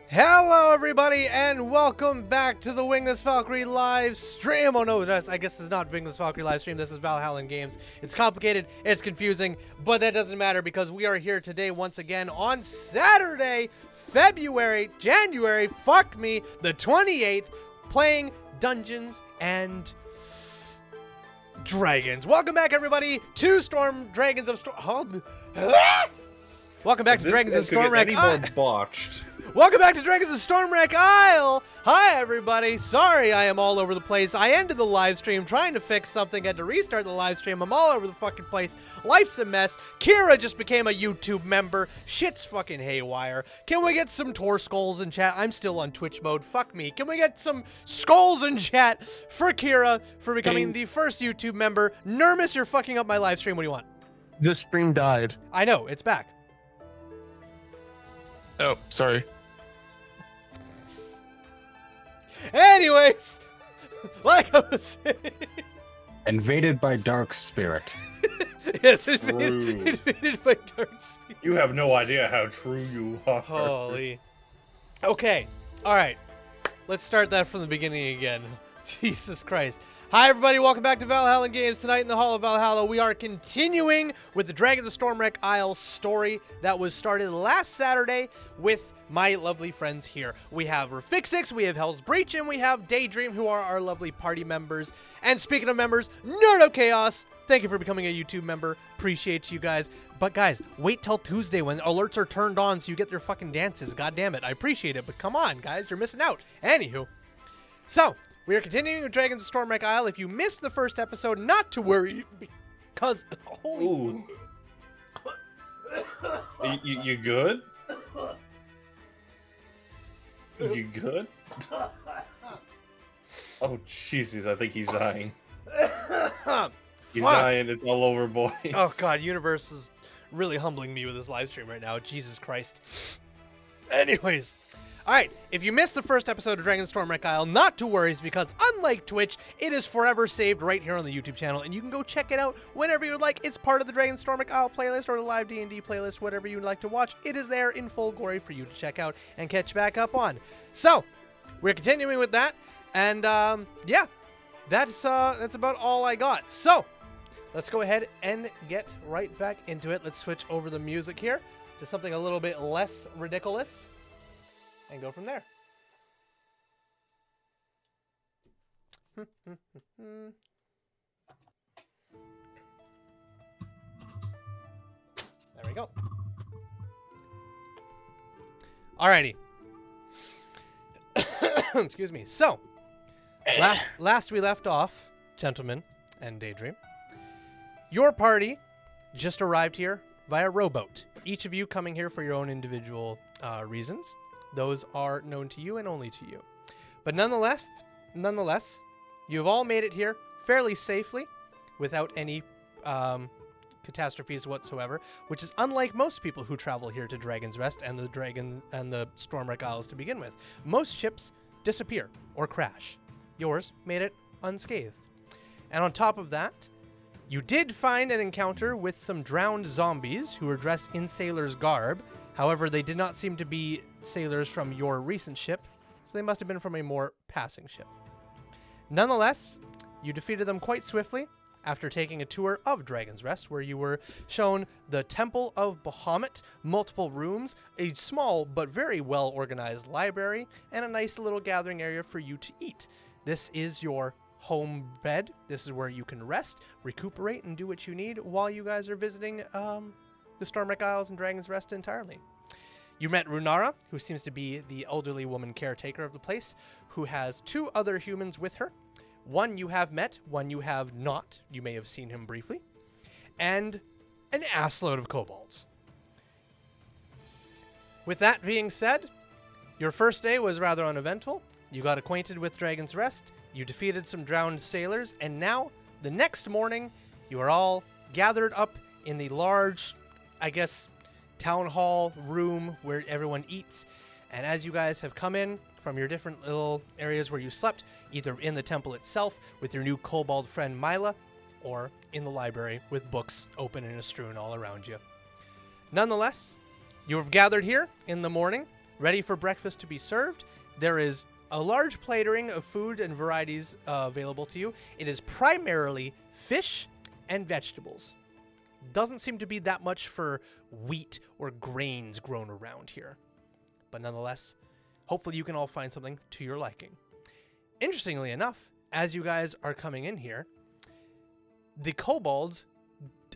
Hello everybody and welcome back to the WinglessValkyrie live stream. Oh no, I guess it's not WinglessValkyrie live stream, this is Valhalla Games. It's complicated, it's confusing, but that doesn't matter because we are here today once again on Saturday, January, fuck me, the 28th, playing Dungeons and Dragons. Welcome back everybody to Dragons of Stormwreck. Welcome back to Dragons of Stormwreck. Botched. Welcome back to Dragons of Stormwreck Isle! Hi, everybody. Sorry I am all over the place. I ended the live stream trying to fix something, had to restart the live stream. I'm all over the fucking place. Life's a mess. Kira just became a YouTube member. Shit's fucking haywire. Can we get some Tor skulls in chat? I'm still on Twitch mode. Fuck me. Can we get some skulls in chat for Kira for becoming the first YouTube member? Nermus, you're fucking up my live stream. What do you want? The stream died. I know. It's back. Oh, sorry. Anyways, like I was saying. Invaded by dark spirit. Yes, invaded by dark spirit. You have no idea how true you are. Holy. Okay, alright. Let's start that from the beginning again. Jesus Christ. Hi everybody, welcome back to Valhalla Games. Tonight in the Hall of Valhalla, we are continuing with the Dragons of Stormwreck Isle story that was started last Saturday with my lovely friends here. We have Rafixix, we have Hell's Breach, and we have Daydream, who are our lovely party members. And speaking of members, Nerd of Chaos, thank you for becoming a YouTube member. Appreciate you guys. But guys, wait till Tuesday when alerts are turned on so you get their fucking dances. God damn it, I appreciate it, but come on, guys, you're missing out. Anywho, so we are continuing with Dragons of Stormwreck Isle. If you missed the first episode, not to worry, because holy. You good? You good? Oh Jesus, I think he's dying. He's dying. It's all over, boys. Oh god, Universe is really humbling me with this live stream right now. Jesus Christ. Anyways. Alright, if you missed the first episode of Dragons of Stormwreck Isle, not to worry, because unlike Twitch, it is forever saved right here on the YouTube channel, and you can go check it out whenever you'd like. It's part of the Dragons of Stormwreck Isle playlist or the live D&D playlist, whatever you'd like to watch. It is there in full glory for you to check out and catch back up on. So, we're continuing with that, and yeah, that's about all I got. So, let's go ahead and get right back into it. Let's switch over the music here to something a little bit less ridiculous. And go from there. There we go. Alrighty. Excuse me. So, last we left off, gentlemen and Daydream, your party just arrived here via rowboat. Each of you coming here for your own individual reasons. Those are known to you and only to you. But nonetheless, you've all made it here fairly safely without any catastrophes whatsoever, which is unlike most people who travel here to Dragon's Rest and the Stormwreck Isles to begin with. Most ships disappear or crash. Yours made it unscathed. And on top of that, you did find an encounter with some drowned zombies who were dressed in sailor's garb. However, they did not seem to be sailors from your recent ship, so they must have been from a more passing ship. Nonetheless, you defeated them quite swiftly after taking a tour of Dragon's Rest, where you were shown the Temple of Bahamut, multiple rooms, a small but very well-organized library, and a nice little gathering area for you to eat. This is your home bed. This is where you can rest, recuperate, and do what you need while you guys are visiting the Stormwreck Isles and Dragon's Rest entirely. You met Runara, who seems to be the elderly woman caretaker of the place, who has two other humans with her. One you have met, one you have not. You may have seen him briefly. And an assload of kobolds. With that being said, your first day was rather uneventful. You got acquainted with Dragon's Rest, you defeated some drowned sailors, and now, the next morning, you are all gathered up in the large, I guess, town hall room where everyone eats. And as you guys have come in from your different little areas where you slept, either in the temple itself with your new kobold friend Mila, or in the library with books open and strewn all around you. Nonetheless, you have gathered here in the morning ready for breakfast to be served. There is a large plattering of food and varieties available to you. It is primarily fish and vegetables. Doesn't seem to be that much for wheat or grains grown around here. But nonetheless, hopefully you can all find something to your liking. Interestingly enough, as you guys are coming in here, the kobolds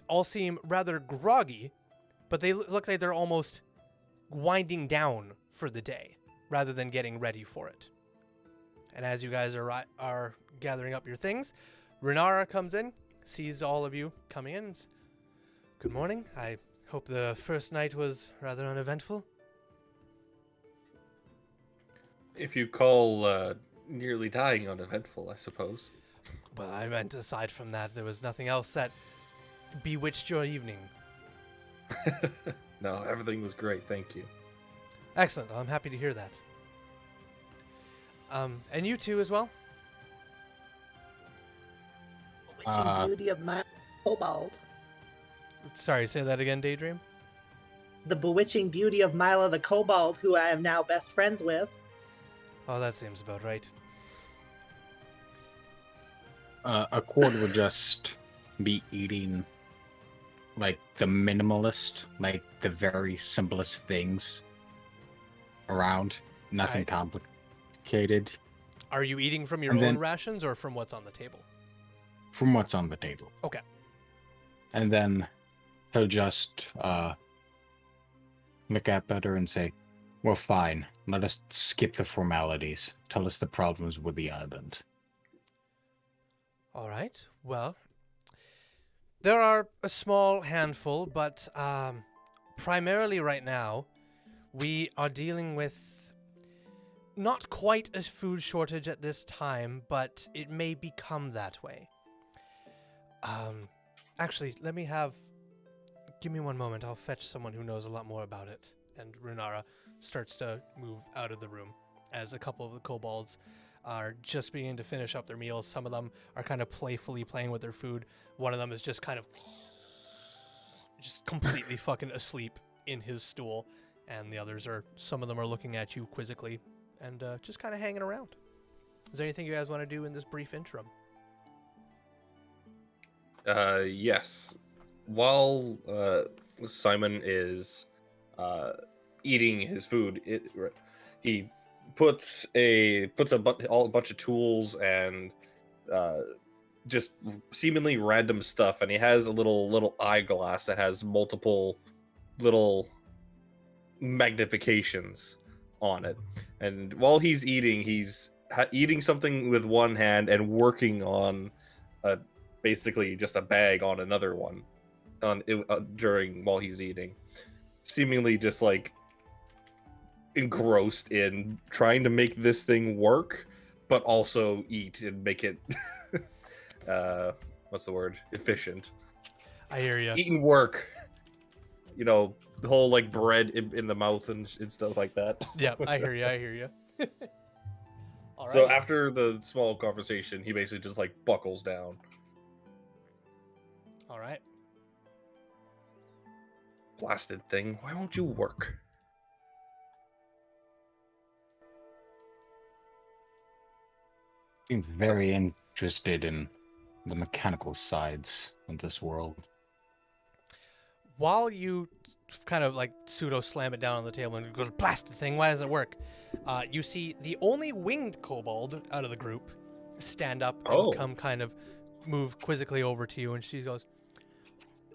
all seem rather groggy, but they look like they're almost winding down for the day rather than getting ready for it. And as you guys are gathering up your things, Renara comes in, sees all of you coming in, and says, "Good morning. I hope the first night was rather uneventful." If you call nearly dying uneventful, I suppose. Well, I meant aside from that, there was nothing else that bewitched your evening. No, everything was great, thank you. Excellent. I'm happy to hear that. And you two as well? Bewitching beauty of my kobold. Sorry, say that again, Daydream. The bewitching beauty of Mila the kobold, who I am now best friends with. Oh, that seems about right. Accord would just be eating like the minimalist, like the very simplest things around. Nothing complicated. Are you eating from your And own then- rations or from what's on the table? From what's on the table. Okay. And then he'll just look at Better and say, "Well, fine. Let us skip the formalities. Tell us the problems with the island." All right. Well, there are a small handful, but primarily right now, we are dealing with not quite a food shortage at this time, but it may become that way. Actually, give me one moment. I'll fetch someone who knows a lot more about it. And Runara starts to move out of the room as a couple of the kobolds are just beginning to finish up their meals. Some of them are kind of playfully playing with their food. One of them is just kind of just completely fucking asleep in his stool. And the others some of them are looking at you quizzically and just kind of hanging around. Is there anything you guys want to do in this brief interim? Yes. While Simon is eating his food, he puts a bunch of tools and just seemingly random stuff, and he has a little eyeglass that has multiple little magnifications on it. And while he's eating, he's eating something with one hand and working on basically just a bag on another one while he's eating, seemingly just like engrossed in trying to make this thing work, but also eat and make it what's the word? Efficient. I hear you. Eat and work. You know, the whole like bread in the mouth and stuff like that. Yeah, I hear you. I hear you. All right. So after the small conversation, he basically just like buckles down. All right. Blasted thing, why won't you work? Seems very interested in the mechanical sides of this world. While you kind of like pseudo slam it down on the table and go, "Blast the thing, why does it work?" You see the only winged kobold out of the group stand up and come kind of move quizzically over to you, and she goes,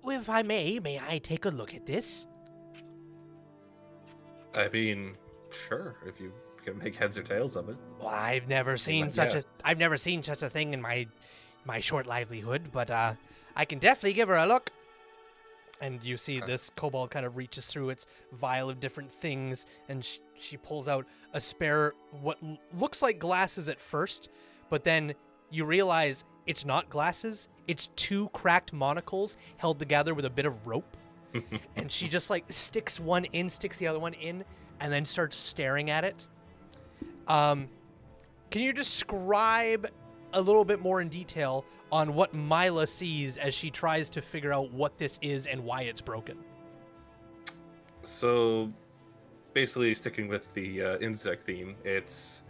"Well, if I may I take a look at this?" I mean, sure, if you can make heads or tails of it. Well, I've never seen such a thing in my short livelihood, but I can definitely give her a look. And you see this kobold kind of reaches through its vial of different things, and she pulls out a spare, what looks like glasses at first, but then you realize it's not glasses. It's two cracked monocles held together with a bit of rope. And she just like sticks the other one in, and then starts staring at it. Can you describe a little bit more in detail on what Mila sees as she tries to figure out what this is and why it's broken? So basically sticking with the insect theme. It's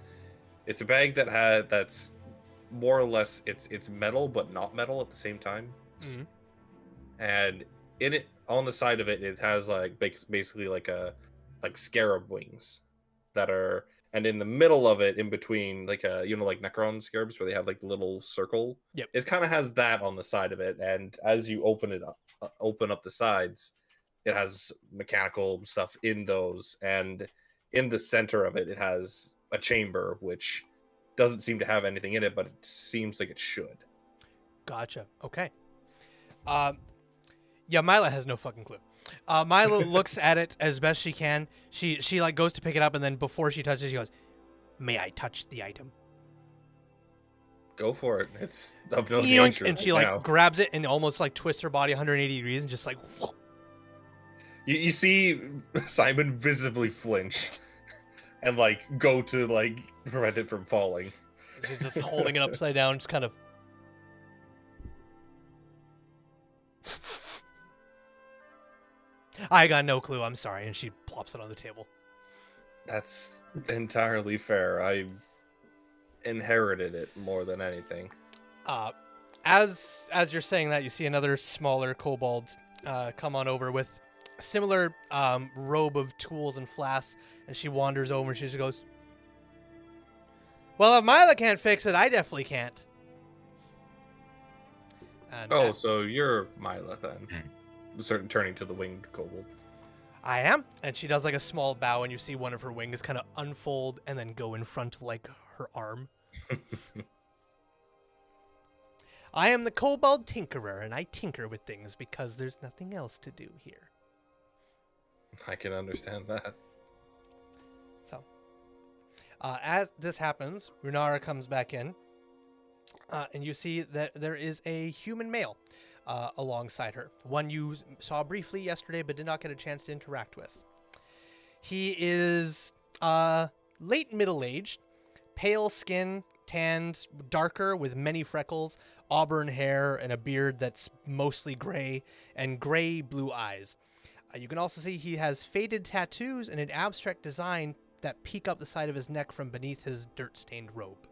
a bag that's more or less it's metal but not metal at the same time. Mm-hmm. And in it, on the side of it, it has like basically like scarab wings that are, and in the middle of it, in between, like like Necron scarabs where they have like the little circle. Yep. It kind of has that on the side of it, and as you open up the sides, it has mechanical stuff in those, and in the center of it, it has a chamber which doesn't seem to have anything in it, but it seems like it should. Gotcha. Okay. Yeah, Mila has no fucking clue. Mila looks at it as best she can. She like goes to pick it up, and then before she touches it, she goes, "May I touch the item?" Go for it. It's of no Yoink, interest and she right like now. grabs it and almost like twists her body 180 degrees and just like, whoa. You see Simon visibly flinch and like go to like prevent it from falling. She's just holding it upside down, just kind of. I got no clue. I'm sorry, and she plops it on the table. That's entirely fair. I inherited it more than anything. As you're saying that, you see another smaller kobold come on over with a similar robe of tools and flasks, and she wanders over and she just goes, "Well, if Mila can't fix it, I definitely can't." And, So you're Mila then. Turning to the winged kobold. I am. And she does like a small bow, and you see one of her wings kind of unfold and then go in front like her arm. I am the kobold tinkerer, and I tinker with things because there's nothing else to do here. I can understand that. So, as this happens, Runara comes back in, and you see that there is a human male alongside her. One you saw briefly yesterday but did not get a chance to interact with. He is late middle-aged, pale skin, tanned, darker with many freckles, auburn hair, and a beard that's mostly gray, and gray-blue eyes. You can also see he has faded tattoos and an abstract design that peek up the side of his neck from beneath his dirt-stained robe.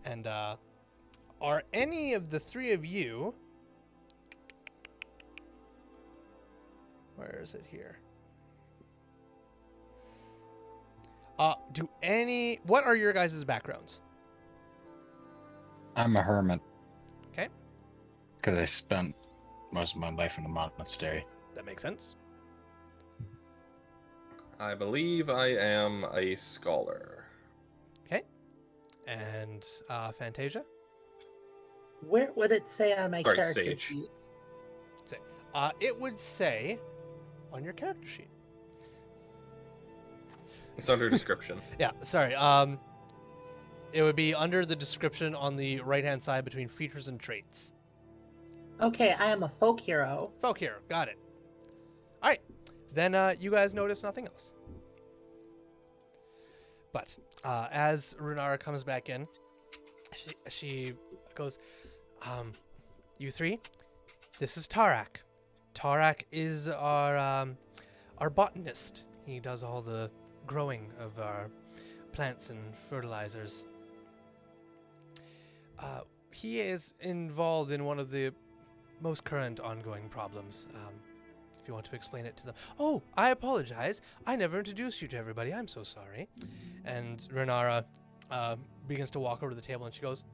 And are any of the three of you... Where is it here? What are your guys' backgrounds? I'm a hermit. Okay. Because I spent most of my life in a monastery. That makes sense. I believe I am a scholar. Okay. And Fantasia? Where would it say on my Sorry, character sage. sheet? It would say on your character sheet. It's under description. Yeah, sorry. It would be under the description on the right-hand side between features and traits. Okay, I am a folk hero. Folk hero, got it. All right, then you guys notice nothing else. But as Runara comes back in, she goes, "You three, this is Tarak. Tarak is our botanist. He does all the growing of our plants and fertilizers. He is involved in one of the most current ongoing problems. If you want to explain it to them." "Oh, I apologize. I never introduced you to everybody. I'm so sorry." And Renara begins to walk over to the table, and she goes,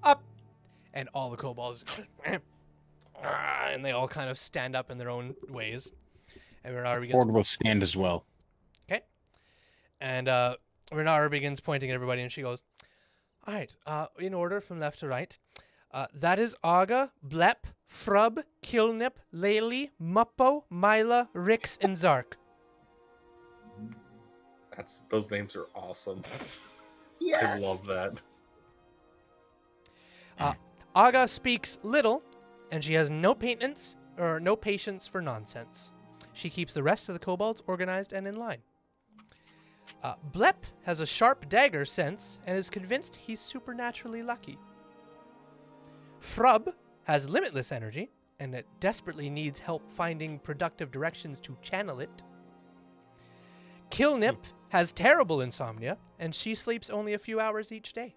"Up!" And all the kobolds, and they all kind of stand up in their own ways. And Renara begins... Ford will stand as well. Okay. And Renara begins pointing at everybody, and she goes, "All right, in order from left to right. That is Aga, Blep, Frub, Kilnip, Layli, Muppo, Mila, Rix, and Zark." Those names are awesome. I Yes. love that. Aga speaks little, and she has no patience for nonsense. She keeps the rest of the kobolds organized and in line. Blep has a sharp dagger sense and is convinced he's supernaturally lucky. Frub has limitless energy and it desperately needs help finding productive directions to channel it. Kilnip has terrible insomnia, and she sleeps only a few hours each day.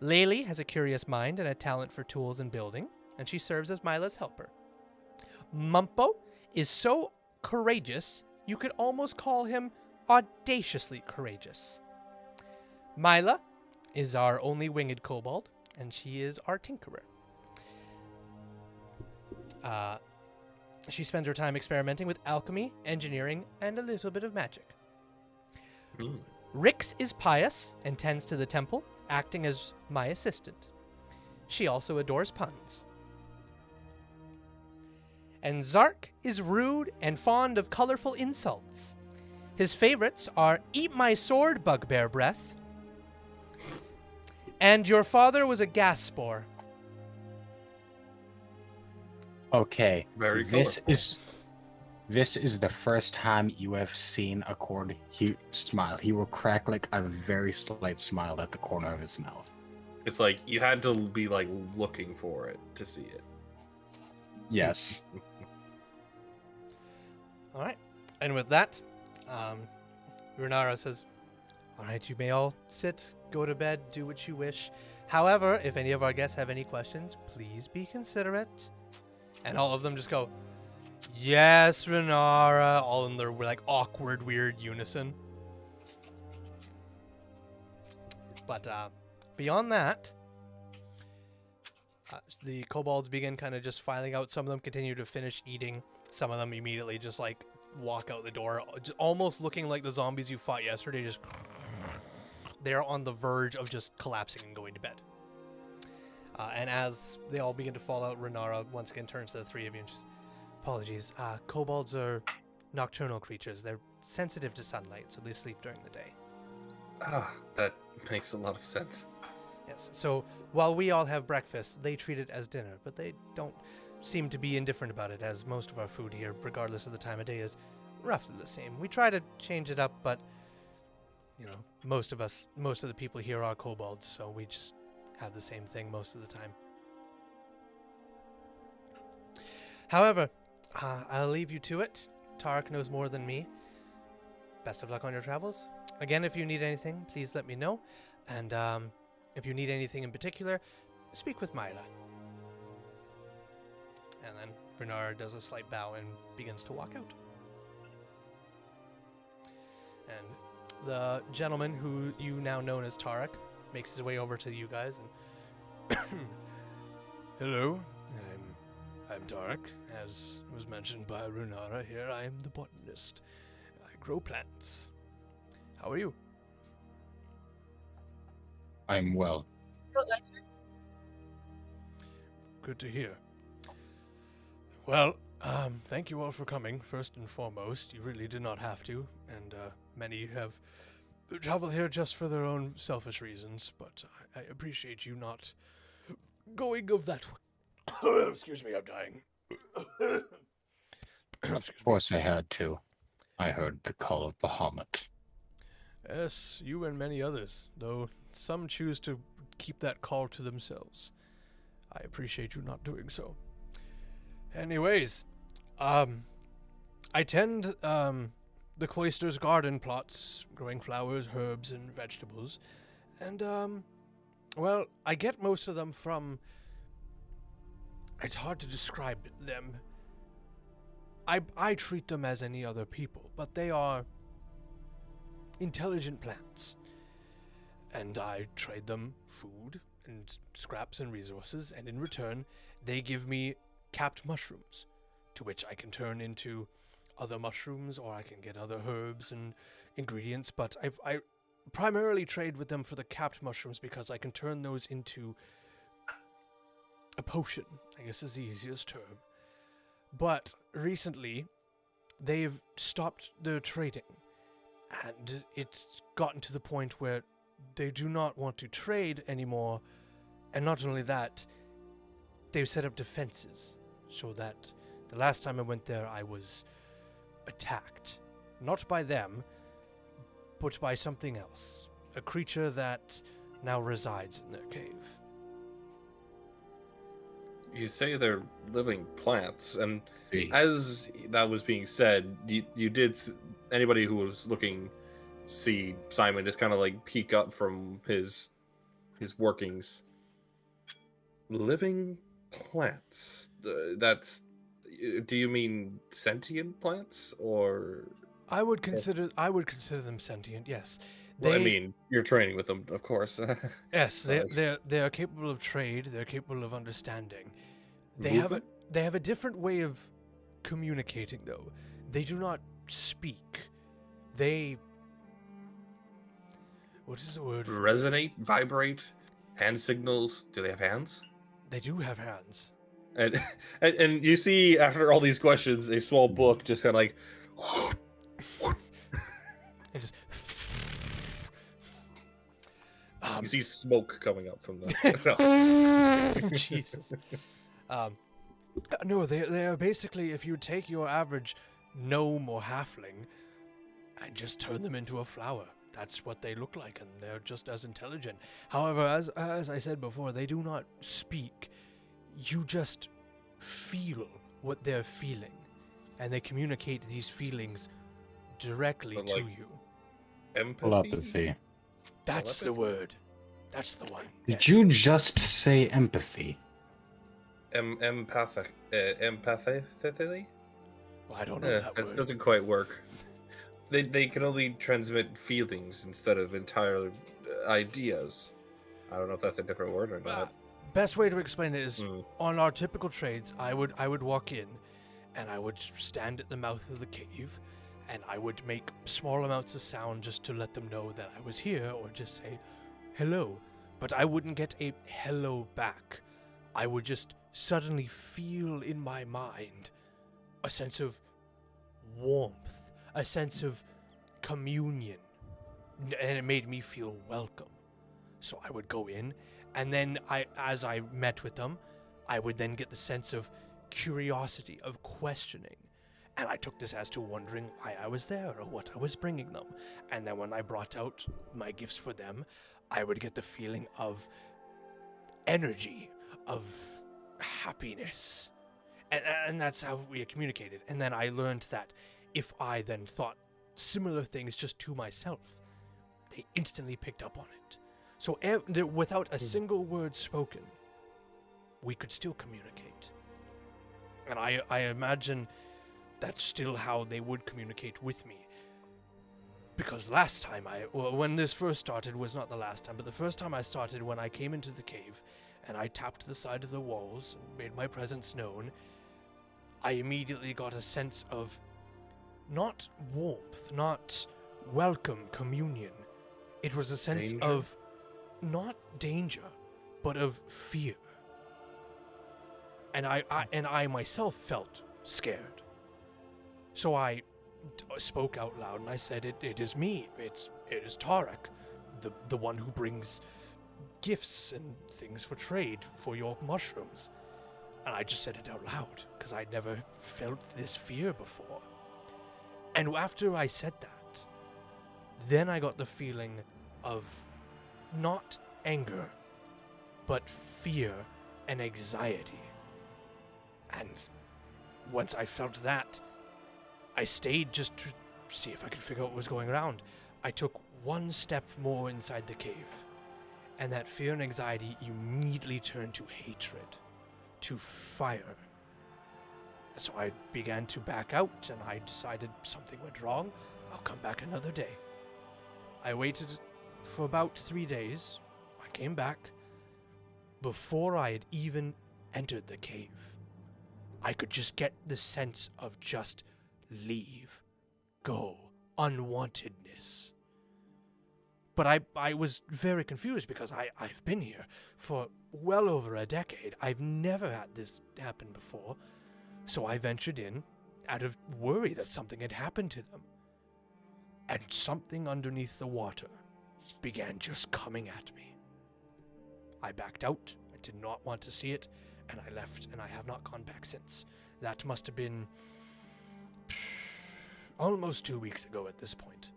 Laylee has a curious mind and a talent for tools and building, and she serves as Mila's helper. Mumpo is so courageous, you could almost call him audaciously courageous. Mila is our only winged kobold, and she is our tinkerer. She spends her time experimenting with alchemy, engineering, and a little bit of magic. Rix is pious and tends to the temple, acting as my assistant. She also adores puns. And Zark is rude and fond of colorful insults. His favorites are "Eat my sword, bugbear breath," and "Your father was a gas spore." Okay. Very This colorful. is the first time you have seen a Cord smile. He will crack like a very slight smile at the corner of his mouth. It's like you had to be like looking for it to see it. Yes. All right. And with that, Runara says, "All right, you may all sit, go to bed, do what you wish. However, if any of our guests have any questions, please be considerate." And all of them just go, "Yes, Runara," all in their like awkward, weird unison. But beyond that, the kobolds begin kind of just filing out. Some of them continue to finish eating. Some of them immediately just like walk out the door, just almost looking like the zombies you fought yesterday. Just they're on the verge of just collapsing and going to bed. And as they all begin to fall out, Renara once again turns to the three of you and says, "Apologies. Kobolds are nocturnal creatures. They're sensitive to sunlight, so they sleep during the day." That makes a lot of sense. Yes. So while we all have breakfast, they treat it as dinner, but they don't seem to be indifferent about it, as most of our food here, regardless of the time of day, is roughly the same. We try to change it up, but you know, most of the people here are kobolds, so we just have the same thing most of the time. However, I'll leave you to it. Tarek knows more than me. Best of luck on your travels. Again, if you need anything, please let me know. And if you need anything in particular, speak with Myla. And then Bernard does a slight bow and begins to walk out. And the gentleman who you now known as Tarek makes his way over to you guys and "Hello, I'm Tarek. As was mentioned by Runara here, I am the botanist. I grow plants. How are you?" I'm well. Good to hear. Well, thank you all for coming, first and foremost. You really did not have to, and many have traveled here just for their own selfish reasons, but I appreciate you not going of that way. Excuse me, I'm dying. Of course I had to. I heard the call of Bahamut. Yes, you and many others, though some choose to keep that call to themselves. I appreciate you not doing so. Anyways, I tend the cloister's garden plots, growing flowers, herbs, and vegetables, and well, I get most of them from. It's hard to describe them. I treat them as any other people, but they are intelligent plants, and I trade them food and scraps and resources, and in return, they give me capped mushrooms, to which I can turn into other mushrooms, or I can get other herbs and ingredients, but I primarily trade with them for the capped mushrooms because I can turn those into a potion, I guess is the easiest term. But recently, they've stopped their trading, and it's gotten to the point where they do not want to trade anymore, and not only that, they've set up defenses, so that the last time I went there, I was attacked. Not by them, but by something else. A creature that now resides in their cave. you say they're living plants, and See. as that was being said, you did. Anybody who was looking, see Simon just kind of like peek up from his workings. Living plants. That's. Do you mean sentient plants, or? I would consider them sentient. Yes. Well, I mean, you're training with them, of course. Yes, Sorry. they are capable of trade. They're capable of understanding. They Movement? have a different way of communicating, though. They do not speak. They. What is the word? Resonate, vibrate, hand signals. Do they have hands? They do have hands. And you see after all these questions, a small book just kind of like. And just. You see smoke coming up from the. Jesus. No, they are basically, if you take your average gnome or halfling and just turn them into a flower, that's what they look like, and they're just as intelligent. However, as I said before, they do not speak. You just feel what they're feeling, and they communicate these feelings directly But, to like, you. Empathy. Telepathy. That's the word. That's the one. Did you just say empathy? Empathic. Empathically? Well, I don't know that That word. doesn't quite work. They can only transmit feelings instead of entire ideas. I don't know if that's a different word or not. Best way to explain it is Mm. on our typical trades, I would walk in and I would stand at the mouth of the cave and I would make small amounts of sound just to let them know that I was here, or just say hello. But I wouldn't get a hello back. I would just suddenly feel in my mind a sense of warmth, a sense of communion, and it made me feel welcome. So I would go in, and then as I met with them, I would then get the sense of curiosity, of questioning. And I took this as to wondering why I was there or what I was bringing them. And then when I brought out my gifts for them, I would get the feeling of energy, of happiness. And that's how we communicated. And then I learned that if I then thought similar things just to myself, they instantly picked up on it. So without a single word spoken, we could still communicate. And I imagine that's still how they would communicate with me. Because last time when this first started was not the last time, but the first time I started, when I came into the cave and I tapped the side of the walls and made my presence known, I immediately got a sense of not warmth, not welcome communion. It was a sense Danger? of not danger, but of fear. And I myself felt scared. So I spoke out loud and I said, it is me. It is Tarek, the one who brings gifts and things for trade for your mushrooms. And I just said it out loud because I'd never felt this fear before. And after I said that, then I got the feeling of not anger, but fear and anxiety. And once I felt that, I stayed just to see if I could figure out what was going around. I took one step more inside the cave, and that fear and anxiety immediately turned to hatred, to fire. So I began to back out, and I decided something went wrong. I'll come back another day. I waited for about 3 days. I came back. Before I had even entered the cave, I could just get the sense of just leave, go, unwantedness. But I was very confused because I've been here for well over a decade. I've never had this happen before. So I ventured in out of worry that something had happened to them. And something underneath the water began just coming at me. I backed out. I did not want to see it. And I left, and I have not gone back since. That must have been almost 2 weeks ago at this point.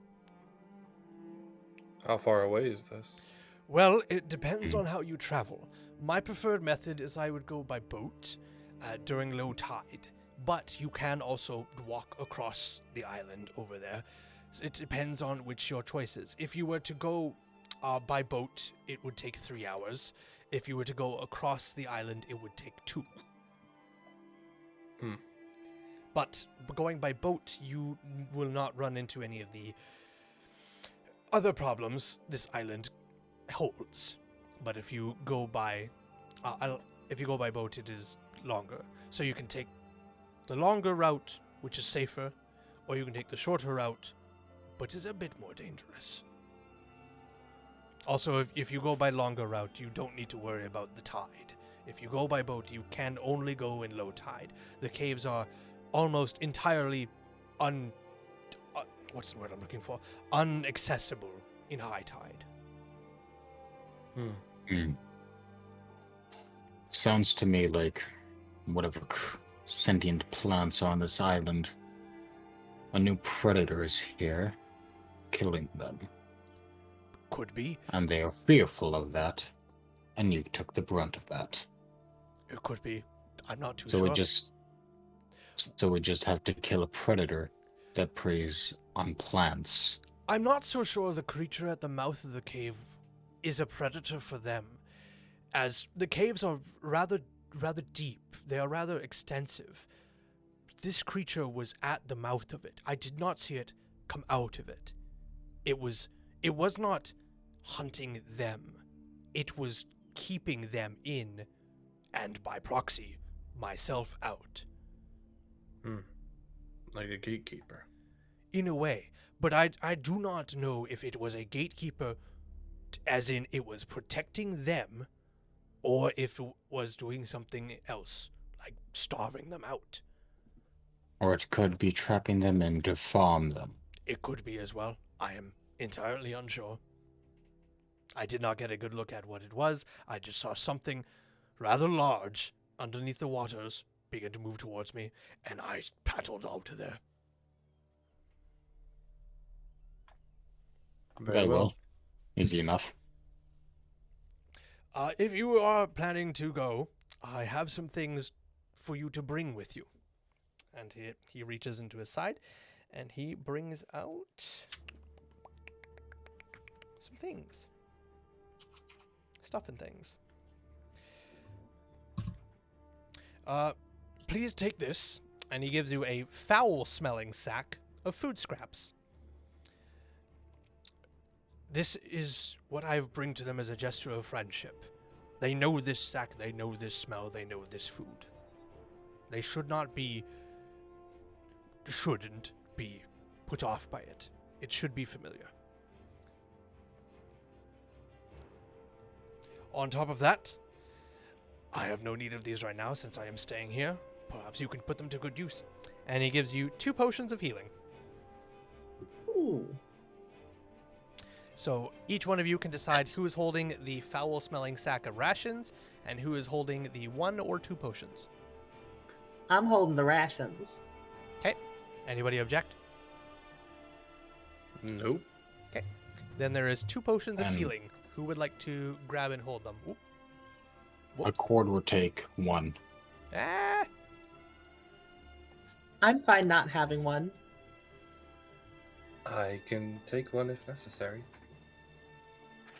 How far away is this? Well, it depends on how you travel, My preferred method is I would go by boat during low tide, but you can also walk across the island over there. It depends on which your choice is. If you were to go by boat, it would take 3 hours. If you were to go across the island, it would take 2. But going by boat, you will not run into any of the other problems this island holds. But if you go by boat, it is longer. So you can take the longer route, which is safer, or you can take the shorter route, but is a bit more dangerous. Also, if you go by longer route, you don't need to worry about the tide. If you go by boat, you can only go in low tide. The caves are almost entirely what's the word I'm looking for? Unaccessible in high tide. Sounds to me like whatever sentient plants are on this island, a new predator is here, killing them. Could be. And they are fearful of that, and you took the brunt of that. It could be. I'm not too So sure. we just have to kill a predator that preys on plants. I'm not so sure the creature at the mouth of the cave is a predator for them, as the caves are rather deep. They are rather extensive. This creature was at the mouth of it. I did not see it come out of it. It was not hunting them. It was keeping them in, and by proxy, myself out. Like a gatekeeper. In a way, but I do not know if it was a gatekeeper, as in it was protecting them, or if it was doing something else, like starving them out. Or it could be trapping them in to farm them. It could be as well. I am entirely unsure. I did not get a good look at what it was. I just saw something rather large underneath the waters begin to move towards me, and I paddled out of there. Very well. Easy enough. If you are planning to go, I have some things for you to bring with you. And he reaches into his side, and he brings out some things. Stuff and things. Please take this. And he gives you a foul-smelling sack of food scraps. This is what I bring to them as a gesture of friendship. They know this sack, they know this smell, they know this food. They shouldn't be put off by it. It should be familiar. On top of that, I have no need of these right now since I am staying here. Perhaps you can put them to good use. And he gives you 2 potions of healing. Ooh. So each one of you can decide who is holding the foul-smelling sack of rations and who is holding the 1 or 2 potions. I'm holding the rations. Okay. Anybody object? Nope. Okay. Then there is 2 potions of And- healing. Who would like to grab and hold them? Oop. A Whoops. cord will take 1. Ah! I'm fine not having one. I can take one if necessary.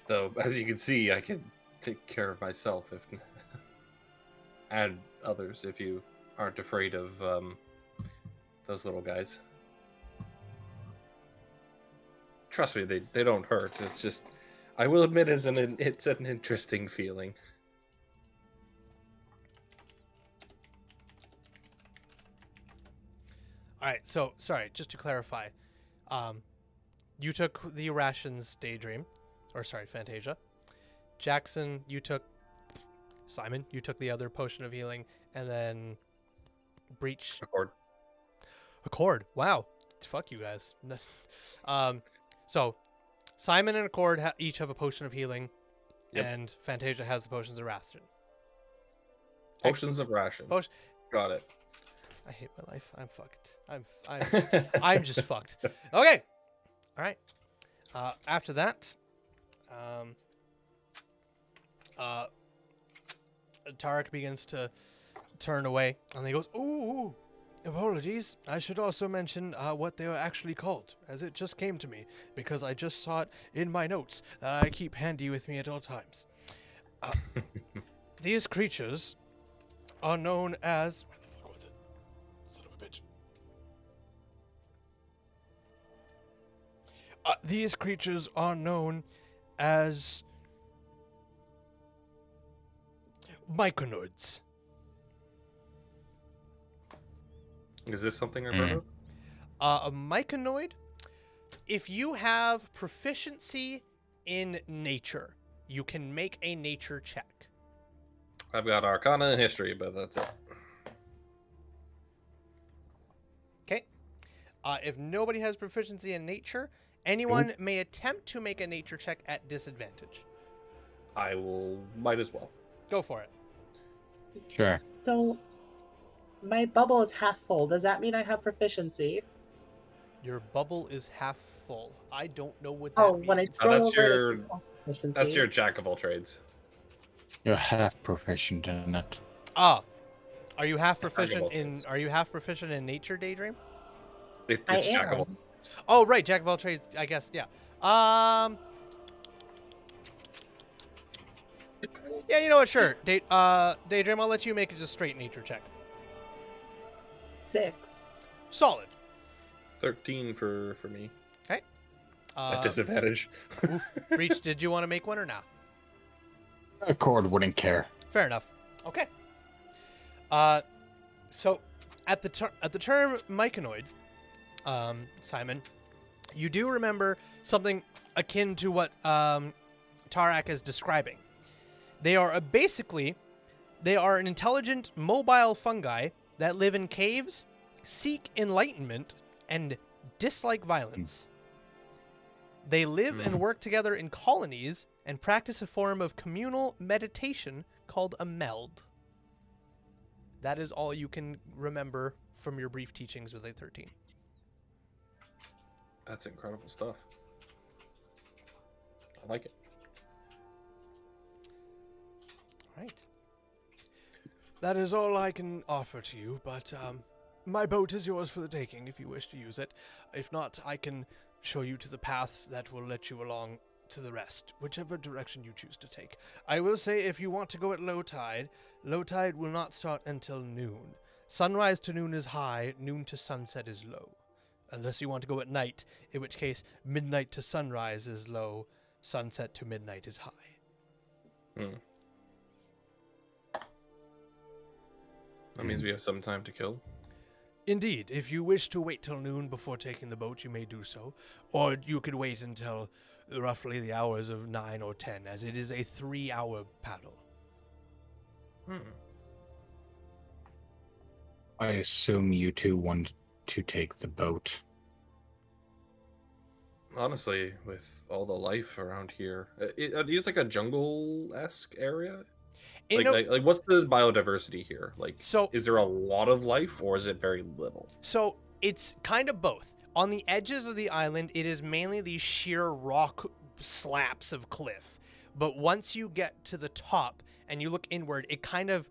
Though, as you can see, I can take care of myself if and others if you aren't afraid of those little guys. Trust me, they don't hurt. It's just, I will admit, it's an interesting feeling. All right. So, sorry, just to clarify. You took the rations, Daydream. Or, sorry, Fantasia. Jackson, you took... Simon, you took the other potion of healing. And then... Breach... Accord. Wow. Fuck you guys. So, Simon and Accord each have a potion of healing. Yep. And Fantasia has the potions of ration. Potions of ration. Got it. I hate my life. I'm fucked. I'm just fucked. Okay. All right. After that, Tarek begins to turn away, and he goes, "Ooh, apologies. I should also mention what they are actually called, as it just came to me, because I just saw it in my notes that I keep handy with me at all times. These creatures are known as... Where the fuck was it? Son of a bitch. These creatures are known as... myconoids. Is this something I've heard of? A myconoid, if you have proficiency in nature, you can make a nature check. I've got Arcana and History, but that's it. Okay. If nobody has proficiency in nature, anyone may attempt to make a nature check at disadvantage. Might as well. Go for it. Sure. So, my bubble is half full. Does that mean I have proficiency? Your bubble is half full. I don't know what that means. When I throw That's over your- it, it's proficiency. That's your Jack of all trades. You're half proficient in it. Are you half Jack of proficient all in? trades. Are you half proficient in nature, Daydream? It's I Jack of all. am. Oh, right, Jack of all trades. I guess, yeah. Yeah, you know what? Sure, Daydream. I'll let you make it a straight nature check. 6. Solid. 13 for me. Okay. At disadvantage. Reach. Did you want to make one or not? Accord wouldn't care. Fair enough. Okay. So at the term myconoid, Simon, you do remember something akin to what Tarak is describing. They are an intelligent, mobile fungi that live in caves, seek enlightenment, and dislike violence. They live and work together in colonies and practice a form of communal meditation called a meld. That is all you can remember from your brief teachings with A13. That's incredible stuff. I like it. Right. That is all I can offer to you, but my boat is yours for the taking if you wish to use it. If not, I can show you to the paths that will let you along to the rest, whichever direction you choose to take. I will say if you want to go at low tide will not start until noon. Sunrise to noon is high, noon to sunset is low. Unless you want to go at night, in which case midnight to sunrise is low, sunset to midnight is high. That means we have some time to kill. Indeed, if you wish to wait till noon before taking the boat, you may do so. Or you could wait until roughly the hours of 9 or 10, as it is a 3-hour paddle. I assume you two want to take the boat. Honestly, with all the life around here, are these like a jungle-esque area? Like, what's the biodiversity here? Like, So- is there a lot of life, or is it very little? So it's kind of both. On the edges of the island, it is mainly these sheer rock slaps of cliff. But once you get to the top and you look inward, it kind of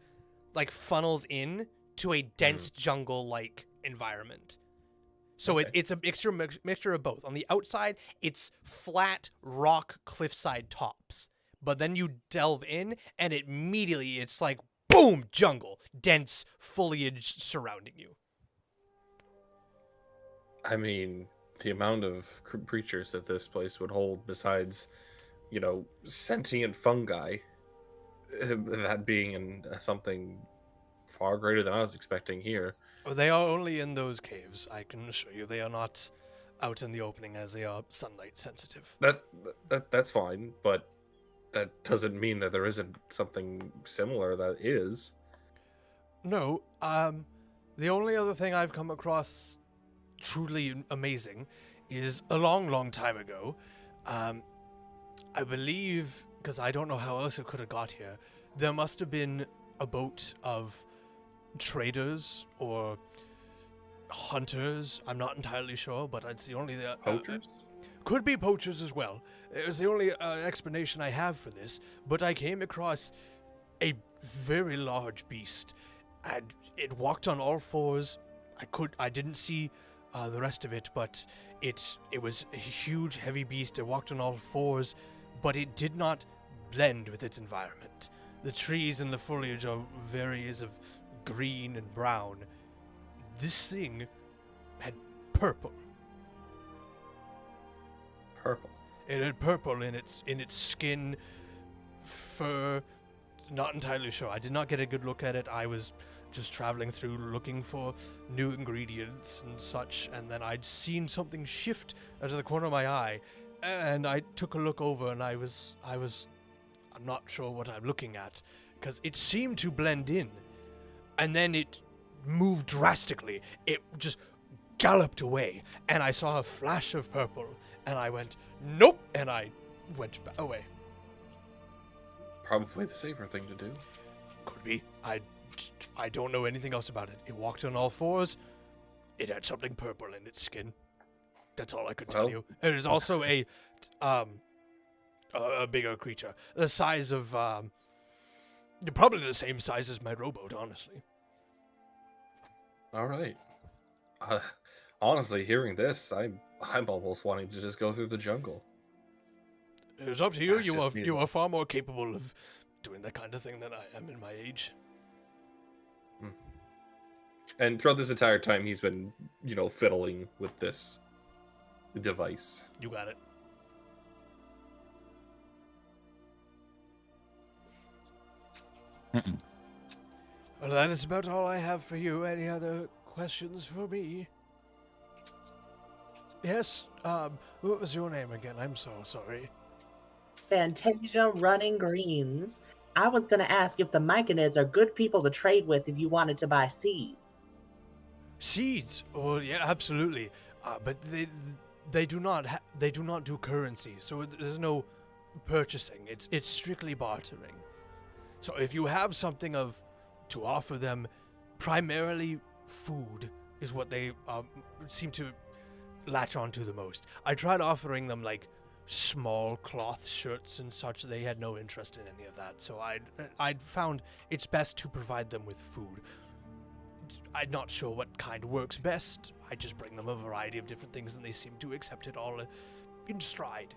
like funnels in to a dense jungle-like environment. So Okay. it's a mixture of both. On the outside, it's flat rock cliffside tops. But then you delve in, and immediately it's like, boom, jungle. Dense foliage surrounding you. I mean, the amount of creatures that this place would hold, besides, sentient fungi, that being something far greater than I was expecting here. They are only in those caves, I can assure you. They are not out in the opening as they are sunlight sensitive. That's fine, but that doesn't mean that there isn't something similar that is. No, the only other thing I've come across truly amazing is a long, long time ago. I believe, because I don't know how else it could have got here, there must have been a boat of traders or hunters. I'm not entirely sure, but it's the only... Poachers? Could be poachers as well. It was the only explanation I have for this, but I came across a very large beast, and it walked on all fours. I didn't see the rest of it, but it was a huge, heavy beast. It walked on all fours, but it did not blend with its environment. The trees and the foliage are various of green and brown. This thing had purple. Purple. It had purple in its skin, fur. Not entirely sure. I did not get a good look at it. I was just traveling through looking for new ingredients and such, and then I'd seen something shift out of the corner of my eye, and I took a look over, and I'm not sure what I'm looking at, because it seemed to blend in, and then it moved drastically. It just galloped away, and I saw a flash of purple, and I went, nope, and I went away. Probably the safer thing to do. Could be. I don't know anything else about it. It walked on all fours. It had something purple in its skin. That's all I could tell you. It is also a bigger creature, the size of probably the same size as my rowboat, honestly. All right. Honestly, hearing this, I'm almost wanting to just go through the jungle. It was up to you. That's just me. You are far more capable of doing that kind of thing than I am in my age. And throughout this entire time, he's been, fiddling with this device. You got it. Well, that is about all I have for you. Any other questions for me? Yes, what was your name again? I'm so sorry. Fantasia Running Greens. I was going to ask if the Myconids are good people to trade with if you wanted to buy seeds. Seeds? Oh, yeah, absolutely. But they do not do currency, so there's no purchasing. It's strictly bartering. So if you have something to offer them, primarily food is what they seem to latch onto the most. I tried offering them like small cloth shirts and such. They had no interest in any of that. So I'd found it's best to provide them with food. I'm not sure what kind works best. I just bring them a variety of different things, and they seem to accept it all in stride.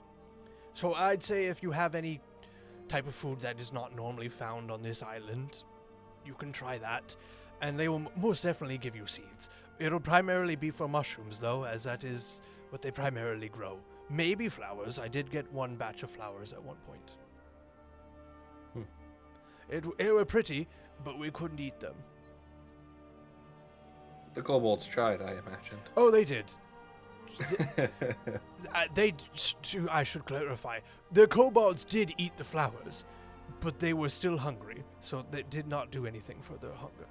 So I'd say if you have any type of food that is not normally found on this island, you can try that, and they will most definitely give you seeds. It'll primarily be for mushrooms, though, as that is what they primarily grow. Maybe flowers. I did get one batch of flowers at one point. It were pretty, but we couldn't eat them. The kobolds tried, I imagined. Oh, they did. I should clarify. The kobolds did eat the flowers, but they were still hungry, so they did not do anything for their hunger.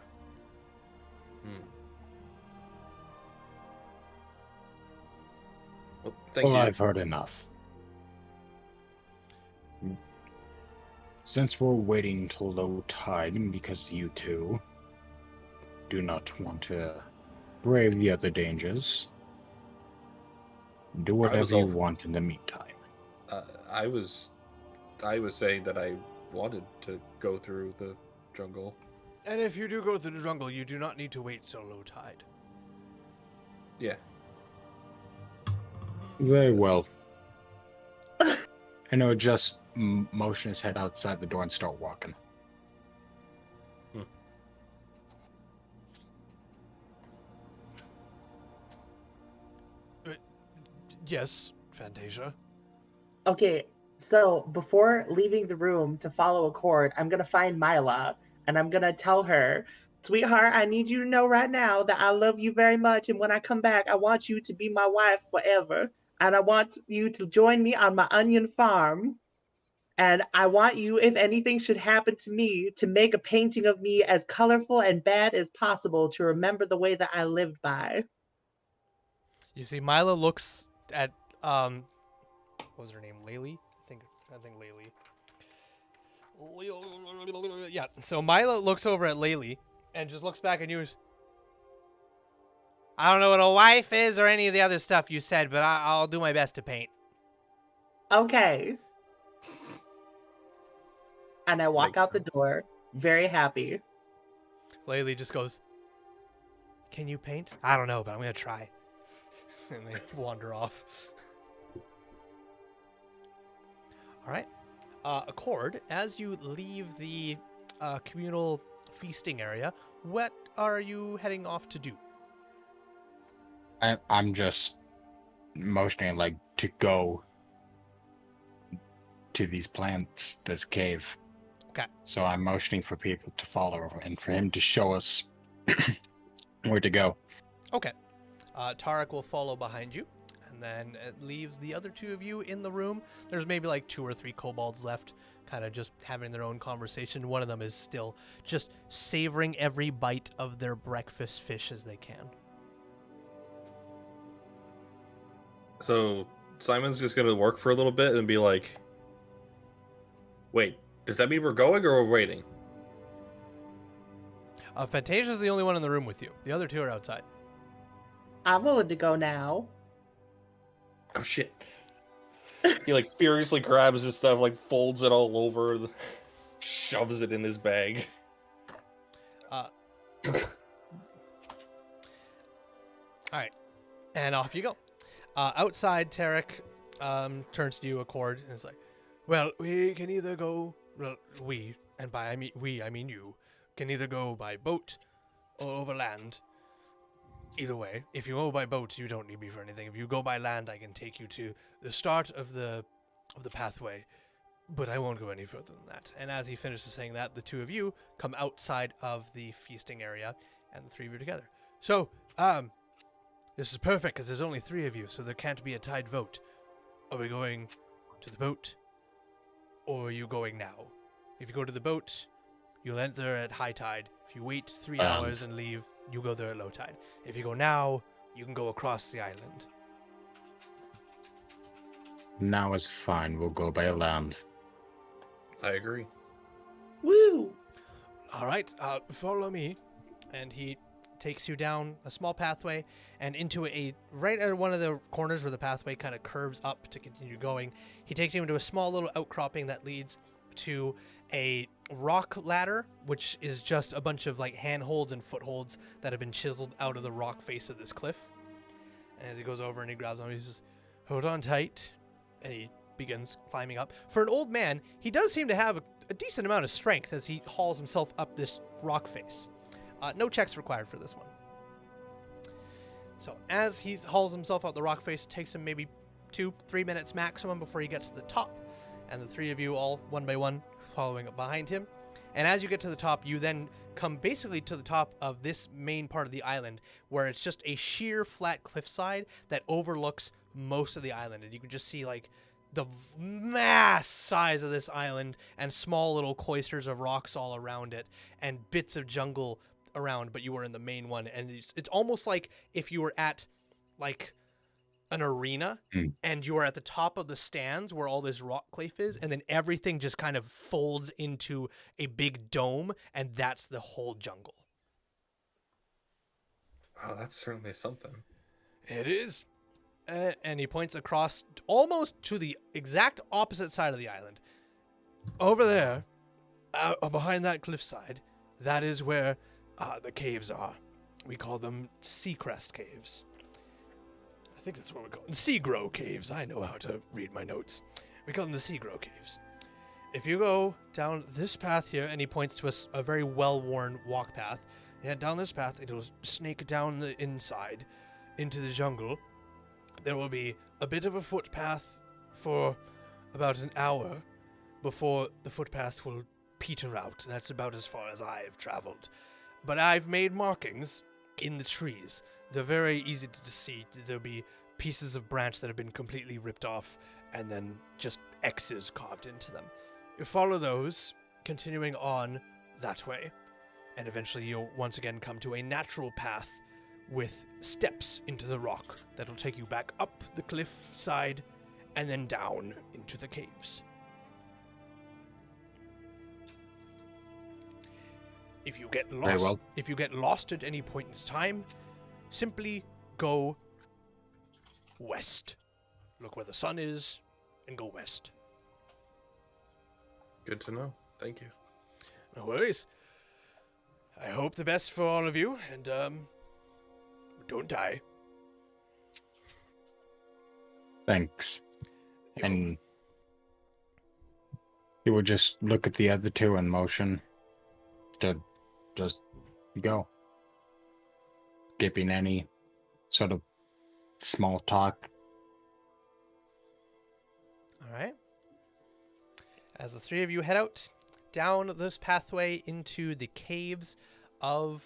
Well, thank you. I've heard enough. Since we're waiting till low tide because you two do not want to brave the other dangers, do whatever you want in the meantime. I was saying that I wanted to go through the jungle. And if you do go through the jungle, you do not need to wait till low tide. Yeah. Very well. And I would just motion his head outside the door and start walking. Yes, Fantasia. Okay, so before leaving the room to follow Accord, I'm going to find Mila, and I'm going to tell her, sweetheart, I need you to know right now that I love you very much, and when I come back, I want you to be my wife forever, and I want you to join me on my onion farm, and I want you, if anything should happen to me, to make a painting of me as colorful and bad as possible to remember the way that I lived by. You see, Mila looks at what was her name? Laylee? I think Laylee. Yeah. So Mila looks over at Laylee and just looks back at you. I don't know what a wife is or any of the other stuff you said, but I'll do my best to paint. Okay. And I walk out the door, very happy. Laylee just goes, "Can you paint?" "I don't know, but I'm going to try." And they wander off. All right. Accord, as you leave the communal feasting area, what are you heading off to do? I'm just motioning like to go to these plants, this cave. Okay. So I'm motioning for people to follow and for him to show us where to go. Okay. Tarek will follow behind you, and then it leaves the other two of you in the room. There's maybe like 2 or 3 kobolds left, kind of just having their own conversation. One of them is still just savoring every bite of their breakfast fish as they can. So Simon's just gonna work for a little bit and be like, "Wait, does that mean we're going or we're waiting?" Fantasia's the only one in the room with you. The other 2 are outside. I'm willing to go now. Oh shit! He like furiously grabs his stuff, like folds it all over, shoves it in his bag. All right, and off you go. Outside, Tarek turns to you, Accord, and is like, "Well, we can either go. Well, we, and by I mean you, can either go by boat or over land. Either way, if you go by boat, you don't need me for anything. If you go by land, I can take you to the start of the pathway, but I won't go any further than that." And as he finishes saying that, the 2 of you come outside of the feasting area, and the 3 of you together. So, this is perfect because there's only 3 of you, so there can't be a tied vote. Are we going to the boat, or are you going now? If you go to the boat, you'll enter at high tide. If you wait 3 hours and leave, you go there at low tide. If you go now, you can go across the island. Now is fine. We'll go by land. I agree. Woo! All right, follow me. And he takes you down a small pathway and into right at one of the corners where the pathway kind of curves up to continue going. He takes you into a small little outcropping that leads to a rock ladder, which is just a bunch of like handholds and footholds that have been chiseled out of the rock face of this cliff. And as he goes over and he grabs on, he says, "Hold on tight." And he begins climbing up. For an old man, he does seem to have a decent amount of strength as he hauls himself up this rock face. No checks required for this one. So as he hauls himself out the rock face, it takes him maybe 2-3 minutes maximum before he gets to the top. And the 3 of you all, one by one, following up behind him. And as you get to the top, you then come basically to the top of this main part of the island, where it's just a sheer flat cliffside that overlooks most of the island. And you can just see like the mass size of this island and small little cloisters of rocks all around it and bits of jungle around, but you were in the main one. And it's almost like if you were at like an arena and you are at the top of the stands where all this rock cliff is, and then everything just kind of folds into a big dome, and that's the whole jungle. Wow, that's certainly something. It is. And he points across almost to the exact opposite side of the island. Over there, behind that cliffside, that is where the caves are. We call them Seacrest Caves. I think that's what we call them. Seagrow Caves. I know how to read my notes. We call them the Seagrow Caves. If you go down this path here, and he points to a very well-worn walk path, and down this path, it'll snake down the inside into the jungle. There will be a bit of a footpath for about an hour before the footpath will peter out. That's about as far as I've traveled. But I've made markings in the trees. They're very easy to see. There'll be pieces of branch that have been completely ripped off and then just X's carved into them. You follow those, continuing on that way, and eventually you'll once again come to a natural path with steps into the rock that'll take you back up the cliff side and then down into the caves. If you get lost, if you get lost at any point in time, simply go west. Look where the sun is and go west. Good to know. Thank you. No worries. I hope the best for all of you, and don't die. Thanks. And he would just look at the other two and motion to just go. Skipping any sort of small talk. All right. As the three of you head out down this pathway into the caves of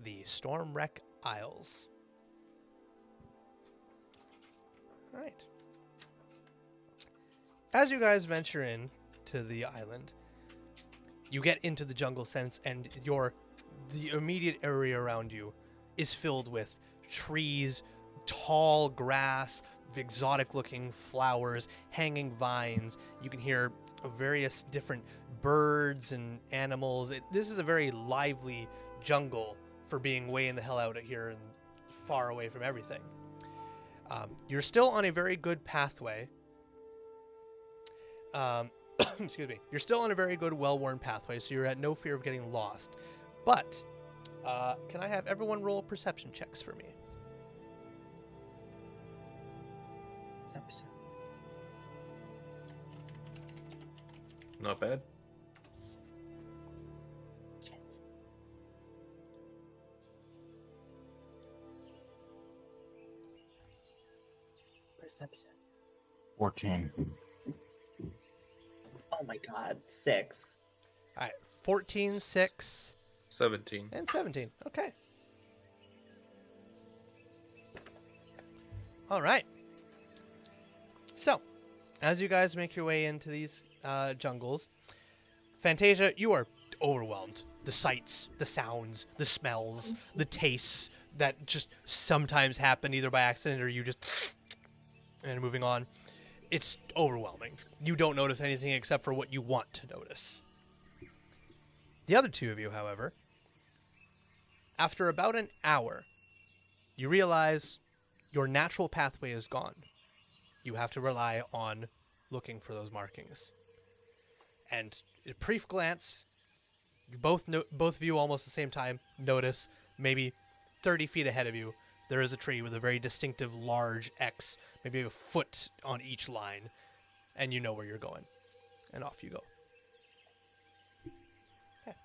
the Stormwreck Isles. All right. As you guys venture in to the island, you get into the jungle sense, and the immediate area around you is filled with trees, tall grass, exotic-looking flowers, hanging vines. You can hear various different birds and animals. This is a very lively jungle for being way in the hell out of here and far away from everything. You're still on a very good pathway. Excuse me. You're still on a very good, well-worn pathway, so you're at no fear of getting lost. But can I have everyone roll perception checks for me? Perception. Not bad. Shit. Perception. 14. Oh my god, 6. All right, 14, 6, 17. and 17. Okay. All right. So, as you guys make your way into these jungles, Fantasia, you are overwhelmed. The sights, the sounds, the smells, the tastes that just sometimes happen either by accident or you just and moving on. It's overwhelming. You don't notice anything except for what you want to notice. The other two of you, however, after about an hour, you realize your natural pathway is gone. You have to rely on looking for those markings. And at a brief glance, you both of you almost at the same time notice maybe 30 feet ahead of you, there is a tree with a very distinctive large X, maybe a foot on each line, and you know where you're going. And off you go. Okay.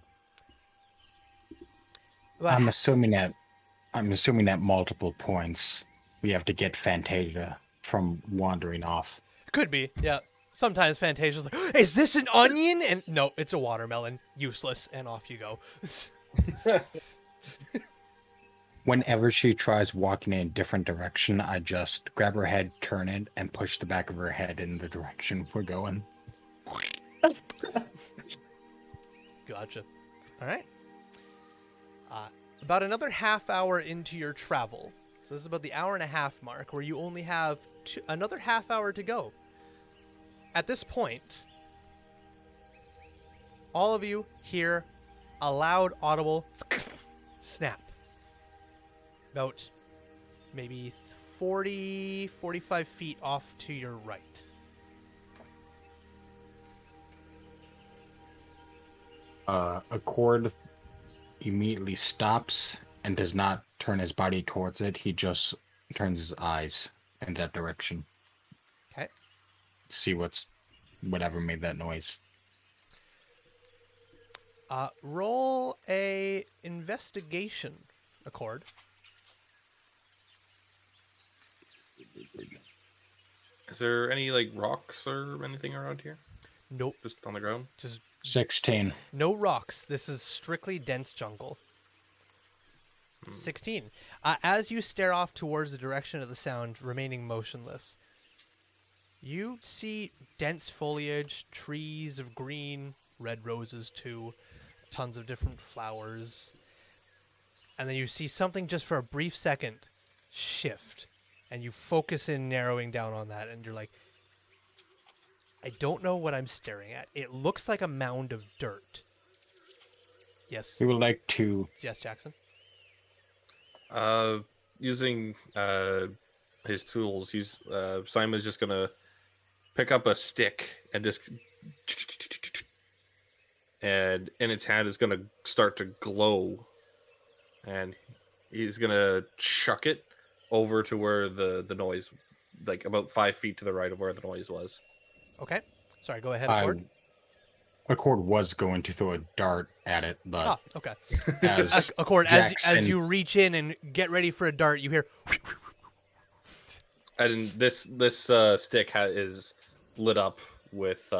I'm assuming that multiple points we have to get Fantasia from wandering off. Could be, yeah. Sometimes Fantasia's like, is this an onion? And no, it's a watermelon. Useless. And off you go. Whenever she tries walking in a different direction, I just grab her head, turn it, and push the back of her head in the direction we're going. Gotcha. All right. About another half hour into your travel, so this is about the hour and a half mark, where you only have another half hour to go. At this point, all of you hear a loud, audible snap. About maybe 40, 45 feet off to your right. A cord immediately stops and does not turn his body towards it. He just turns his eyes in that direction. Okay. See whatever made that noise. Roll a investigation, Accord. Is there any like rocks or anything around here? Nope. Just on the ground? Just 16. no rocks. This is strictly dense jungle. 16. As you stare off towards the direction of the sound, remaining motionless, you see dense foliage, trees of green, red roses too, tons of different flowers. And then you see something just for a brief second shift. And you focus in, narrowing down on that, and you're like, I don't know what I'm staring at. It looks like a mound of dirt. Yes. We would like to... Yes, Jackson? Using his tools, Simon's just gonna pick up a stick and just and in its hand is gonna start to glow, and he's gonna chuck it over to where the noise, like about 5 feet to the right of where the noise was. Okay. Sorry, go ahead, Accord. Accord was going to throw a dart at it, but Ah, okay. as Accord, as Jackson- you reach in and get ready for a dart, you hear. And this stick is lit up with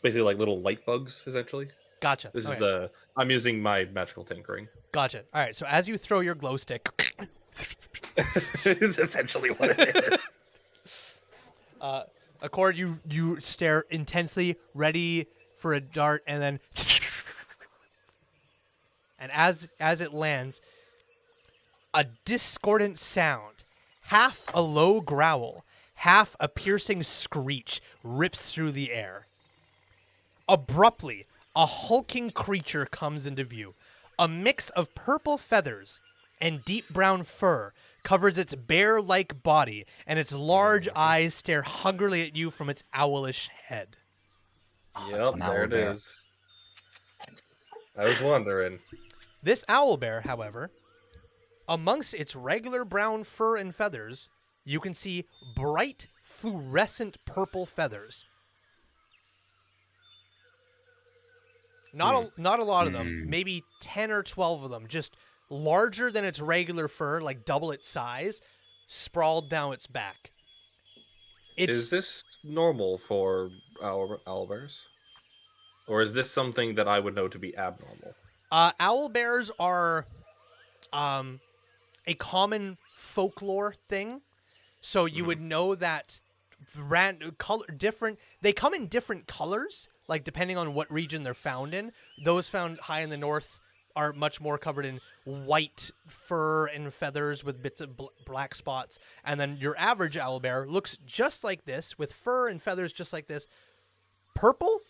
basically like little light bugs, essentially. Gotcha. This Okay. is I'm using my magical tinkering. Gotcha. All right. So as you throw your glow stick, It's essentially what it is. Accord, you stare intensely, ready for a dart, and then, and as it lands, a discordant sound, half a low growl, half a piercing screech, rips through the air. Abruptly, a hulking creature comes into view. A mix of purple feathers and deep brown fur covers its bear-like body, and its large eyes stare hungrily at you from its owlish head. Yep, an there it owlbear. is. I was wondering. This owlbear, however, amongst its regular brown fur and feathers, you can see bright, fluorescent purple feathers. Not a lot of them, maybe 10 or 12 of them, just larger than its regular fur, like double its size, sprawled down its back. Is this normal for owlbears? Or is this something that I would know to be abnormal? Owlbears are a common folklore thing, so you would know that they come in different colors, like depending on what region they're found in. Those found high in the north are much more covered in white fur and feathers with bits of black spots, and then your average owlbear looks just like this, with fur and feathers just like this. Purple,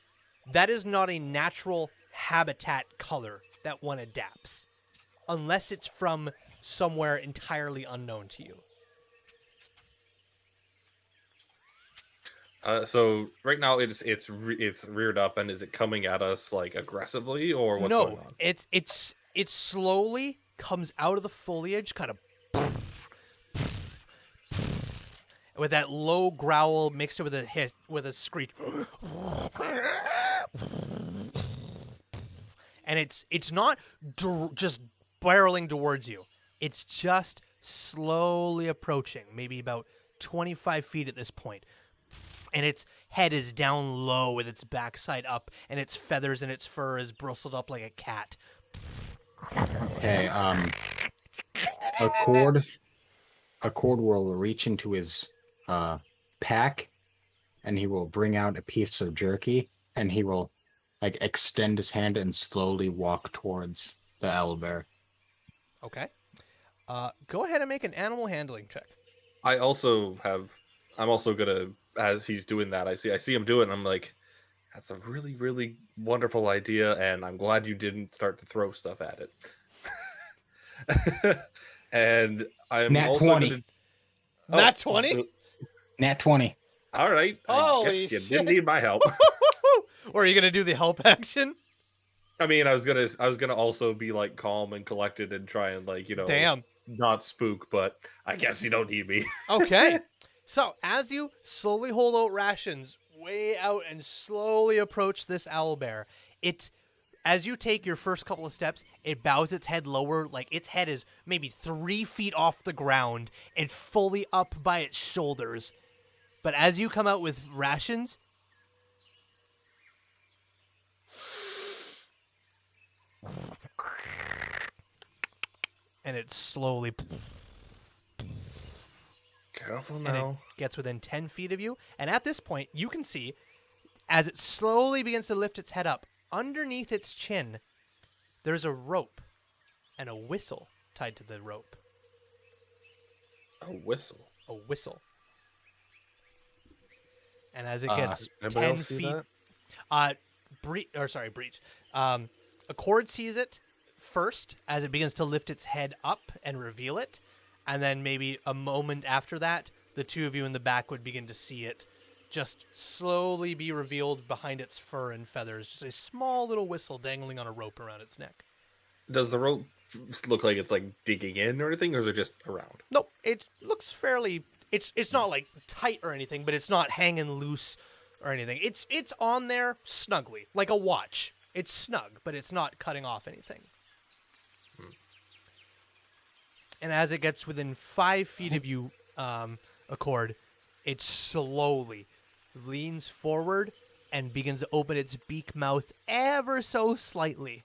that is not a natural habitat color that one adapts, unless it's from somewhere entirely unknown to you. So right now it's reared up, and is it coming at us like aggressively, or what's going on? It slowly comes out of the foliage, kind of with that low growl mixed with a screech, and it's not just barreling towards you. It's just slowly approaching, maybe about 25 feet at this point. And its head is down low with its backside up, and its feathers and its fur is bristled up like a cat. Okay, Accord will reach into his pack, and he will bring out a piece of jerky, and he will like extend his hand and slowly walk towards the owlbear. Okay. Go ahead and make an animal handling check. I'm also gonna, as he's doing that, I see him do it, and I'm like, that's a really, really wonderful idea, and I'm glad you didn't start to throw stuff at it. And I'm Nat also 20. gonna... Nat 20? Nat 20. All right. I Holy guess you shit. didn't need my help. Or are you gonna do the help action? I mean, I was gonna also be like calm and collected and try and like, Damn. not spook, but I guess you don't need me. Okay. So as you slowly hold out rations way out and slowly approach this owlbear, as you take your first couple of steps, it bows its head lower, like its head is maybe 3 feet off the ground and fully up by its shoulders. But as you come out with rations, and it slowly Careful and it now. gets within 10 feet of you. And at this point, you can see, as it slowly begins to lift its head up, underneath its chin, there's a rope and a whistle tied to the rope. A whistle. A whistle. And as it gets Anybody 10 else see feet... that? Breach. Accord sees it first as it begins to lift its head up and reveal it. And then maybe a moment after that, the two of you in the back would begin to see it just slowly be revealed behind its fur and feathers. Just a small little whistle dangling on a rope around its neck. Does the rope look like it's like digging in or anything, or is it just around? Nope, it looks fairly. It's not like tight or anything, but it's not hanging loose or anything. It's on there snugly, like a watch. It's snug, but it's not cutting off anything. And as it gets within 5 feet of you, Accord, it slowly leans forward and begins to open its beak mouth ever so slightly.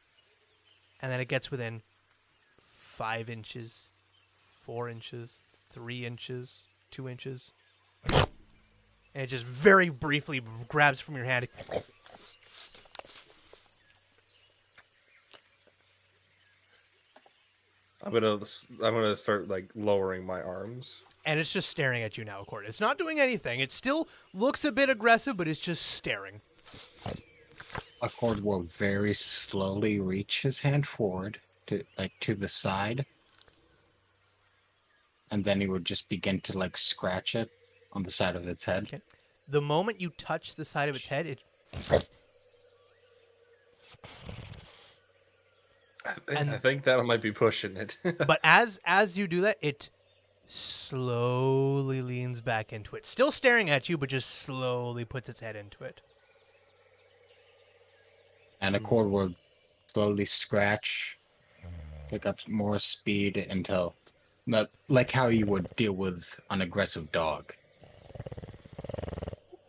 And then it gets within 5 inches, 4 inches, 3 inches, 2 inches. And it just very briefly grabs from your hand. I'm gonna start like lowering my arms. And it's just staring at you now, Accord. It's not doing anything. It still looks a bit aggressive, but it's just staring. Accord will very slowly reach his hand forward to the side, and then he would just begin to like scratch it on the side of its head. Okay. The moment you touch the side of its head, it I think that might be pushing it. but as you do that, it slowly leans back into it. Still staring at you, but just slowly puts its head into it. And Accord will slowly scratch, pick up more speed until, like how you would deal with an aggressive dog.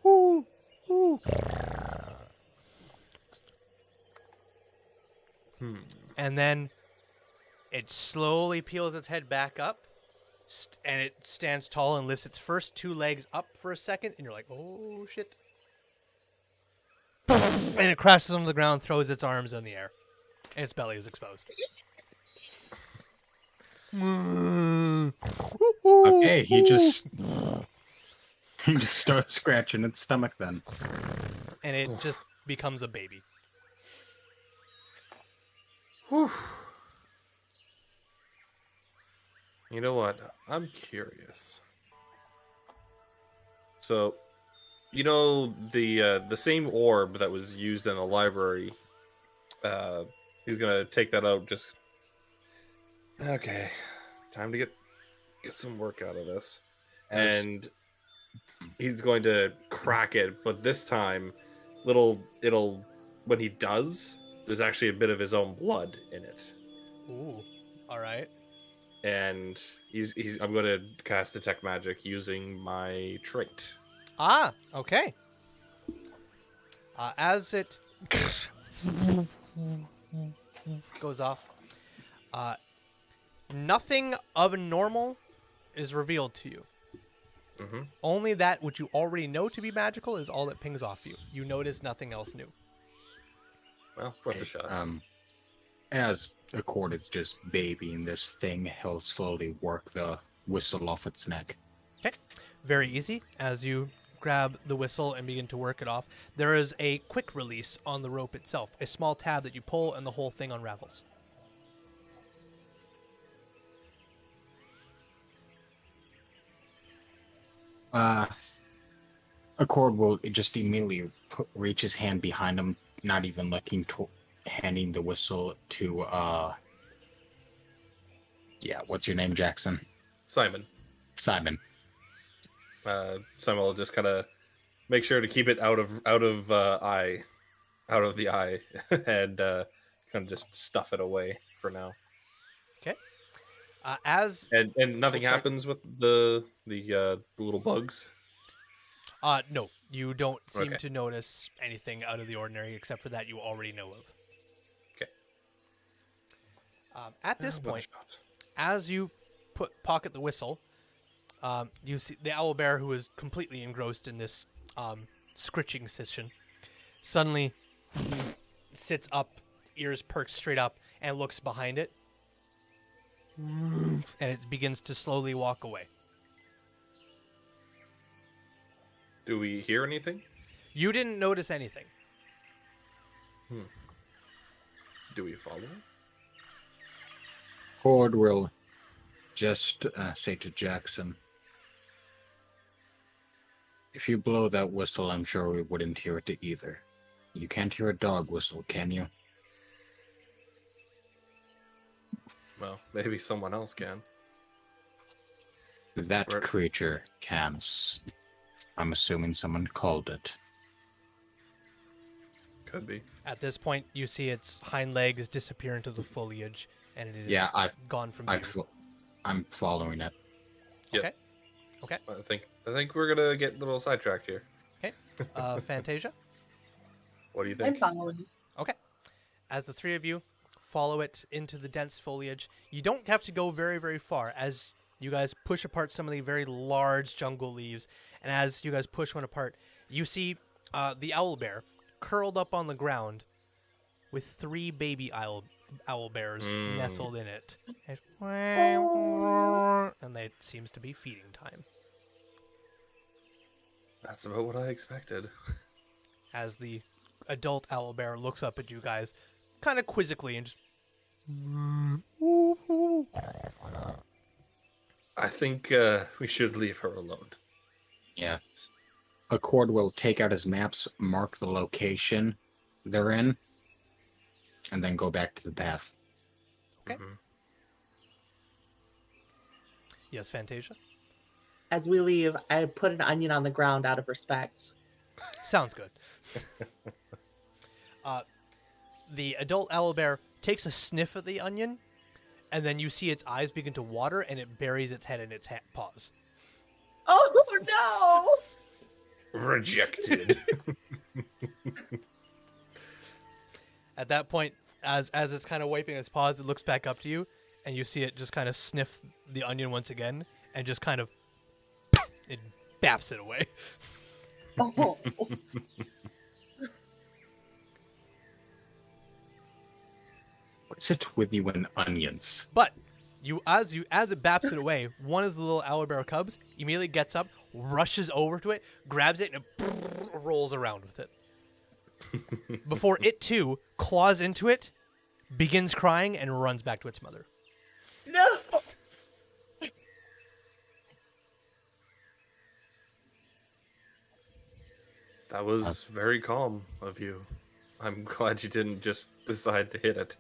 Ooh, ooh. And then it slowly peels its head back up, and it stands tall and lifts its first 2 legs up for a second, and you're like, oh shit. And it crashes onto the ground, throws its arms in the air, and its belly is exposed. Okay, he just starts scratching its stomach then. And it just becomes a baby. Whew. You know what? I'm curious. So, you know the same orb that was used in the library. He's gonna take that out. Just okay. Time to get some work out of this. And he's going to crack it, but this time, it'll when he does, there's actually a bit of his own blood in it. Ooh, all right. And I'm going to cast Detect Magic using my trait. Ah, okay. As it goes off, nothing abnormal is revealed to you. Mm-hmm. Only that which you already know to be magical is all that pings off you. You notice nothing else new. Well, worth a shot. As Accord is just babying this thing, he'll slowly work the whistle off its neck. Okay. Very easy. As you grab the whistle and begin to work it off, there is a quick release on the rope itself. A small tab that you pull and the whole thing unravels. Accord will just immediately reach his hand behind him, not even looking, handing the whistle to, what's your name, Jackson? Simon. Simon. Simon will just kind of make sure to keep it out of the eye, and kind of just stuff it away for now. Okay. And nothing happens with the little bugs. No, you don't seem Okay. to notice anything out of the ordinary except for that you already know of. Okay. At this point, as you pocket the whistle, you see the owlbear, who is completely engrossed in this scritching session, suddenly sits up, ears perked straight up, and looks behind it, and it begins to slowly walk away. Do we hear anything? You didn't notice anything. Do we follow? Accord will just say to Jackson, If you blow that whistle, I'm sure we wouldn't hear it either. You can't hear a dog whistle, can you? Well, maybe someone else can. That Right. creature can. I'm assuming someone called it. Could be. At this point, you see its hind legs disappear into the foliage, and it is Yeah, gone from view. I'm following it. Yep. Okay. I think we're gonna get a little sidetracked here. Fantasia? What do you I'm think? following. Okay. As the three of you follow it into the dense foliage, you don't have to go very, very far as you guys push apart some of the very large jungle leaves. And as you guys push one apart, you see the owl bear curled up on the ground with 3 baby owl bears nestled in it. And it seems to be feeding time. That's about what I expected. As the adult owl bear looks up at you guys kind of quizzically and just... I think we should leave her alone. Yeah. Accord will take out his maps, mark the location they're in, and then go back to the path. Okay. Yes, Fantasia? As we leave, I put an onion on the ground out of respect. Sounds good. The adult owlbear takes a sniff at the onion, and then you see its eyes begin to water, and it buries its head in its paws. Oh no! Rejected. At that point, as it's kind of wiping its paws, it looks back up to you, and you see it just kind of sniff the onion once again, and just kind of it baps it away. Oh. What's it with you and onions? But as it baps it away, one of the little owlbear cubs immediately gets up, rushes over to it, grabs it, and it rolls around with it. Before it too claws into it, begins crying, and runs back to its mother. No! That was very calm of you. I'm glad you didn't just decide to hit it.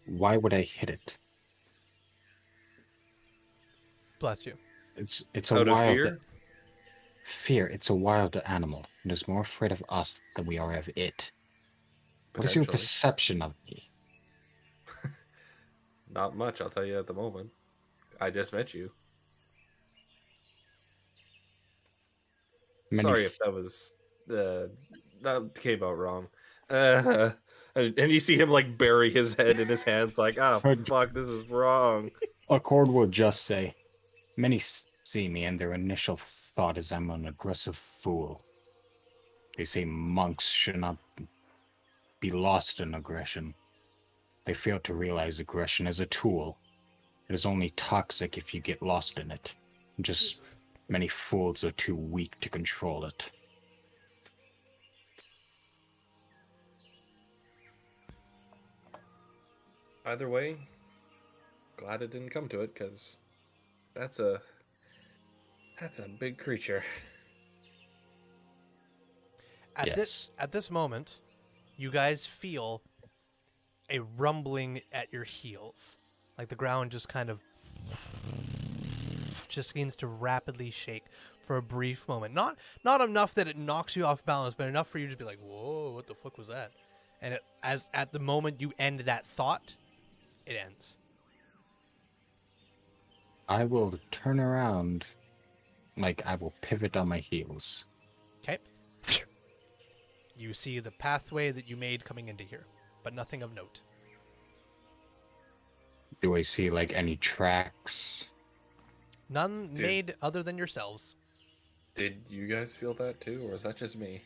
Why would I hit it? Bless you. It's a Out of wild fear? fear. It's a wild animal. It is more afraid of us than we are of it. What is your Potentially. perception of me? Not much, I'll tell you at the moment. I just met you. Sorry if that was that came out wrong. And you see him like bury his head in his hands, like, oh fuck, this is wrong. Accord will just say, many see me and their initial thought is I'm an aggressive fool. They say monks should not be lost in aggression. They fail to realize aggression is a tool. It is only toxic if you get lost in it. Just many fools are too weak to control it. Either way, glad it didn't come to it, because that's a big creature. At this moment, you guys feel a rumbling at your heels. Like the ground just kind of just begins to rapidly shake for a brief moment. Not enough that it knocks you off balance, but enough for you to be like, whoa, what the fuck was that? And as at the moment you end that thought, it ends. I will turn around, like I will pivot on my heels. Okay. You see the pathway that you made coming into here, but nothing of note. Do I see like any tracks? None made other than yourselves. Did you guys feel that too, or is that just me?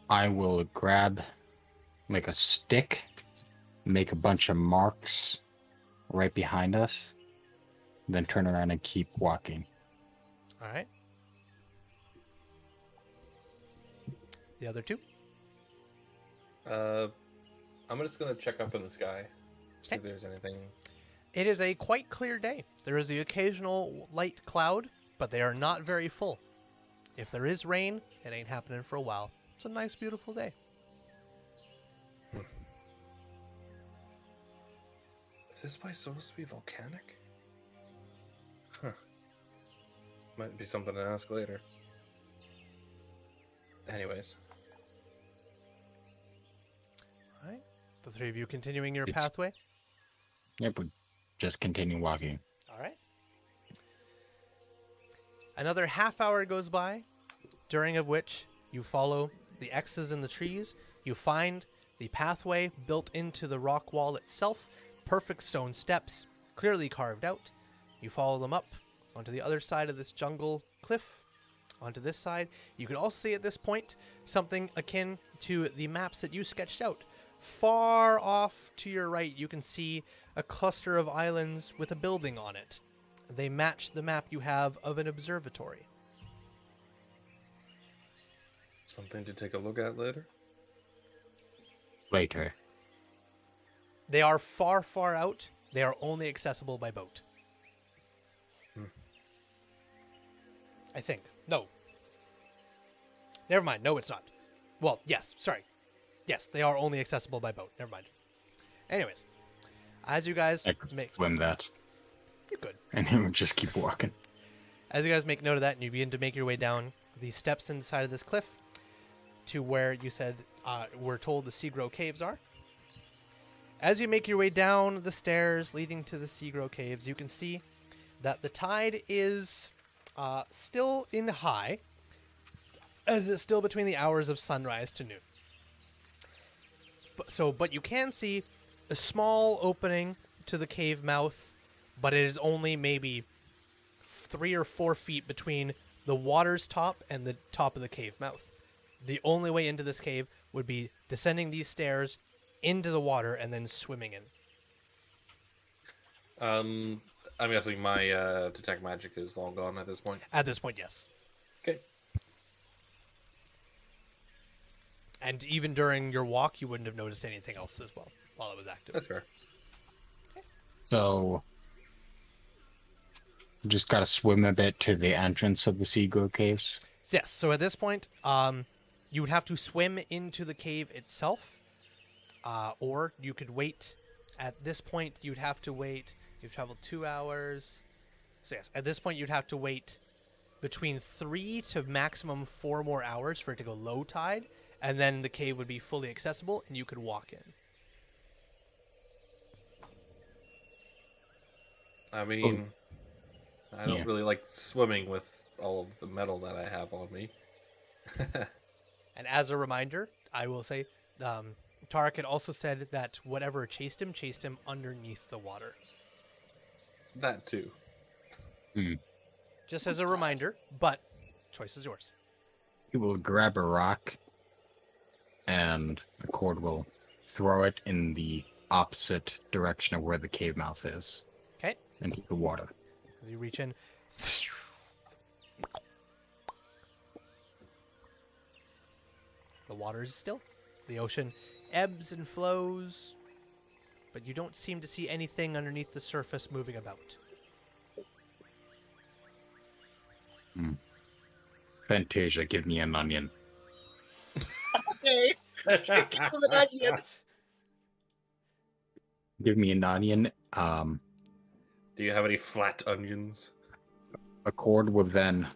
I will grab like a stick, make a bunch of marks right behind us, then turn around and keep walking. All right. The other two? I'm just gonna check up in the sky, see if there's anything. It is a quite clear day. There is the occasional light cloud, but they are not very full. If there is rain, it ain't happening for a while. It's a nice, beautiful day. Is this place supposed to be volcanic? Huh. Might be something to ask later. Anyways. All right. The three of you continuing your It's- pathway. Yep, we just continue walking. All right. Another half hour goes by, during of which you follow the X's in the trees. You find the pathway built into the rock wall itself. Perfect stone steps, clearly carved out. You follow them up onto the other side of this jungle cliff, onto this side. You can also see at this point something akin to the maps that you sketched out. Far off to your right, you can see a cluster of islands with a building on it. They match the map you have of an observatory. Something to take a look at later? Later. They are far, far out. They are only accessible by boat. I think. No. Never mind. No, it's not. Well, yes. Sorry. Yes, they are only accessible by boat. Never mind. Anyways, as you guys I could make... swim that. You're good. And he would just keep walking. As you guys make note of that and you begin to make your way down the steps inside of this cliff to where you said we're told the Seagrow Caves are. As you make your way down the stairs leading to the Seagrow Caves, you can see that the tide is still in high, as it's still between the hours of sunrise to noon. But you can see a small opening to the cave mouth, but it is only maybe 3 or 4 feet between the water's top and the top of the cave mouth. The only way into this cave would be descending these stairs into the water and then swimming in. I'm guessing my detect magic is long gone at this point. At this point, yes. Okay. And even during your walk, you wouldn't have noticed anything else as well while it was active. That's fair. So, just gotta swim a bit to the entrance of the Seagrow Caves. Yes, so at this point, you would have to swim into the cave itself, or you could wait. At this point, you'd have to wait. You've traveled 2 hours. So yes, at this point, you'd have to wait between 3 to maximum 4 more hours for it to go low tide, and then the cave would be fully accessible, and you could walk in. I mean, I don't Yeah. really like swimming with all of the metal that I have on me. And as a reminder, I will say, Tarek had also said that whatever chased him underneath the water. That too. Just as a reminder, but choice is yours. He will grab a rock, and the cord will throw it in the opposite direction of where the cave mouth is, Okay, into the water. as you reach in. The water is still. The ocean ebbs and flows, but you don't seem to see anything underneath the surface moving about. Fantasia, give me an onion. Okay. Give him an onion. Give me an onion. Do you have any flat onions? A cord will then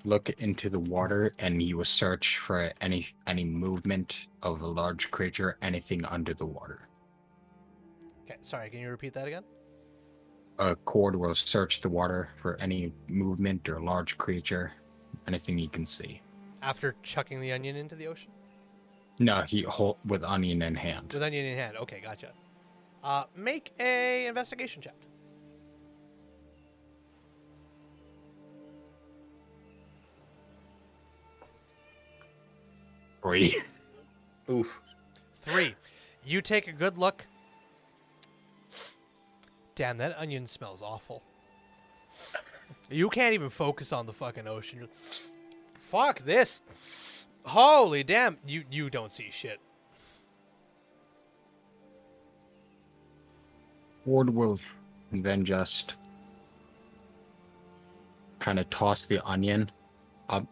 look into the water, and he will search for any movement of a large creature, anything under the water. Okay, sorry, can you repeat that again? A cord will search the water for any movement or large creature, anything he can see. After chucking the onion into the ocean? No, he hold with onion in hand. With onion in hand. Okay, gotcha. Make a investigation check. Three. Oof. 3. You take a good look. Damn, that onion smells awful. You can't even focus on the fucking ocean. You're, fuck this. Holy damn. You don't see shit. Cord will then just kind of toss the onion up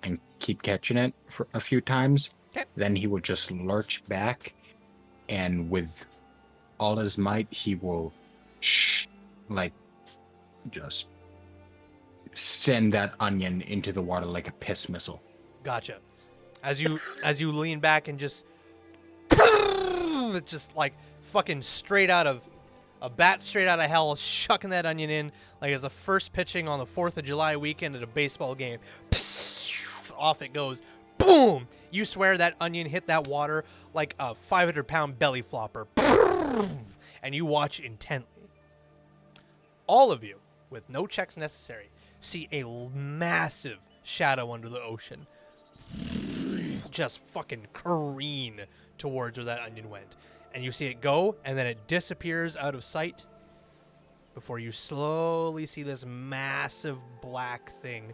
and keep catching it for a few times. Okay. Then he will just lurch back, and with all his might, he will just send that onion into the water like a piss missile. Gotcha. As you lean back and just it's just like fucking straight out of a bat straight out of hell, shucking that onion in like as a first pitching on the 4th of July weekend at a baseball game. Off it goes. Boom! You swear that onion hit that water like a 500-pound belly flopper. And you watch intently. All of you, with no checks necessary, see a massive shadow under the ocean just fucking careen towards where that onion went. And you see it go, and then it disappears out of sight before you slowly see this massive black thing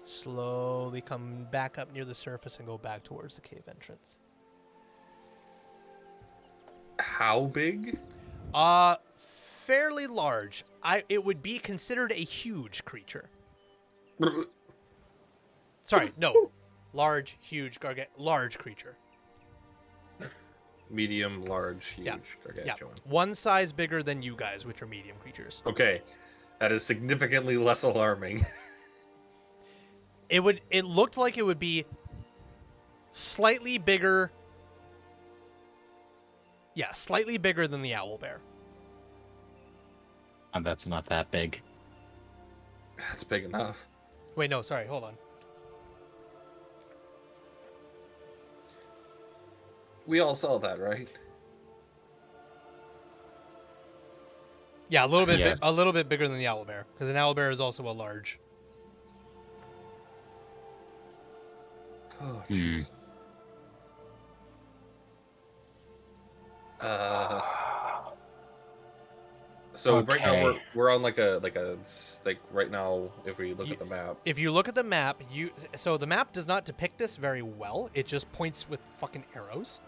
slowly come back up near the surface and go back towards the cave entrance. How big? Fairly large. It would be considered a huge creature. Sorry, no. Large, huge, large creature. Medium, large, huge, Yeah. gargantuan. One size bigger than you guys, which are medium creatures. Okay, that is significantly less alarming. It looked like it would be slightly bigger. Yeah, slightly bigger than the owlbear. And that's not that big. That's big enough. Wait, no, sorry, hold on. We all saw that, right? Yeah, a little bit, Yes. a little bit bigger than the owlbear, because an owlbear is also a large. Oh, Hmm. jeez. So right now Okay. we're on like right now if we look You- at the map. If you look at the map, so the map does not depict this very well. It just points with fucking arrows.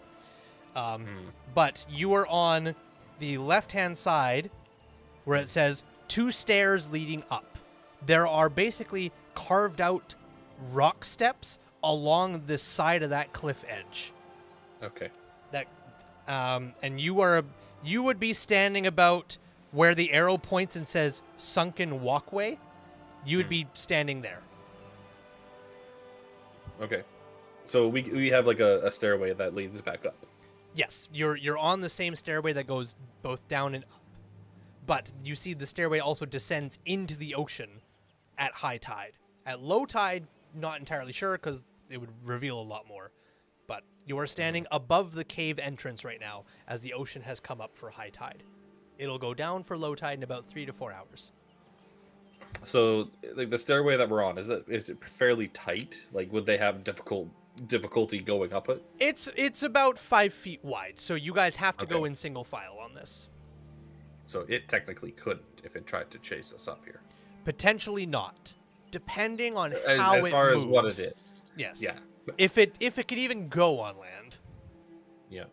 But you are on the left-hand side where it says 2 stairs leading up. There are basically carved out rock steps along the side of that cliff edge. Okay. That, and you would be standing about where the arrow points and says sunken walkway. You would be standing there. Okay. So we have like a stairway that leads back up. Yes, you're on the same stairway that goes both down and up. But you see the stairway also descends into the ocean at high tide. At low tide, not entirely sure because it would reveal a lot more. But you are standing above the cave entrance right now as the ocean has come up for high tide. It'll go down for low tide in about 3 to 4 hours. So like the stairway that we're on, is it fairly tight? Like would they have difficulty going up it? It's about 5 feet wide, so you guys have to go Okay. in single file on this. So it technically couldn't if it tried to chase us up here. Potentially not, depending on As how it far moves. as what it is. Yes. Yeah. If it could even go on land. Yeah.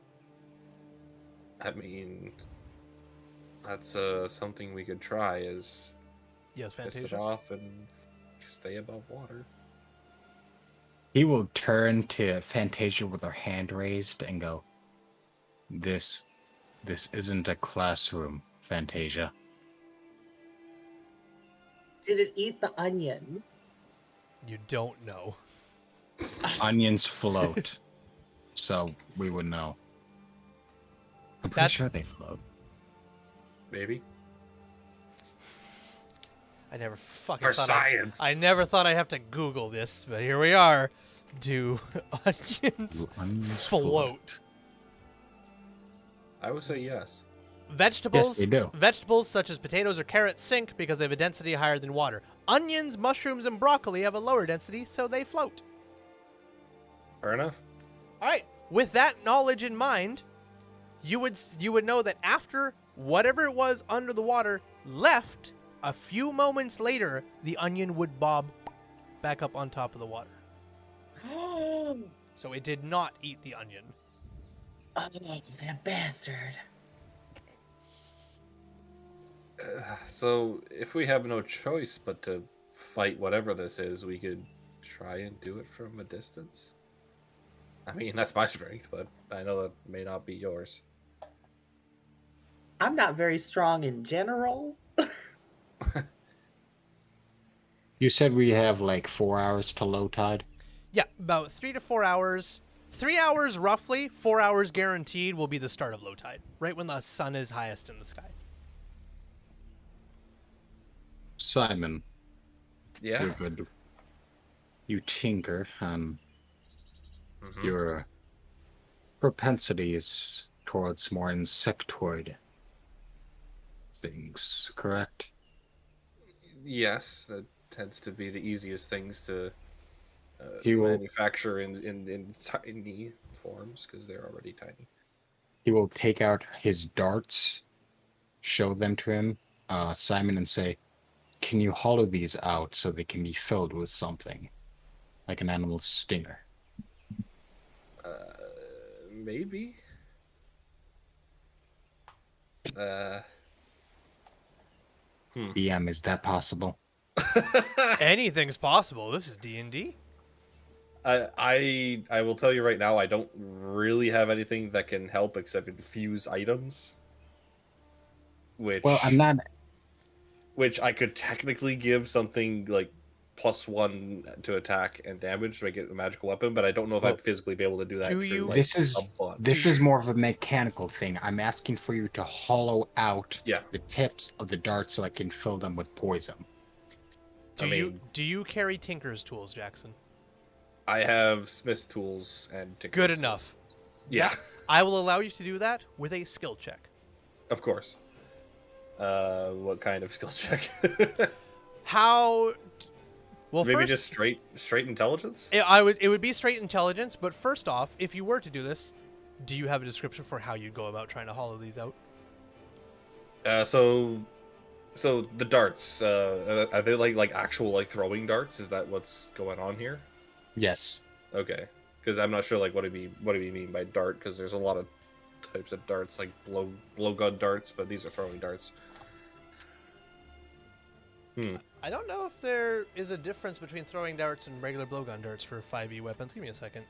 I mean, that's something we could try is Yes, piss it Fantasia. off and stay above water. He will turn to Fantasia with her hand raised and go, This isn't a classroom, Fantasia. Did it eat the onion? You don't know. Onions float, so we would know. I'm pretty That- sure they float. Maybe. I never fucking For thought science. I never thought I'd have to Google this, but here we are. Do onions Do onions float? I would say yes. Vegetables, Yes, they do. Vegetables such as potatoes or carrots sink because they have a density higher than water. Onions, mushrooms, and broccoli have a lower density, so they float. Fair enough. All right. With that knowledge in mind, you would know that after whatever it was under the water left, a few moments later, the onion would bob back up on top of the water. So it did not eat the onion. Oh, that bastard. So if we have no choice but to fight whatever this is, we could try and do it from a distance. I mean, that's my strength, but I know that may not be yours. I'm not very strong in general. You said we have like 4 hours to low tide. Yeah, about 3 to 4 hours. 3 hours roughly, 4 hours guaranteed will be the start of low tide, right when the sun is highest in the sky. Simon, Yeah. you're good. You tinker on Mhm. your propensities towards more insectoid things, correct? Yes, that tends to be the easiest things to He will- manufacture in tiny forms because they're already tiny. He will take out his darts, show them to him, Simon, and say, "Can you hollow these out so they can be filled with something, like an animal's stinger?" Maybe. DM, is that possible? Anything's possible. This is D&D. I will tell you right now, I don't really have anything that can help except infuse items. Which Well, I'm not. which I could technically give something like +1 to attack and damage to make it a magical weapon, but I don't know if Well, I'd physically be able to do that. do through, you- like, This is a bunch. this is more of a mechanical thing. I'm asking for you to hollow out Yeah. the tips of the darts so I can fill them with poison. Do I you mean- do you carry Tinker's tools, Jackson? I have Smith's tools and Tinker's Good tools. enough. Yeah, I will allow you to do that with a skill check. of course. What kind of skill check? How? Well, Maybe first, just straight intelligence. it would be straight intelligence. But first off, if you were to do this, do you have a description for how you'd go about trying to hollow these out? So the darts. Are they like actual like throwing darts? Is that what's going on here? Yes. Okay, because I'm not sure like what do you mean by dart? Because there's a lot of types of darts, like blowgun darts, but these are throwing darts. I don't know if there is a difference between throwing darts and regular blowgun darts for 5e weapons. Give me a second.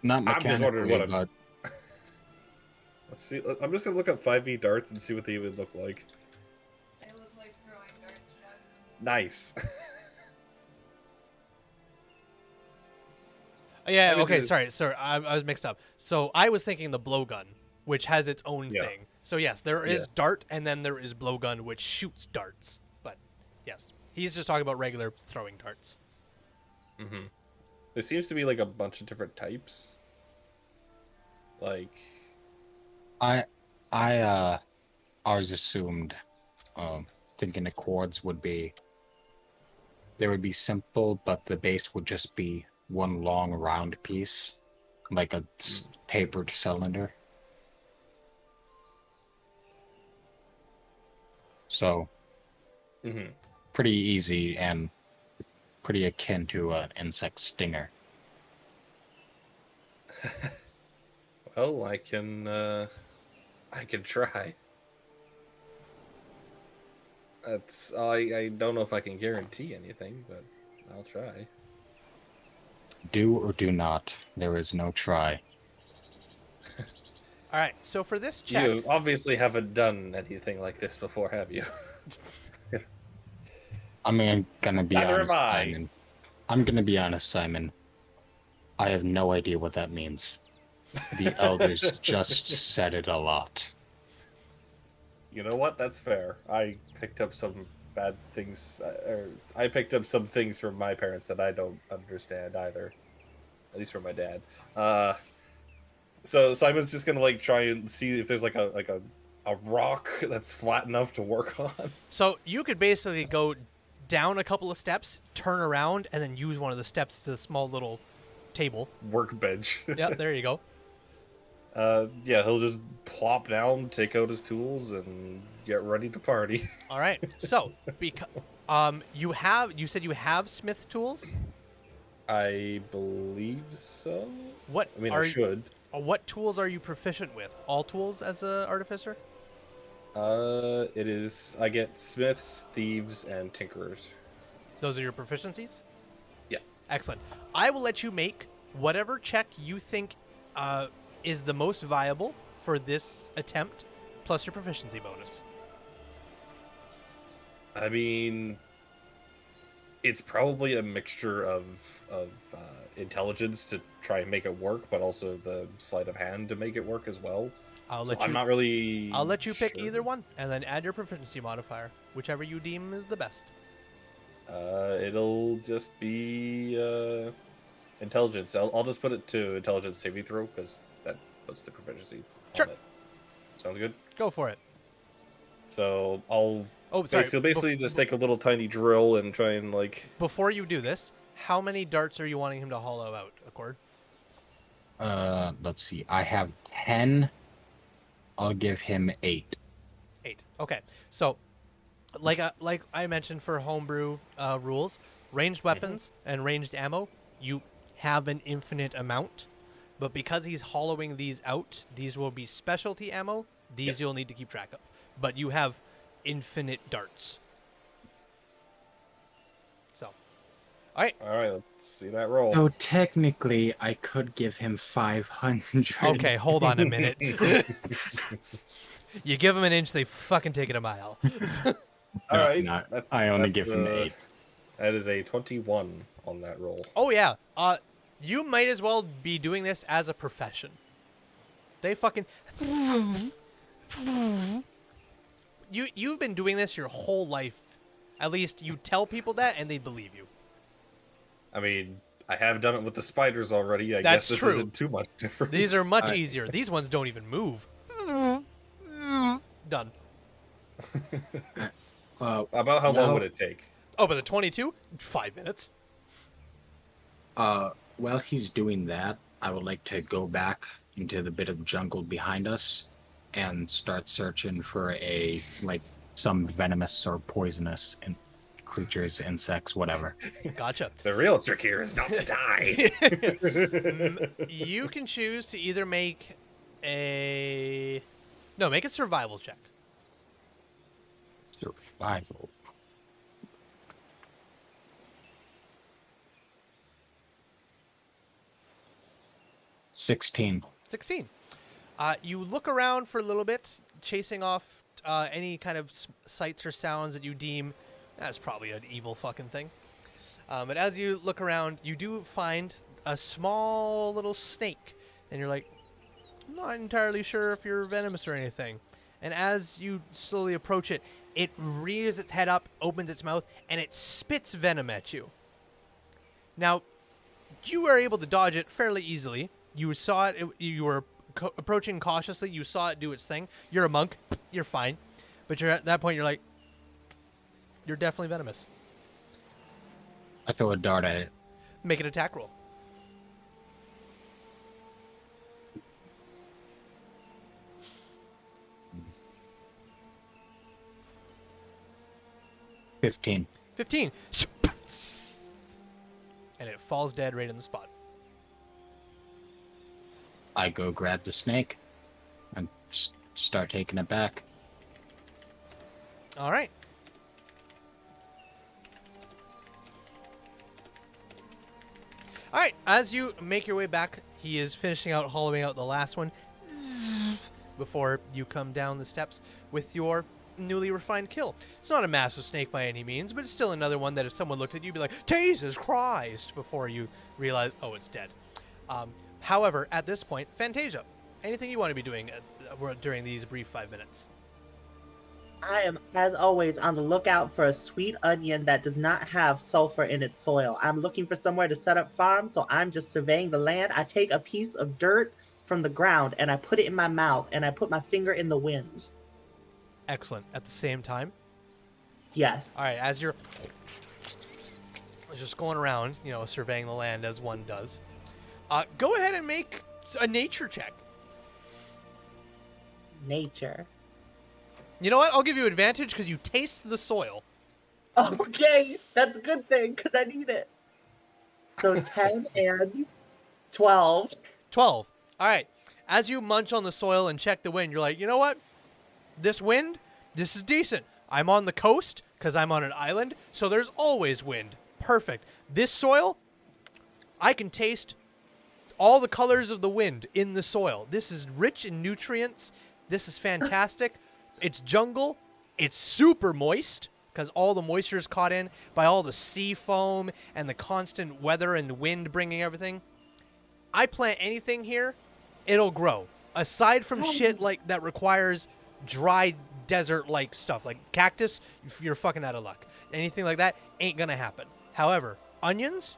Not I'm just wondering what mechanically, but Let's see. I'm just gonna look up 5e darts and see what they even look like. They look like throwing darts, Jackson. Nice. Yeah. I mean, Okay. the- Sorry. I was mixed up. So I was thinking the blowgun, which has its own Yeah. thing. So yes, there is Yeah. dart, and then there is blowgun, which shoots darts. But yes, he's just talking about regular throwing darts. Mm-hmm. There seems to be like a bunch of different types. Like, I always assumed, thinking the chords would be, they would be simple, but the base would just be one long round piece, like a tapered cylinder. So mm-hmm. pretty easy and pretty akin to an insect stinger. Well, I can try. I don't know if I can guarantee anything, but I'll try. Do or do not. There is no try. All right. So for this check, You obviously haven't done anything like this before, have you? I'm gonna be Neither honest, am I. Simon. I'm gonna be honest, Simon. I have no idea what that means. The elders just said it a lot. You know what? That's fair. I picked up some bad things, or I picked up some things from my parents that I don't understand either. At least from my dad. So Simon's just gonna like try and see if there's like a rock that's flat enough to work on. so you could basically go down a couple of steps, turn around, and then use one of the steps as a small little table. Workbench. Yeah, there you go. Yeah, he'll just plop down, take out his tools, and get ready to party. All right. So, you said you have Smith tools. I believe so. What I mean, are I should. what tools are you proficient with? All tools as a artificer? It is. I get smiths, thieves, and tinkerers. Those are your proficiencies? Yeah. Excellent. I will let you make whatever check you think is the most viable for this attempt, plus your proficiency bonus. I mean, it's probably a mixture of intelligence to try and make it work, but also the sleight of hand to make it work as well. I'm not really. I'll let you pick sure. either one, and then add your proficiency modifier, whichever you deem is the best. It'll just be intelligence. I'll just put it to intelligence saving throw because that puts the proficiency. Sure. On it. Sounds good. Go for it. So I'll. Oh, sorry. Basically, just take a little tiny drill and try and like. Before you do this, how many darts are you wanting him to hollow out, Accord? Let's see. I have 10. I'll give him 8. 8. Okay. So, like I mentioned for homebrew rules, ranged weapons and ranged ammo, you have an infinite amount. But because he's hollowing these out, these will be specialty ammo. These you'll need to keep track of. But you have infinite darts. So, all right. All right, let's see that roll. So technically, I could give him 500. Okay, hold on a minute. You give them an inch, they fucking take it a mile. All right, No, I only give him 8. That is a 21 on that roll. Oh yeah. You might as well be doing this as a profession. They fucking You've been doing this your whole life. At least you tell people that and they believe you. I mean, I have done it with the spiders already. I That's guess this true. isn't too much different. These are much easier. These ones don't even move. Done. About how long would it take? Oh, but the 22? 5 minutes. While he's doing that, I would like to go back into the bit of jungle behind us and start searching for some venomous or poisonous creatures, insects, whatever. Gotcha. The real trick here is not to die. You can choose to either make a survival check. Survival. $16. 16. You look around for a little bit, chasing off any kind of sights or sounds that you deem that's probably an evil fucking thing. But as you look around, you do find a small little snake, and you're like, I'm not entirely sure if you're venomous or anything. And as you slowly approach it, it rears its head up, opens its mouth, and it spits venom at you. Now, you were able to dodge it fairly easily. You saw it, you were approaching cautiously, you saw it do its thing. You're a monk, you're fine. But you're at that point, you're like, you're definitely venomous. I throw a dart at it. Make an attack roll. $15. 15. And it falls dead right in the spot. I go grab the snake and start taking it back. All right. All right, as you make your way back, he is finishing out, hollowing out the last one before you come down the steps with your newly refined kill. It's not a massive snake by any means, but it's still another one that if someone looked at you, you'd be like, Jesus Christ, before you realize, oh, it's dead. However, at this point, Fantasia, anything you want to be doing during these brief 5 minutes? I am, as always, on the lookout for a sweet onion that does not have sulfur in its soil. I'm looking for somewhere to set up farm, so I'm just surveying the land. I take a piece of dirt from the ground, and I put it in my mouth, and I put my finger in the wind. Excellent. At the same time? Yes. All right, as you're just going around, surveying the land as one does, go ahead and make a nature check. Nature. You know what? I'll give you advantage because you taste the soil. Okay, that's a good thing because I need it. So 10 and 12. 12. All right. As you munch on the soil and check the wind, you're like, you know what? this wind, this is decent. I'm on the coast because I'm on an island, so there's always wind. Perfect. This soil, I can taste all the colors of the wind in the soil. This is rich in nutrients. This is fantastic. It's jungle. It's super moist because all the moisture is caught in by all the sea foam and the constant weather and the wind bringing everything. I plant anything here, it'll grow. Aside from shit like that requires dry desert-like stuff, like cactus, you're fucking out of luck. Anything like that ain't gonna happen. However, onions,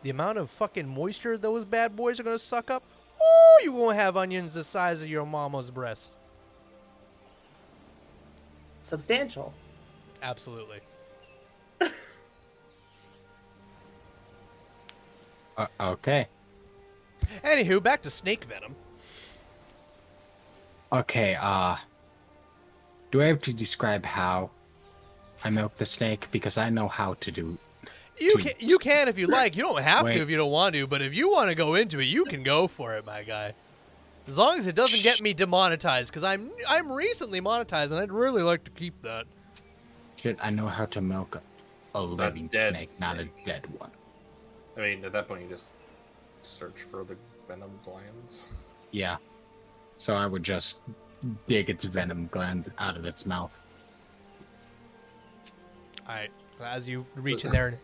the amount of fucking moisture those bad boys are gonna suck up, oh, you gonna have onions the size of your mama's breasts. Substantial. Absolutely. Okay. Anywho, back to snake venom. Okay, do I have to describe how I milk the snake? Because I know how to do... You can if you like. You don't have Wait. to if you don't want to, but if you want to go into it, you can go for it, my guy. As long as it doesn't get me demonetized, because I'm recently monetized, and I'd really like to keep that. Shit, I know how to milk a living dead snake, not a snake. dead one. I mean, at that point, you just search for the venom glands. Yeah. So I would just dig its venom gland out of its mouth. All right. As you reach in there and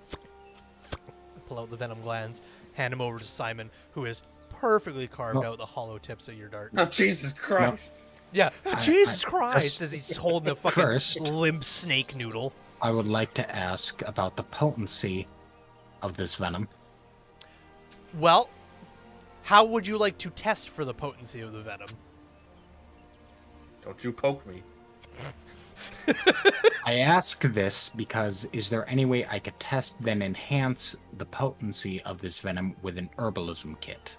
pull out the venom glands, hand them over to Simon, who has perfectly carved out the hollow tips of your darts. Oh, Jesus Christ! Yeah. I- Jesus I- Christ! As he's holding the fucking First- limp snake noodle. I would like to ask about the potency of this venom. Well, how would you like to test for the potency of the venom? Don't you poke me. I ask this because is there any way I could test then enhance the potency of this venom with an herbalism kit?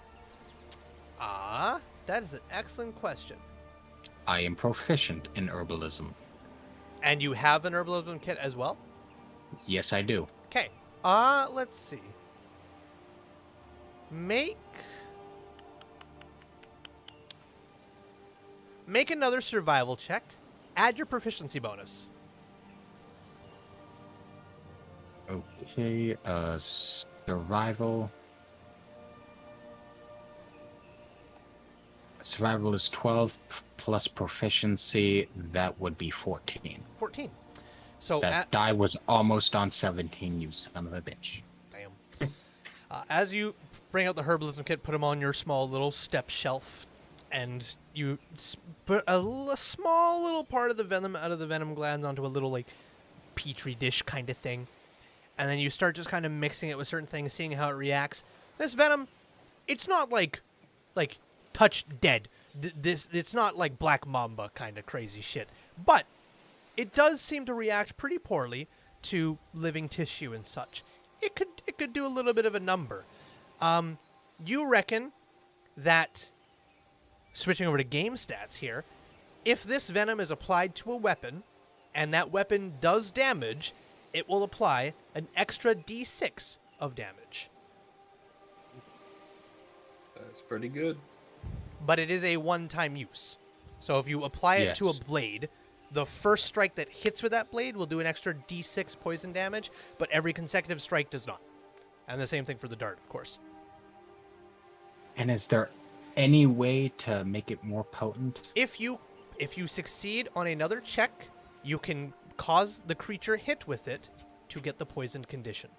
Ah, that is an excellent question. I am proficient in herbalism. And you have an herbalism kit as well? Yes, I do. Okay. Let's see. Make another survival check. Add your proficiency bonus. Okay, survival. Survival is 12 plus proficiency. That would be 14. 14. So That die was almost on 17, you son of a bitch. damn. As you bring out the herbalism kit, put them on your small little step shelf, and you put a small little part of the venom out of the venom glands onto a little like petri dish kind of thing, and then you start just kind of mixing it with certain things, seeing how it reacts. This venom, it's not like touch dead. It's not like Black Mamba kind of crazy shit, but it does seem to react pretty poorly to living tissue and such. It could do a little bit of a number. You reckon that, switching over to game stats here, if this venom is applied to a weapon and that weapon does damage, it will apply an extra d6 of damage. That's pretty good. But it is a one-time use. So if you apply it to a Yes. blade, the first strike that hits with that blade will do an extra d6 poison damage, but every consecutive strike does not. And the same thing for the dart, of course. And is there any way to make it more potent? If you succeed on another check, you can cause the creature hit with it to get the poisoned condition.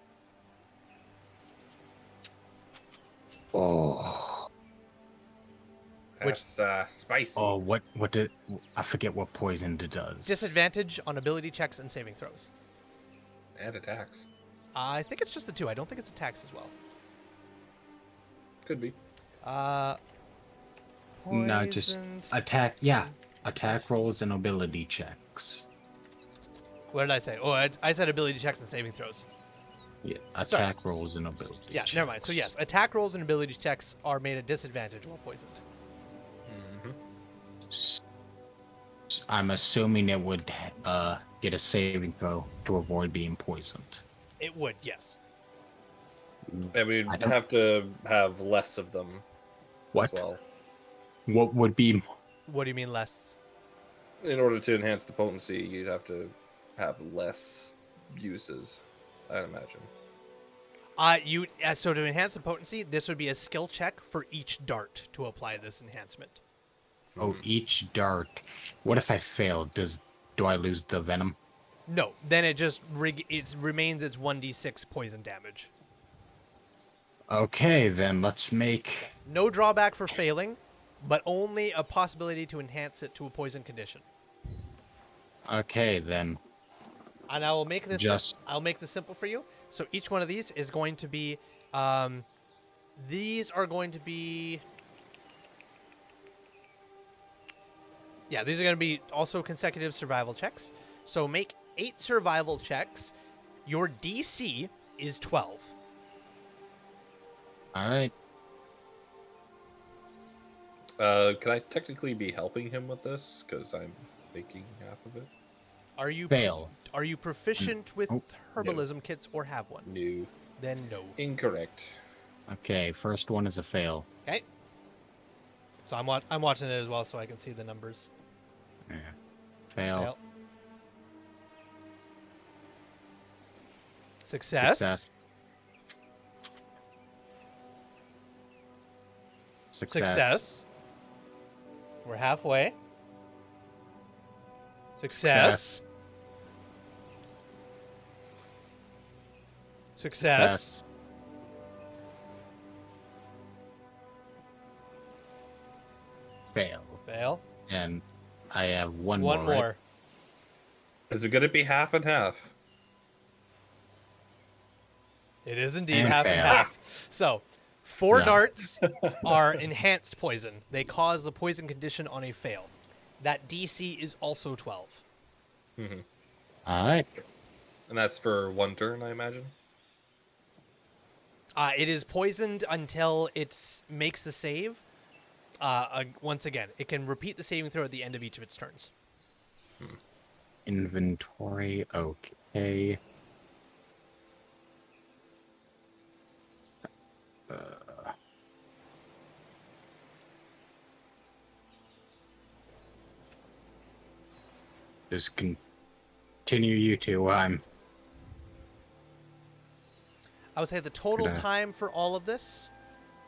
Oh. That's spicy. Oh, what did I forget what poison it does? Disadvantage on ability checks and saving throws. And attacks. I think it's just the two. I don't think it's attacks as well. Could be. No, just Poisoned- attack. Yeah, attack rolls and ability checks. What did I say? Oh, I said ability checks and saving throws. Yeah, Sorry. attack rolls and ability. Yeah, checks. never mind. So yes, attack rolls and ability checks are made at disadvantage while poisoned. I'm assuming it would get a saving throw to avoid being poisoned. It would, yes. And we'd I don't- have to have less of them What? as well. What would be? What do you mean less? In order to enhance the potency, you'd have to have less uses, I'd imagine. So to enhance the potency, this would be a skill check for each dart to apply this enhancement. Oh, each dart. What if I fail? Do I lose the venom? No, then it just remains its 1d6 poison damage. Okay, then let's make. No drawback for failing, but only a possibility to enhance it to a poison condition. Okay, then. And I will make this. Just- I'll make this simple for you. So each one of these is going to be. These are going to be. Yeah, these are going to be also consecutive survival checks. So make 8 survival checks. Your DC is 12. All right. Could I technically be helping him with this? Because I'm making half of it. Are you Fail. Are you proficient with Oh, herbalism kits or have one? No. Then no. Incorrect. Okay, first one is a fail. Okay. So I'm watching it as well, so I can see the numbers. Yeah. Fail. Success. Success. We're halfway. Success. Success. Fail. Fail. And I have one One more. more. Right? Is it going to be half and half? It is indeed And half and fail. half. So, 4 No. darts are enhanced poison. They cause the poison condition on a fail. That DC is also 12. Mm-hmm. All right. And that's for one turn, I imagine? It is poisoned until it makes the save. Once again, it can repeat the saving throw at the end of each of its turns. Inventory. Okay. Just continue, you two. I would say the total Could I- time for all of this,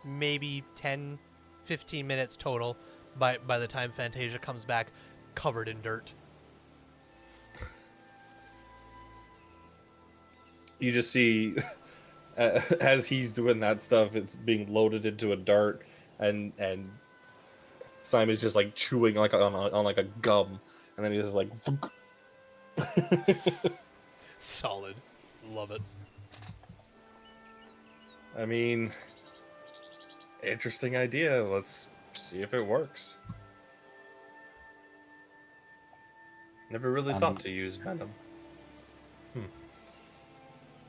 maybe 10, 15 minutes total by the time Fantasia comes back covered in dirt. You just see, as he's doing that stuff, it's being loaded into a dart, and Simon's just like chewing like on like a gum, and then he's just like. Solid. Love it. I mean, interesting idea. Let's see if it works. Never really thought to use venom.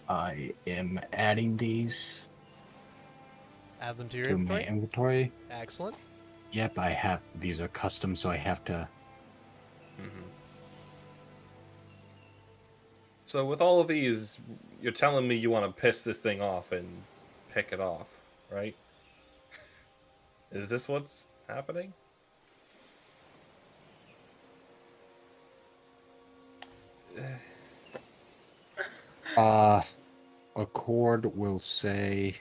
I am adding these Add them to your to my inventory. inventory. Excellent. Yep, I have. These are custom, so I have to. So with all of these, you're telling me you want to piss this thing off and pick it off, right? Is this what's happening? Accord will say.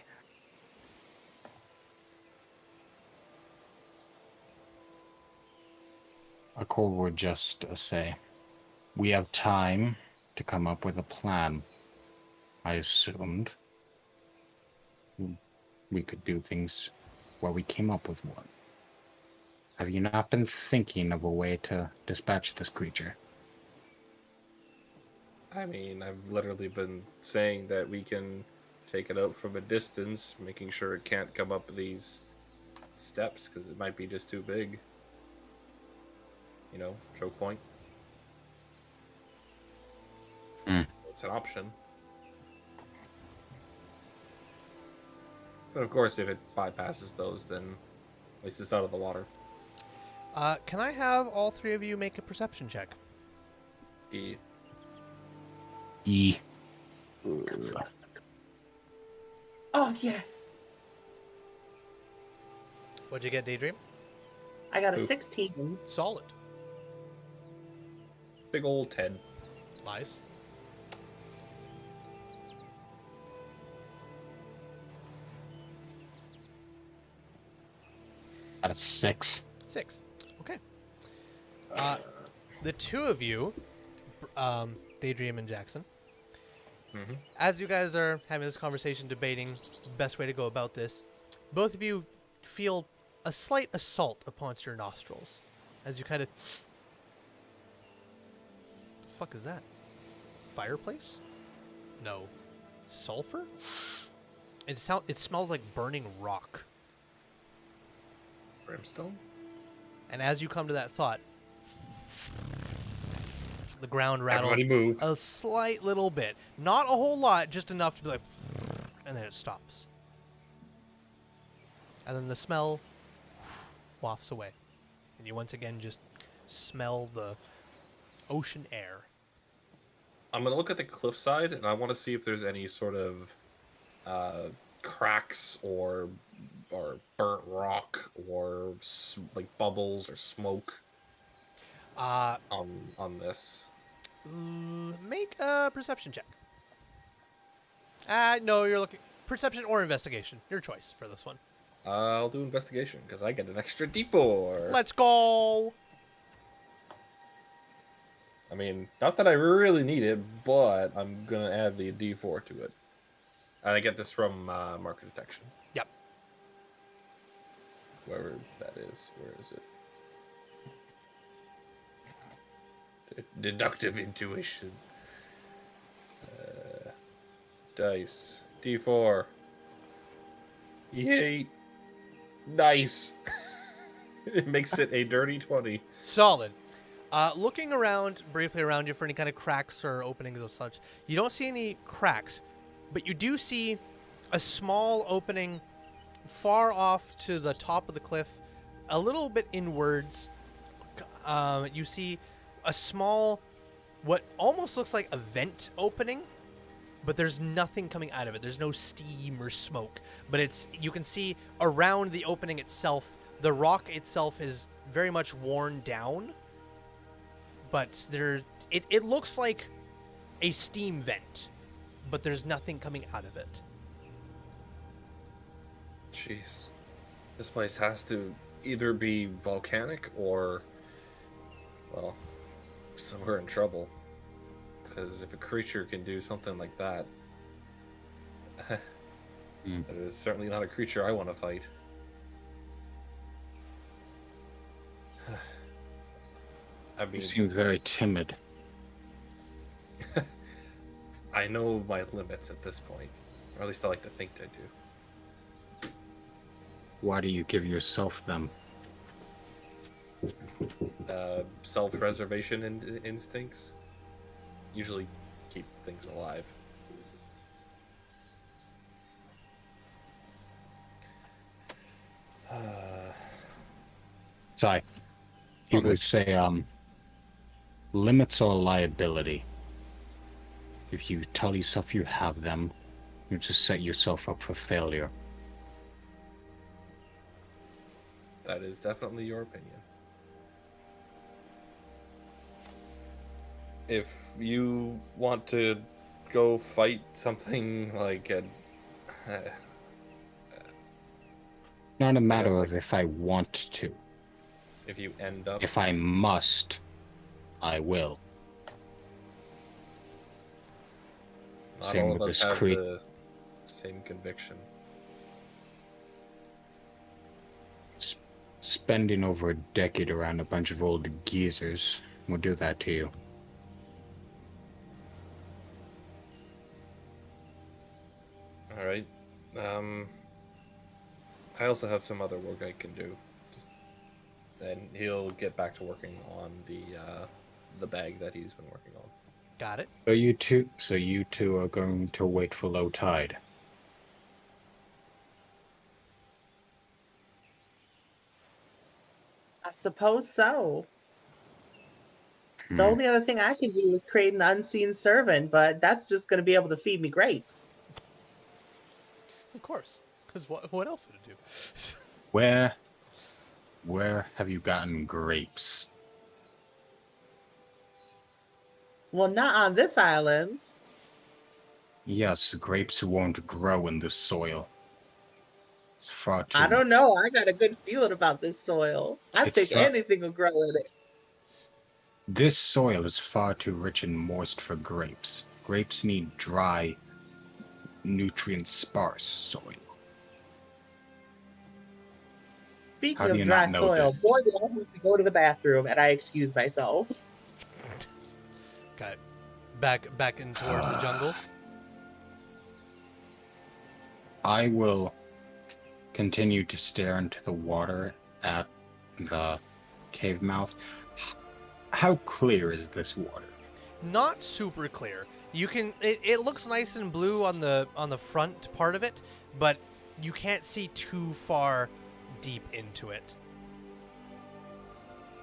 Accord would just say, we have time to come up with a plan. I assumed we could do things while we came up with one. Have you not been thinking of a way to dispatch this creature? I mean, I've literally been saying that we can take it out from a distance, making sure it can't come up these steps, because it might be just too big. You know, choke point. It's an option. But of course, if it bypasses those, then at least it's out of the water. Can I have all 3 of you make a perception check? E. E. Oh, yes. What'd you get, Daydream? I got a Ooh. 16. Solid. Big old 10. Lies. Out of 6. 6. Okay. The two of you, Daydream and Jackson, as you guys are having this conversation, debating the best way to go about this, both of you feel a slight assault upon your nostrils as you kind of... The fuck is that? Fireplace? No. Sulfur? It smells like burning rock. Brimstone? And as you come to that thought, the ground rattles Everybody move. a slight little bit. Not a whole lot, just enough to be like, and then it stops. And then the smell wafts away. And you once again just smell the ocean air. I'm going to look at the cliffside, and I want to see if there's any sort of cracks or burnt rock or like bubbles or smoke on this. Make a perception check. No, you're looking... Perception or investigation. Your choice for this one. I'll do investigation, because I get an extra D4. Let's go! I mean, not that I really need it, but I'm going to add the D4 to it. And I get this from market detection. Yep. Whoever that is. Where is it? Deductive intuition. Dice. D4. Yay. Nice. It makes it a dirty 20. Solid. Looking around, briefly around you for any kind of cracks or openings of such, you don't see any cracks, but you do see a small opening far off to the top of the cliff, a little bit inwards. You see a small, what almost looks like a vent opening, but there's nothing coming out of it. There's no steam or smoke, but you can see around the opening itself, the rock itself is very much worn down, but it looks like a steam vent, but there's nothing coming out of it. Jeez. This place has to either be volcanic or, well, we're in trouble. Because if a creature can do something like that, that is certainly not a creature I want to fight. I mean, You seem very timid. I know my limits at this point, or at least I like to think I do. Why do you give yourself them? Self-preservation instincts usually keep things alive. Sorry. He would say, limits or liability. If you tell yourself you have them, you just set yourself up for failure. That is definitely your opinion. If you want to go fight something like Not a matter of if I want to. if you end up, If I must, I will. not same all of with us this have cre- the same conviction. Spending over a decade around a bunch of old geezers will do that to you. All right. I also have some other work I can do. And he'll get back to working on the bag that he's been working on. Got it. So you two are going to wait for low tide. I suppose so. The only other thing I can do is create an unseen servant, but that's just going to be able to feed me grapes. Of course. Because what else would it do? Where have you gotten grapes? Well, not on this island. Yes, grapes won't grow in this soil. It's far too. I don't know. I got a good feeling about this soil. I It's think far- anything will grow in it. This soil is far too rich and moist for grapes. Grapes need dry, nutrient-sparse soil. Speaking How do of you dry not know soil, this? boy, did I have to go to the bathroom, and I excuse myself. Okay. Back in towards the jungle. I will continue to stare into the water at the cave mouth. How clear is this water? Not super clear. You can it looks nice and blue on the front part of it, but you can't see too far deep into it.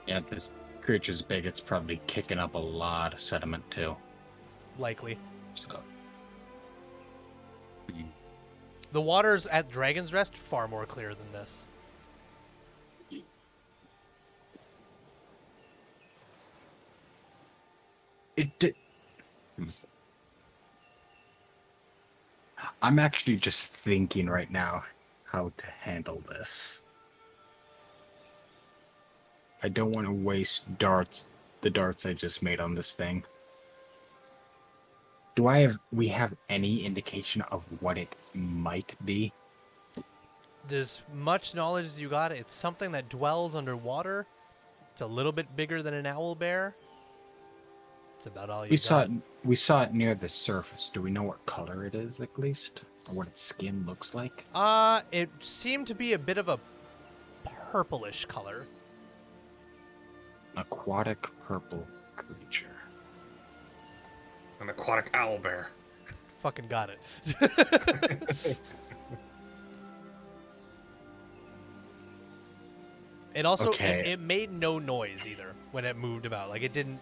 Yeah, this creature's big. It's probably kicking up a lot of sediment too. Likely. So, The waters at Dragon's Rest far more clear than this. I'm actually just thinking right now how to handle this. I don't want to waste the darts I just made on this thing. We have any indication of what it might be? There's much knowledge as you got. It's something that dwells underwater. It's a little bit bigger than an owl bear. That's about all you got. We saw it near the surface. Do we know what color it is at least? Or what its skin looks like? It seemed to be a bit of a purplish color. Aquatic purple creature. An aquatic owl bear. Fucking got it. It also Okay. it made no noise either when it moved about. Like it didn't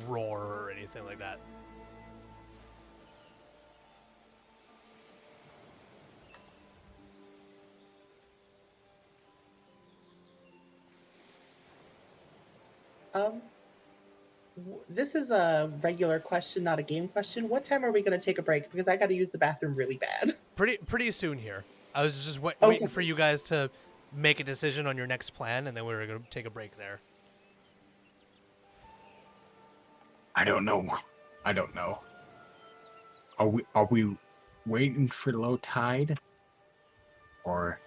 roar or anything like that. This is a regular question, not a game question. What time are we going to take a break? Because I got to use the bathroom really bad. Pretty soon here. I was just Okay. waiting for you guys to make a decision on your next plan, and then we were going to take a break there. I don't know. Are we waiting for low tide? Or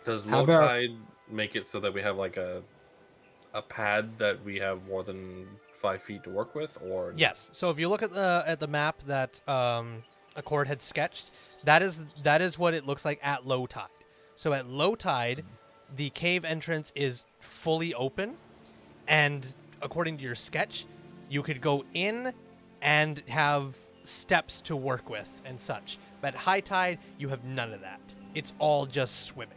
Does How low about- tide make it so that we have like a pad that we have more than 5 feet to work with, or Yes. So if you look at the map that Accord had sketched, that is what it looks like at low tide. So at low tide, the cave entrance is fully open, and according to your sketch, you could go in and have steps to work with and such. But at high tide, you have none of that. It's all just swimming.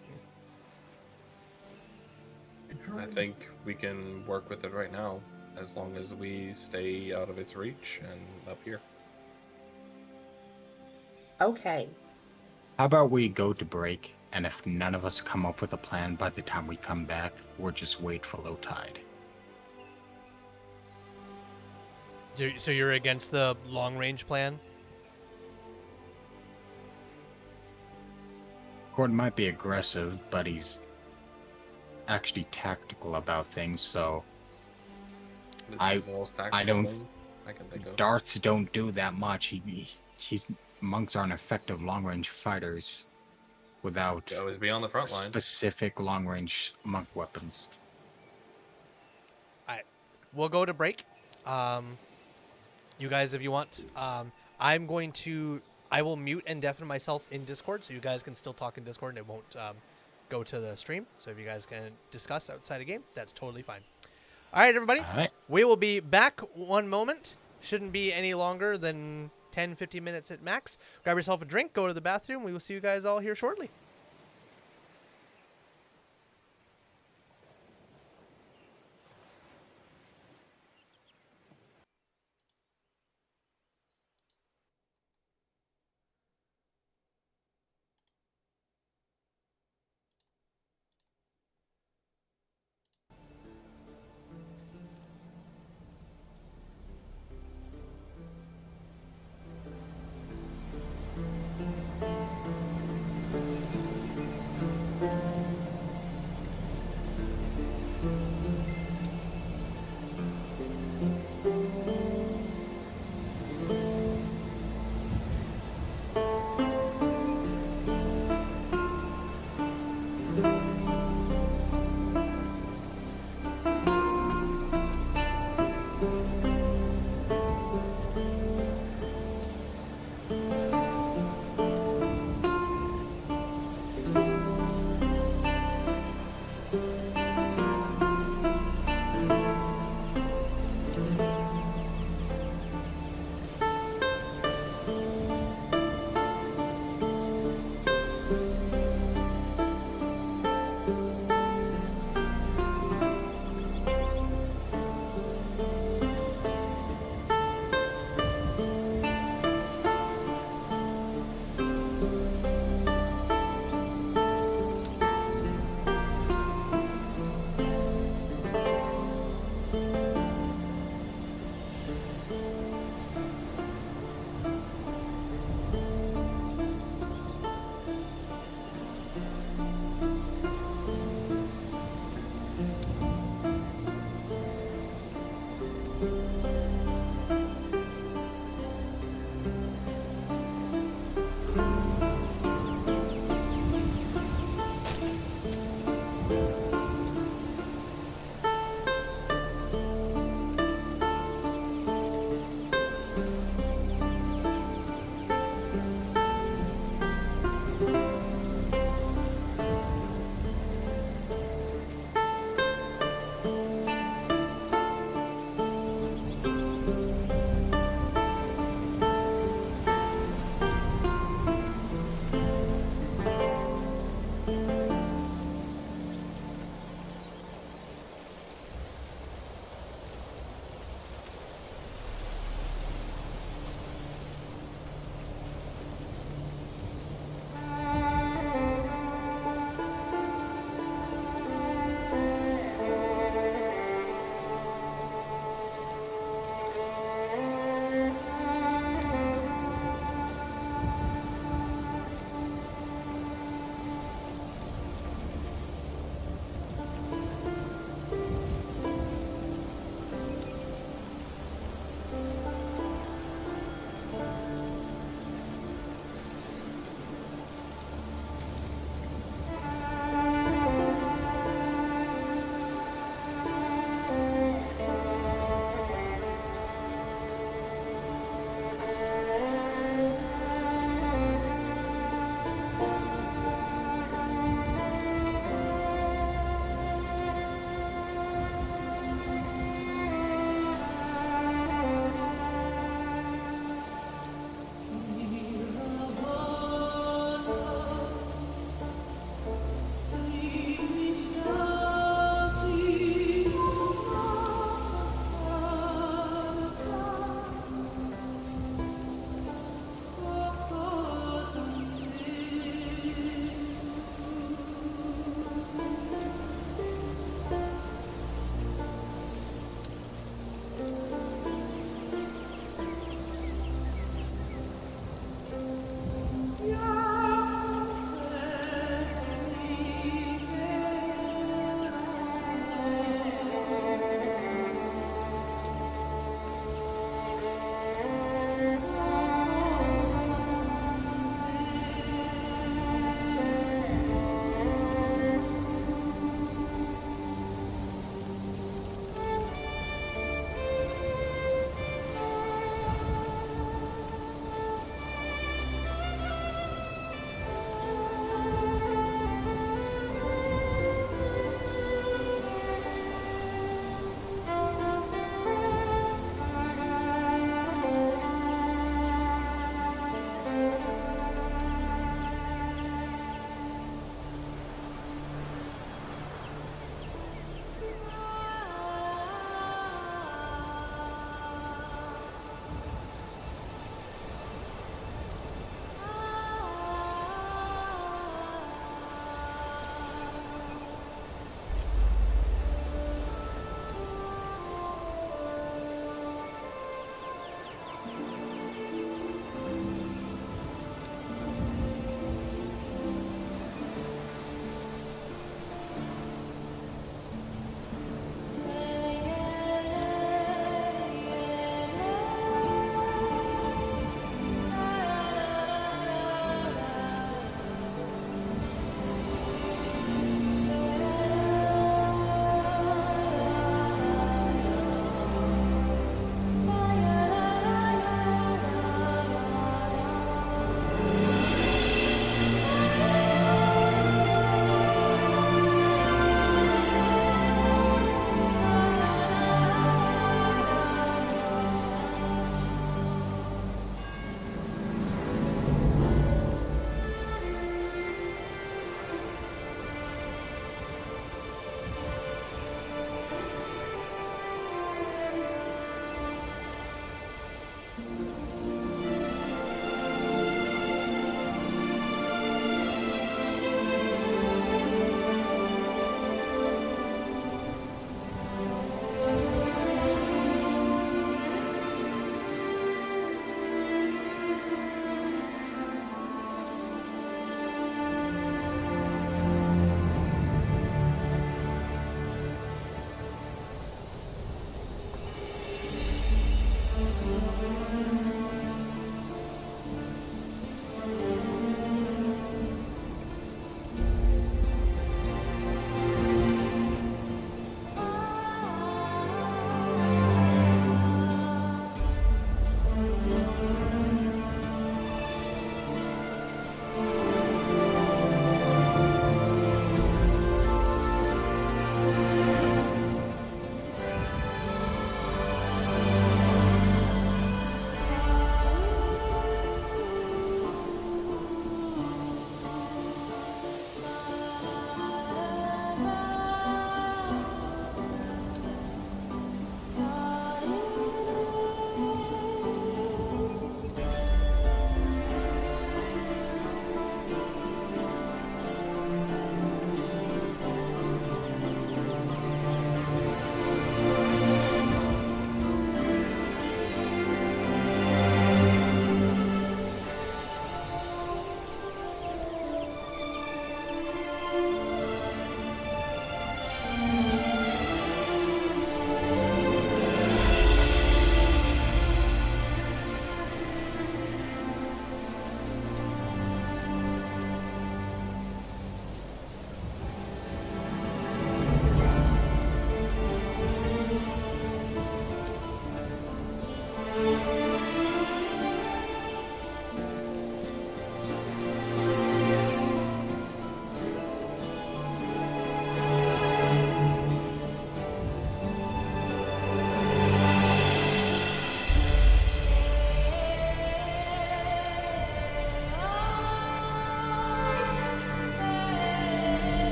I think we can work with it right now, as long as we stay out of its reach and up here. Okay. how about we go to break, and if none of us come up with a plan by the time we come back, we'll just wait for low tide. So you're against the long range plan? Gordon might be aggressive, but he's actually tactical about things, so This is the most tactical don't- thing I can think of. darts don't do that much. Monks aren't effective long-range fighters without Always be on the front line. specific long-range monk weapons. We'll go to break. You guys, if you want, I will mute and deafen myself in Discord, so you guys can still talk in Discord and it won't go to the stream. So if you guys can discuss outside a game, that's totally fine. All right, everybody. All right. We will be back one moment. Shouldn't be any longer than 10, 15 minutes at max. Grab yourself a drink, go to the bathroom. We will see you guys all here shortly.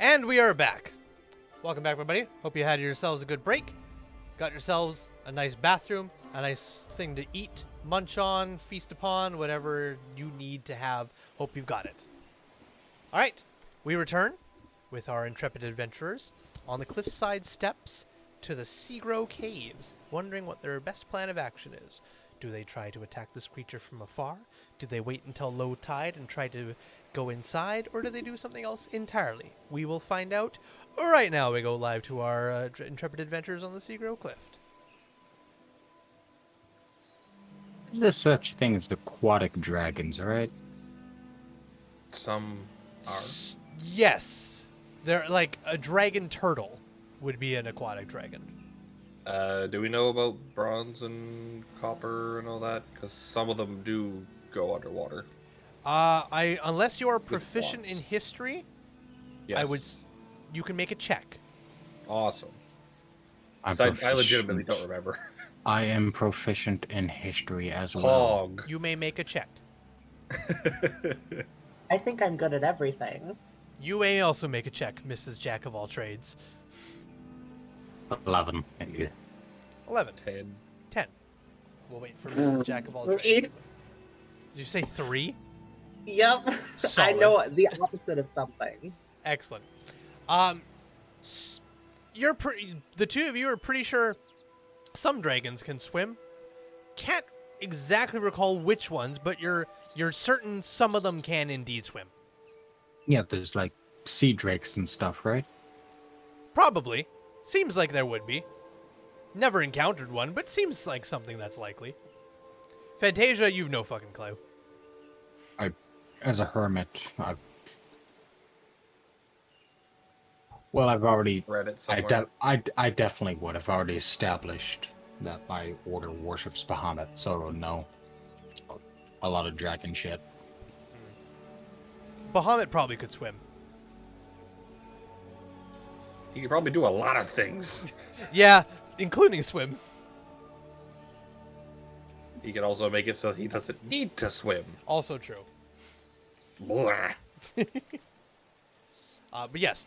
And we are back. Welcome back, everybody. Hope you had yourselves a good break. Got yourselves a nice bathroom, a nice thing to eat, munch on, feast upon, whatever you need to have. Hope you've got it. All right, we return with our intrepid adventurers on the cliffside steps to the Seagrow Caves, wondering what their best plan of action is. Do they try to attack this creature from afar? Do they wait until low tide and try to go inside, or do they do something else entirely? We will find out. Right now we go live to our intrepid adventures on the Seagrow Cliff. There's such thing as aquatic dragons, alright? Some are. Yes. They're like a dragon turtle would be an aquatic dragon. Do we know about bronze and copper and all that? Because some of them do go underwater. Unless you are proficient in wands. history, Yes. you can make a check. Awesome. I'm 'Cause I legitimately proficient. don't remember. I am proficient in history as well. Hog. You may make a check. I think I'm good at everything. You may also make a check, Mrs. Jack of all trades. 11. 11. 10. 10. We'll wait for Mrs. Jack of all trades. Three. Did you say 3? Yep. I Solid. know the opposite of something. Excellent. The two of you are pretty sure some dragons can swim. Can't exactly recall which ones, but you're certain some of them can indeed swim. Yeah, there's like sea drakes and stuff, right? Probably. Seems like there would be. Never encountered one, but seems like something that's likely. Fantasia, you've no fucking clue. As a hermit, I've already... Read it somewhere. I definitely would have already established that my order worships Bahamut, so no. A lot of dragon shit. Bahamut probably could swim. He could probably do a lot of things. Yeah, including swim. He can also make it so he doesn't need to swim. Also true. Blah. But yes,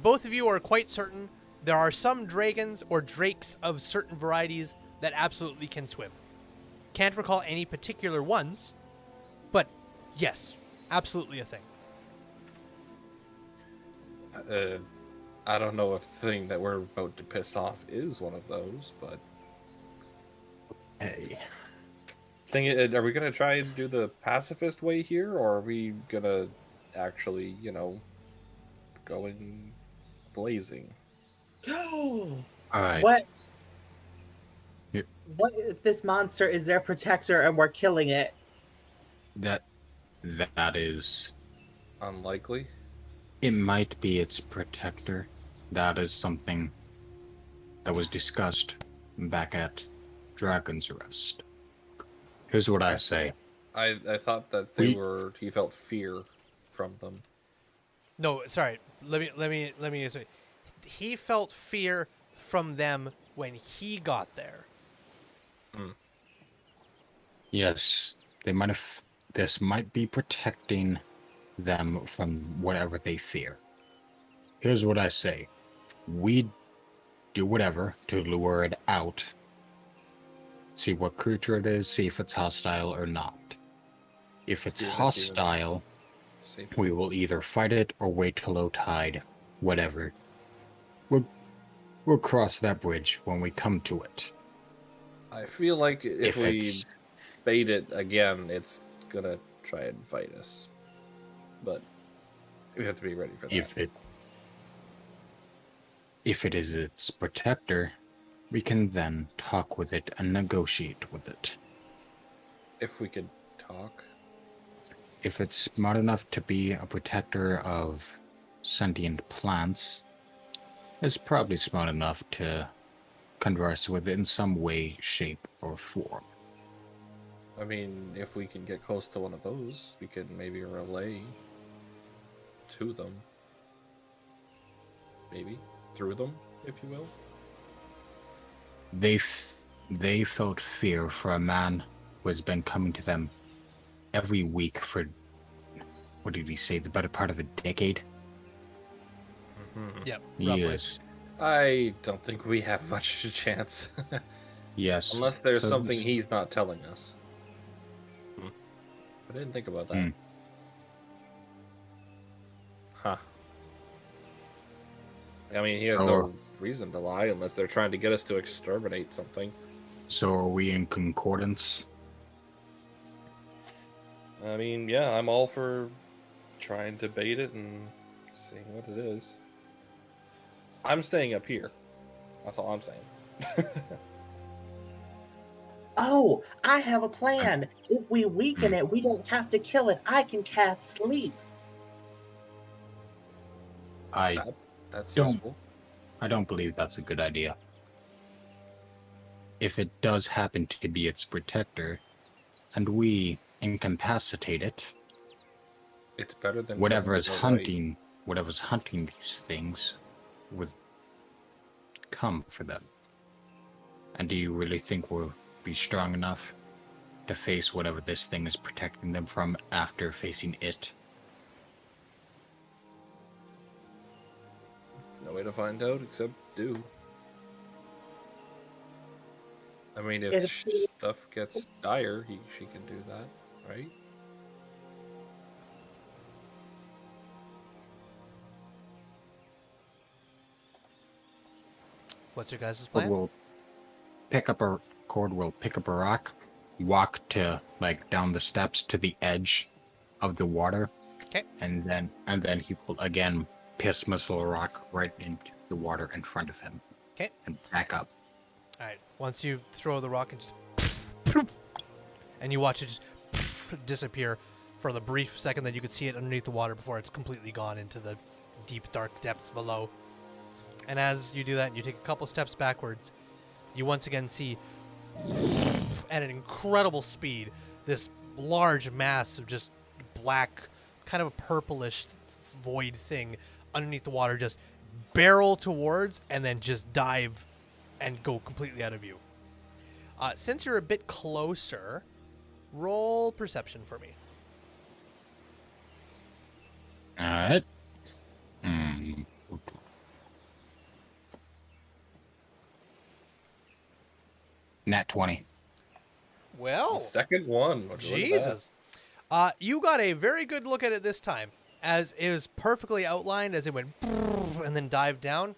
both of you are quite certain there are some dragons or drakes of certain varieties that absolutely can swim. Can't recall any particular ones, but yes, absolutely a thing. I don't know if the thing that we're about to piss off is one of those, but... Hey. Are we going to try and do the pacifist way here, or are we going to actually, go in blazing? Alright. What? Yeah. What if this monster is their protector and we're killing it? That is... Unlikely. It might be its protector. That is something that was discussed back at Dragon's Rest. Here's what I say. I thought that he felt fear from them. No, sorry. Let me say. He felt fear from them when he got there. Yes, they might have. This might be protecting them from whatever they fear. Here's what I say. We do whatever to lure it out. See what creature it is, see if it's hostile or not. If it's hostile, we will either fight it or wait till low tide. Whatever. We'll cross that bridge when we come to it. I feel like if we it's bait it again, it's gonna try and fight us. But we have to be ready for that. If it is its protector, we can then talk with it and negotiate with it. If we could talk. If it's smart enough to be a protector of sentient plants, it's probably smart enough to converse with it in some way, shape, or form. I mean, if we can get close to one of those, we can maybe relay to them. Maybe through them, if you will. They felt fear for a man who has been coming to them every week for, what did he say, the better part of a decade? Yep, roughly. Yes. I don't think we have much chance. Yes. Unless there's So something this- he's not telling us. I didn't think about that. Hmm. Huh. I mean, he has So- no reason to lie unless they're trying to get us to exterminate something. So are we in concordance? I mean, yeah, I'm all for trying to bait it and seeing what it is. I'm staying up here. That's all I'm saying. Oh, I have a plan. If we weaken it, we don't have to kill it. I can cast sleep. I That's Don't- useful. I don't believe that's a good idea. If it does happen to be its protector, and we incapacitate it, It's better than whatever is killing it outright. hunting, whatever's hunting these things, would come for them. And do you really think we'll be strong enough to face whatever this thing is protecting them from after facing it? No way to find out except do. I mean, if It's- stuff gets dire, she can do that, right? What's your guys' Cord plan? will pick up a rock, walk to like down the steps to the edge of the water. 'Kay. And then he will again piss missile a rock right into the water in front of him. 'Kay. And back up. All right. Once you throw the rock and just, and you watch it just disappear for the brief second that you could see it underneath the water before it's completely gone into the deep, dark depths below. And as you do that, you take a couple steps backwards. You once again see, at an incredible speed, this large mass of just black, kind of a purplish void thing underneath the water just barrel towards and then just dive and go completely out of view. Since you're a bit closer, roll perception for me. Alright. Nat 20. Well, Second one. Would you look at that? Jesus. You got a very good look at it this time, as it was perfectly outlined as it went and then dived down.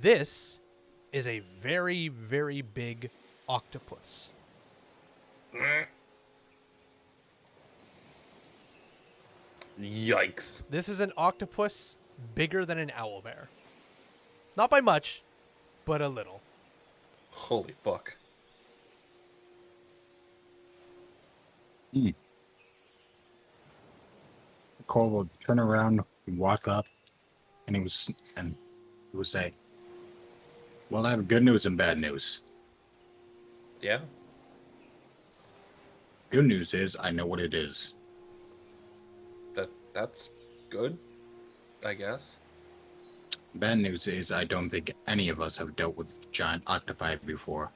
This is a very, very big octopus. Yikes. This is an octopus bigger than an owlbear. Not by much, but a little. Holy fuck. Cole will turn around, walk up, and he will say, "Well, I have good news and bad news. Yeah. Good news is I know what it is. That's good, I guess. Bad news is I don't think any of us have dealt with giant octopi before.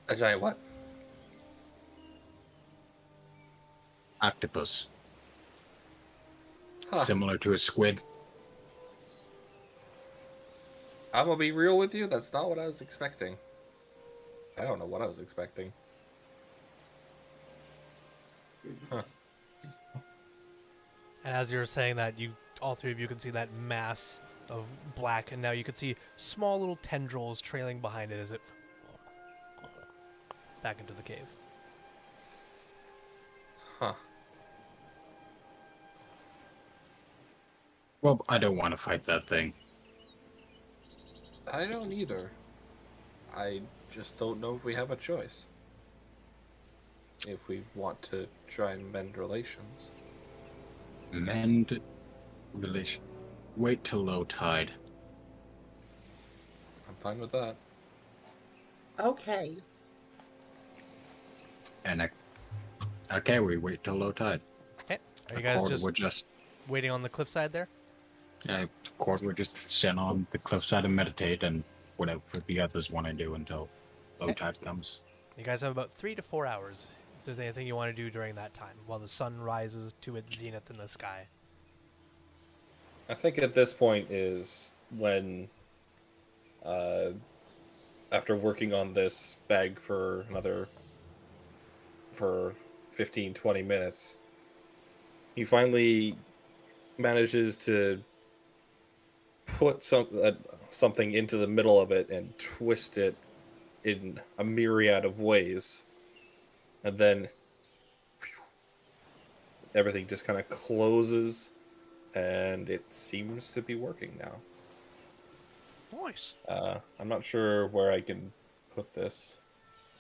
A giant what? Octopus. Huh. Similar to a squid. I'm gonna be real with you. That's not what I was expecting. I don't know what I was expecting. Huh. And as you're saying that, all three of you can see that mass of black, and now you can see small little tendrils trailing behind it as it back into the cave. Huh. Well, I don't want to fight that thing. I don't either. I just don't know if we have a choice. If we want to try and mend relations. Mend relation. Wait till low tide. I'm fine with that. Okay. And okay, we wait till low tide. Okay. Are you guys Cord just will just waiting on the cliffside there? Cord will just sit on the cliffside and meditate, and whatever the others want to do until low Okay. tide comes. You guys have about 3 to 4 hours. If there's anything you want to do during that time, while the sun rises to its zenith in the sky. I think at this point is when, after working on this bag for 15, 20 minutes, he finally manages to put something into the middle of it and twist it in a myriad of ways. And then everything just kind of closes, and it seems to be working now. Nice. I'm not sure where I can put this,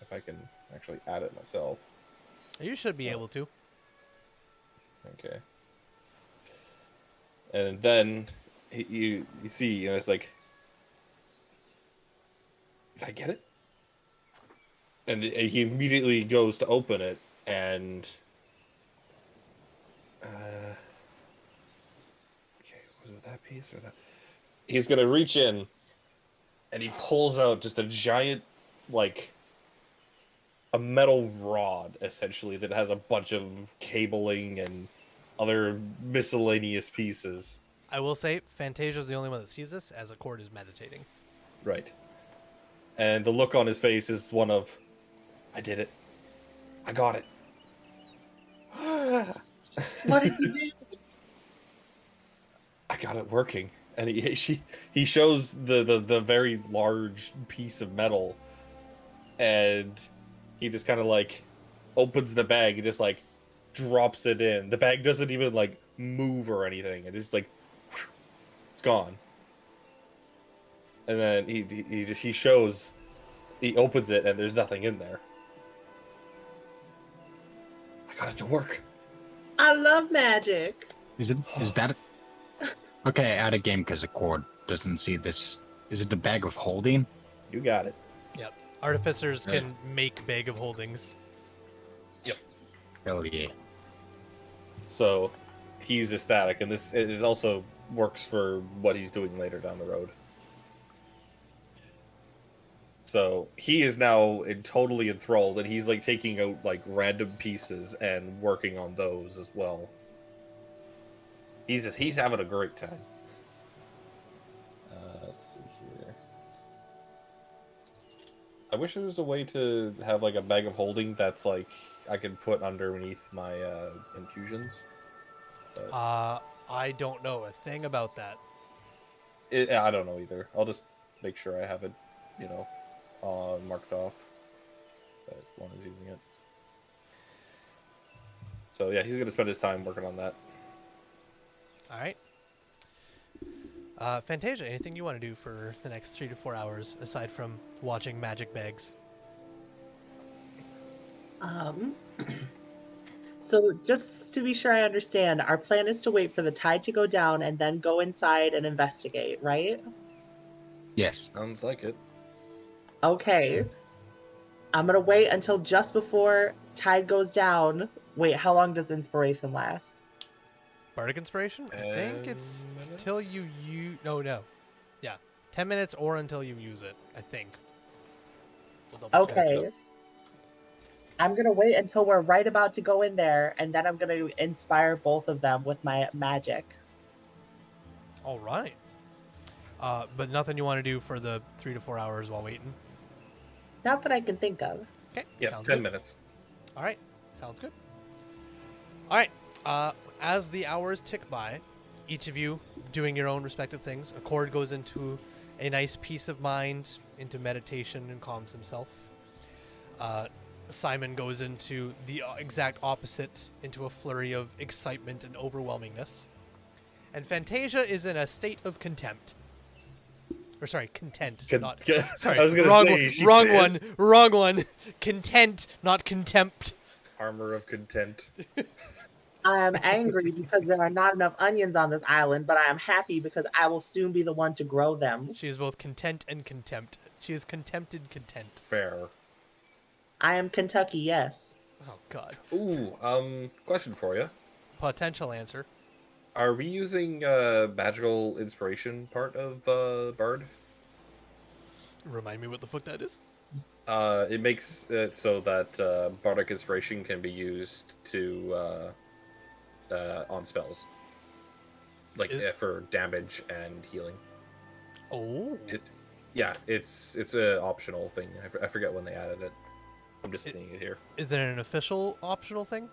if I can actually add it myself. You should be able to. Okay. And then you see, and it's like, did I get it? And he immediately goes to open it, and okay, was it that piece or that? He's gonna reach in, and he pulls out just a giant, like, a metal rod, essentially, that has a bunch of cabling and other miscellaneous pieces. I will say, Fantasia's the only one that sees this, as Accord is meditating. Right. And the look on his face is one of, I did it. I got it. What did you do? I got it working. And he shows the very large piece of metal, and he just kind of like opens the bag and just like drops it in. The bag doesn't even like move or anything. It just like, it's gone. And then he shows, he opens it and there's nothing in there. I got it to work. I love magic. Is that okay? Out of game because the cord doesn't see this. Is it the bag of holding? You got it. Yep. Artificers can make bag of holdings. Hell yeah. So he's ecstatic, and it also works for what he's doing later down the road. So he is now totally enthralled, and he's like taking out like random pieces and working on those as well. He's having a great time. Let's see here. I wish there was a way to have like a bag of holding that's like I can put underneath my infusions. But I don't know a thing about that. I don't know either. I'll just make sure I have it, marked off. That one is using it. So yeah, he's gonna spend his time working on that. All right. Fantasia, anything you want to do for the next 3 to 4 hours aside from watching magic bags? So just to be sure I understand, our plan is to wait for the tide to go down and then go inside and investigate, right? Yes. Sounds like it. Okay. I'm gonna wait until just before tide goes down. Wait, how long does inspiration last? Bardic Inspiration? I think it's 10 minutes? until you No. Yeah. 10 minutes or until you use it, I think. We'll double check. Okay. I'm gonna wait until we're right about to go in there, and then I'm gonna inspire both of them with my magic. All right. But nothing you want to do for the 3 to 4 hours while waiting? Not that I can think of. Okay. Yeah, sounds 10 good. minutes. All right. Sounds good. All right. As the hours tick by, each of you doing your own respective things, Accord goes into a nice peace of mind, into meditation and calms himself. Simon goes into the exact opposite, into a flurry of excitement and overwhelmingness. And Fantasia is in a state of contempt. Or sorry, content. Sorry, I was gonna wrong, say, she wrong is. one. Wrong one. Content, not contempt. Armor of content. I am angry because there are not enough onions on this island, but I am happy because I will soon be the one to grow them. She is both content and contempt. She is contempted content. Fair. I am Kentucky, yes. Oh, God. Ooh, question for you. Potential answer. Are we using magical inspiration part of Bard? Remind me what the fuck that is? It makes it so that bardic inspiration can be used to on spells, like for damage and healing. Oh. It's an optional thing. I forget when they added it. I'm just seeing it here. Is it an official optional thing?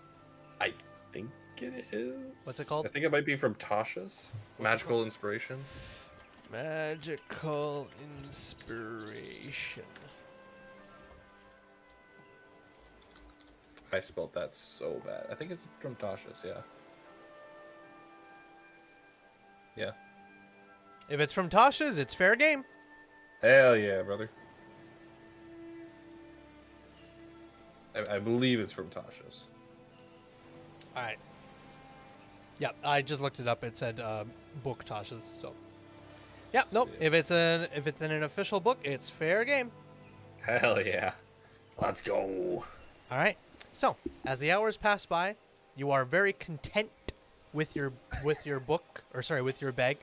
I think it is. What's it called? I think it might be from Tasha's Magical Inspiration. Magical inspiration. I spelled that so bad. I think it's from Tasha's, yeah. Yeah. If it's from Tasha's, it's fair game. Hell yeah, brother. I believe it's from Tasha's. All right. Yeah, I just looked it up. It said book Tasha's. So, yeah, nope. If it's in an official book, it's fair game. Hell yeah. Let's go. All right. So, as the hours pass by, you are very content with your book, or sorry, with your bag.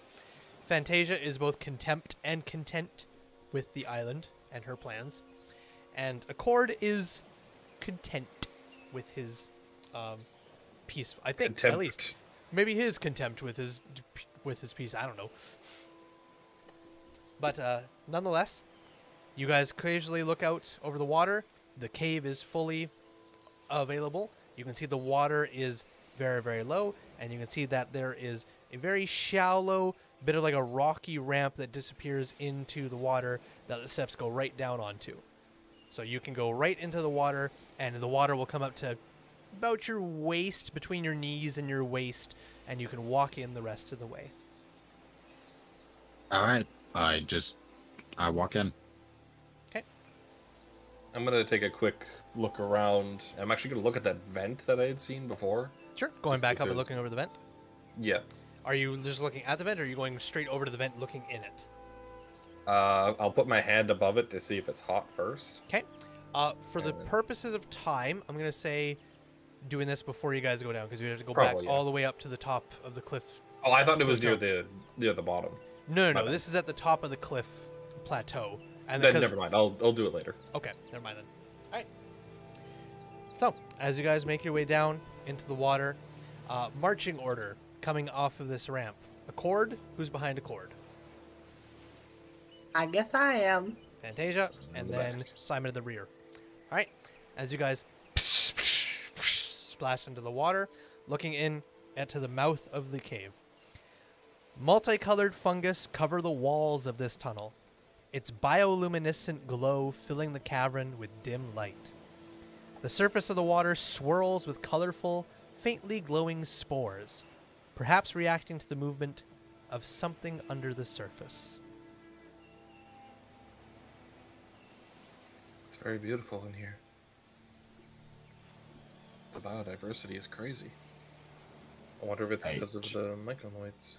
Fantasia is both contempt and content with the island and her plans, and Accord is content with his piece. I think Contempt. at least maybe his contempt with his piece. I don't know. But nonetheless, you guys occasionally look out over the water. The cave is fully available. You can see the water is very, very low, and you can see that there is a very shallow bit of like a rocky ramp that disappears into the water that the steps go right down onto. So you can go right into the water, and the water will come up to about your waist, between your knees and your waist, and you can walk in the rest of the way. All right. I walk in. Okay. I'm going to take a quick look around. I'm actually going to look at that vent that I had seen before. Sure. Going Just back up and because- looking over the vent. Yeah. Are you just looking at the vent, or are you going straight over to the vent looking in it? I'll put my hand above it to see if it's hot first. Okay. For the And- purposes of time, I'm going to say doing this before you guys go down, because we have to go Probably, back yeah. all the way up to the top of the cliff. Oh, I thought it was Cliff near the bottom. No, My bad. this is at the top of the cliff plateau. And Then because- never mind. I'll do it later. Okay, never mind then. All right. So, as you guys make your way down into the water, marching order coming off of this ramp. Accord, who's behind Accord? I guess I am. Fantasia, and the then Simon at the rear. All right, as you guys splash into the water, looking in into the mouth of the cave. Multicolored fungus cover the walls of this tunnel, its bioluminescent glow filling the cavern with dim light. The surface of the water swirls with colorful, faintly glowing spores, perhaps reacting to the movement of something under the surface. It's very beautiful in here. The biodiversity is crazy. I wonder if it's because of the myconoids.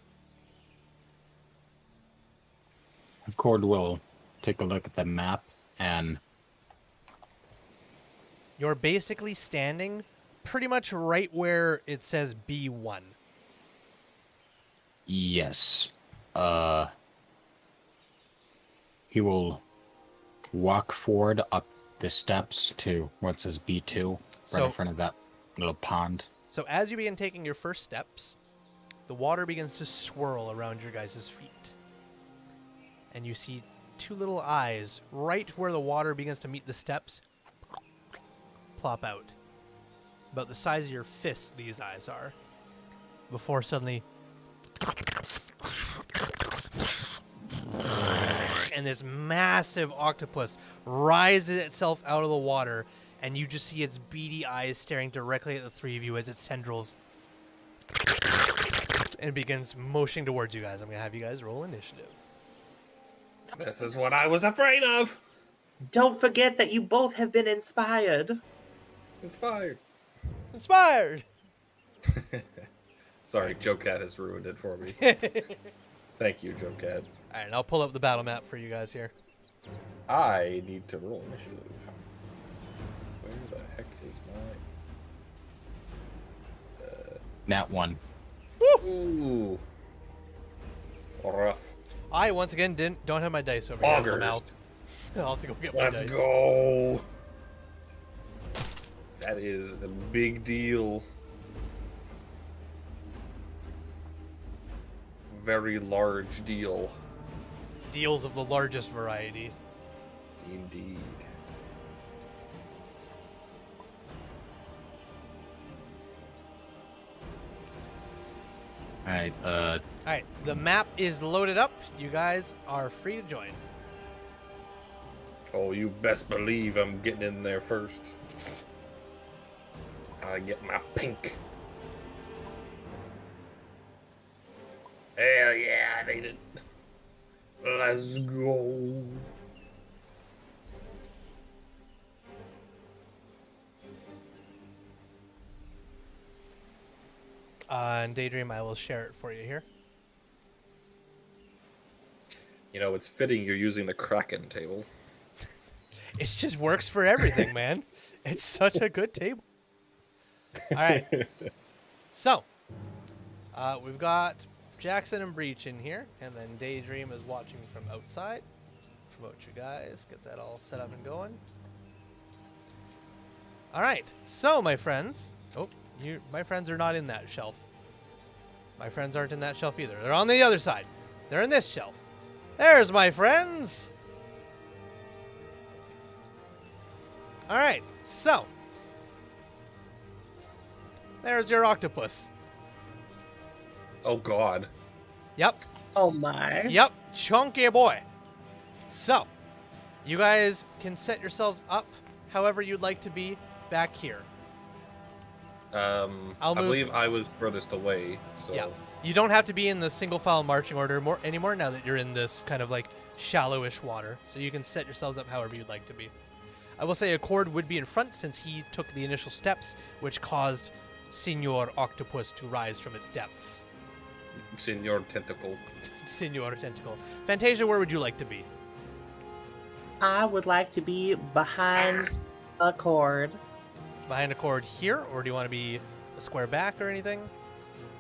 Cord will take a look at the map and You're basically standing pretty much right where it says B1. yes. He will walk forward up the steps to what says B2, right So- in front of that little pond. So as you begin taking your first steps, the water begins to swirl around your guys' feet. And you see two little eyes right where the water begins to meet the steps plop out. About the size of your fist, these eyes are. Before suddenly... And this massive octopus rises itself out of the water, and you just see its beady eyes staring directly at the three of you as its tendrils and begins motioning towards you guys. I'm going to have you guys roll initiative. This is what I was afraid of! Don't forget that you both have been inspired. Inspired. Inspired! Sorry, Joe Cat has ruined it for me. Thank you, Joe Cat. All right, and I'll pull up the battle map for you guys here. I need to roll initiative. Where the heck is my... Nat 1. Ooh. Rough. I, once again, don't have my dice over here. Augers. Mouth. I'll have to go get my Let's dice. go. That is a big deal. Very large deal. Deals of the largest variety. Indeed. Alright, All right, the map is loaded up. You guys are free to join. Oh, you best believe I'm getting in there first. I get my pink. Hell yeah, I need it. Let's go. And Daydream, I will share it for you here. You know, it's fitting you're using the Kraken table. It just works for everything, man. It's such a good table. All right. So, we've got Jackson and Breach in here, and then Daydream is watching from outside. Promote you guys, get that all set up and going. All right. So, my friends. Oh, my friends are not in that shelf. My friends aren't in that shelf either. They're on the other side. They're in this shelf. There's my friends. All right. So, there's your octopus. Oh God. Yep. Oh my. Yep. Chunky boy. So, you guys can set yourselves up however you'd like to be back here. I I'll move- believe I was furthest away, so Yeah. You don't have to be in the single file marching order anymore now that you're in this kind of like shallowish water. So you can set yourselves up however you'd like to be. I will say Accord would be in front since he took the initial steps, which caused Senor Octopus to rise from its depths. Senor Tentacle. Senor Tentacle. Fantasia, where would you like to be? I would like to be behind a cord. Behind Accord here, or do you want to be a square back or anything?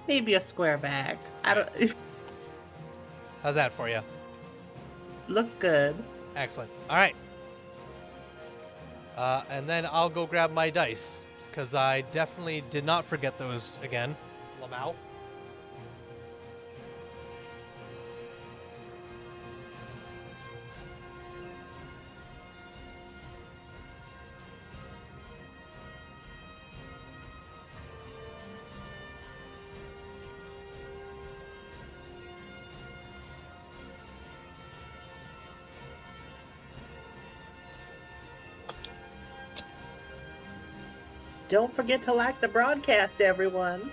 Maybe a square bag. I don't. How's that for you? Looks good. Excellent. All right. And then I'll go grab my dice, because I definitely did not forget those again. Lamau. Don't forget to like the broadcast, everyone.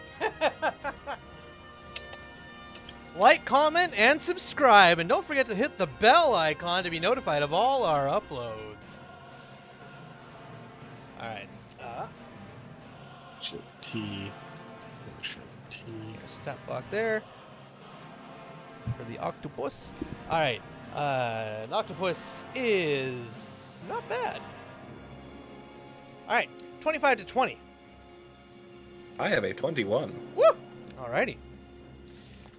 Like, comment, and subscribe. And don't forget to hit the bell icon to be notified of all our uploads. All right. Shift T. Shift T. Step block there for the octopus. All right. An octopus is not bad. All right. 25 to 20. I have a 21. Woo! Alrighty.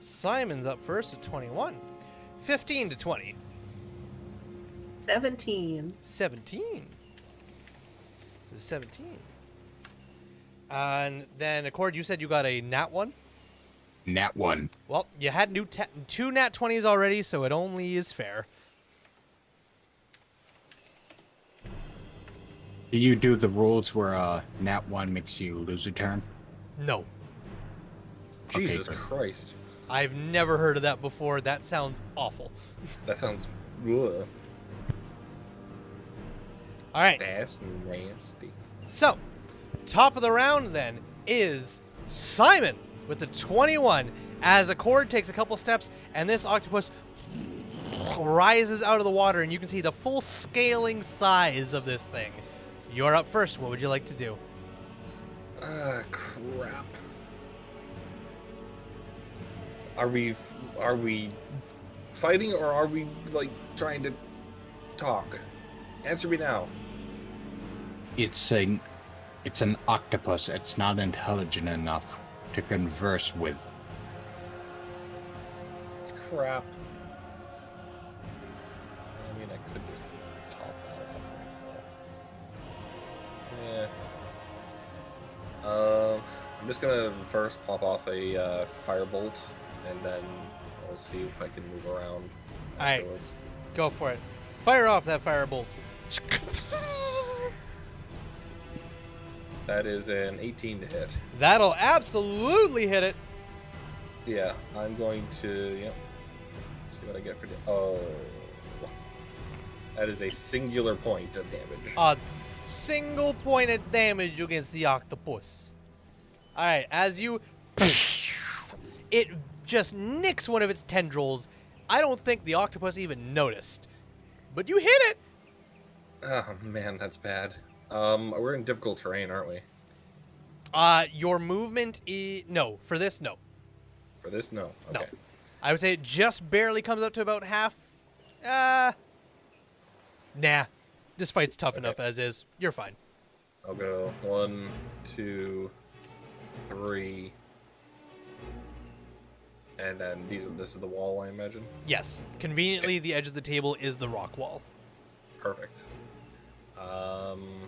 Simon's up first at 21. 15 to 20. 17. 17. 17. And then, Accord, you said you got a nat 1? Nat 1. Well, you had two nat 20s already, so it only is fair. Do you do the rules where Nat 1 makes you lose a turn? No. Okay, Jesus good. Christ. I've never heard of that before. That sounds awful. That sounds ugh. All right. That's nasty. So, top of the round then is Simon with the 21 as Accord takes a couple steps and this octopus rises out of the water and you can see the full scaling size of this thing. You're up first. What would you like to do? Crap. Are we fighting or are we like trying to talk? Answer me now. It's an octopus. It's not intelligent enough to converse with. Crap. I mean, I could just Yeah. I'm just gonna first pop off a firebolt, and then I'll see if I can move around. All right. afterwards. Go for it. Fire off that firebolt. That is an 18 to hit. That'll absolutely hit it. Yeah, I'm going to. Yep. See what I get for. Oh. That is a singular point of damage. A single point of damage against the octopus. All right, as you, it just nicks one of its tendrils. I don't think the octopus even noticed, but you hit it. Oh man, that's bad. We're in difficult terrain, aren't we? Your movement is no. For this, no. For this, no. No. Okay. I would say it just barely comes up to about half. Nah. This fight's tough enough as is. You're fine. I'll go 1, 2, 3, and then this is the wall, I imagine. Yes. Conveniently, the edge of the table is the rock wall. Perfect. Man,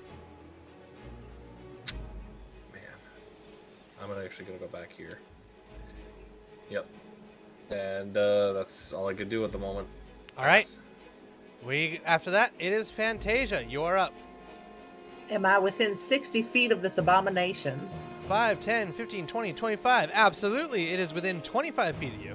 I'm actually gonna go back here. Yep. And that's all I could do at the moment. All right. After that, it is Fantasia. You are up. Am I within 60 feet of this abomination? 5, 10, 15, 20, 25. Absolutely. It is within 25 feet of you.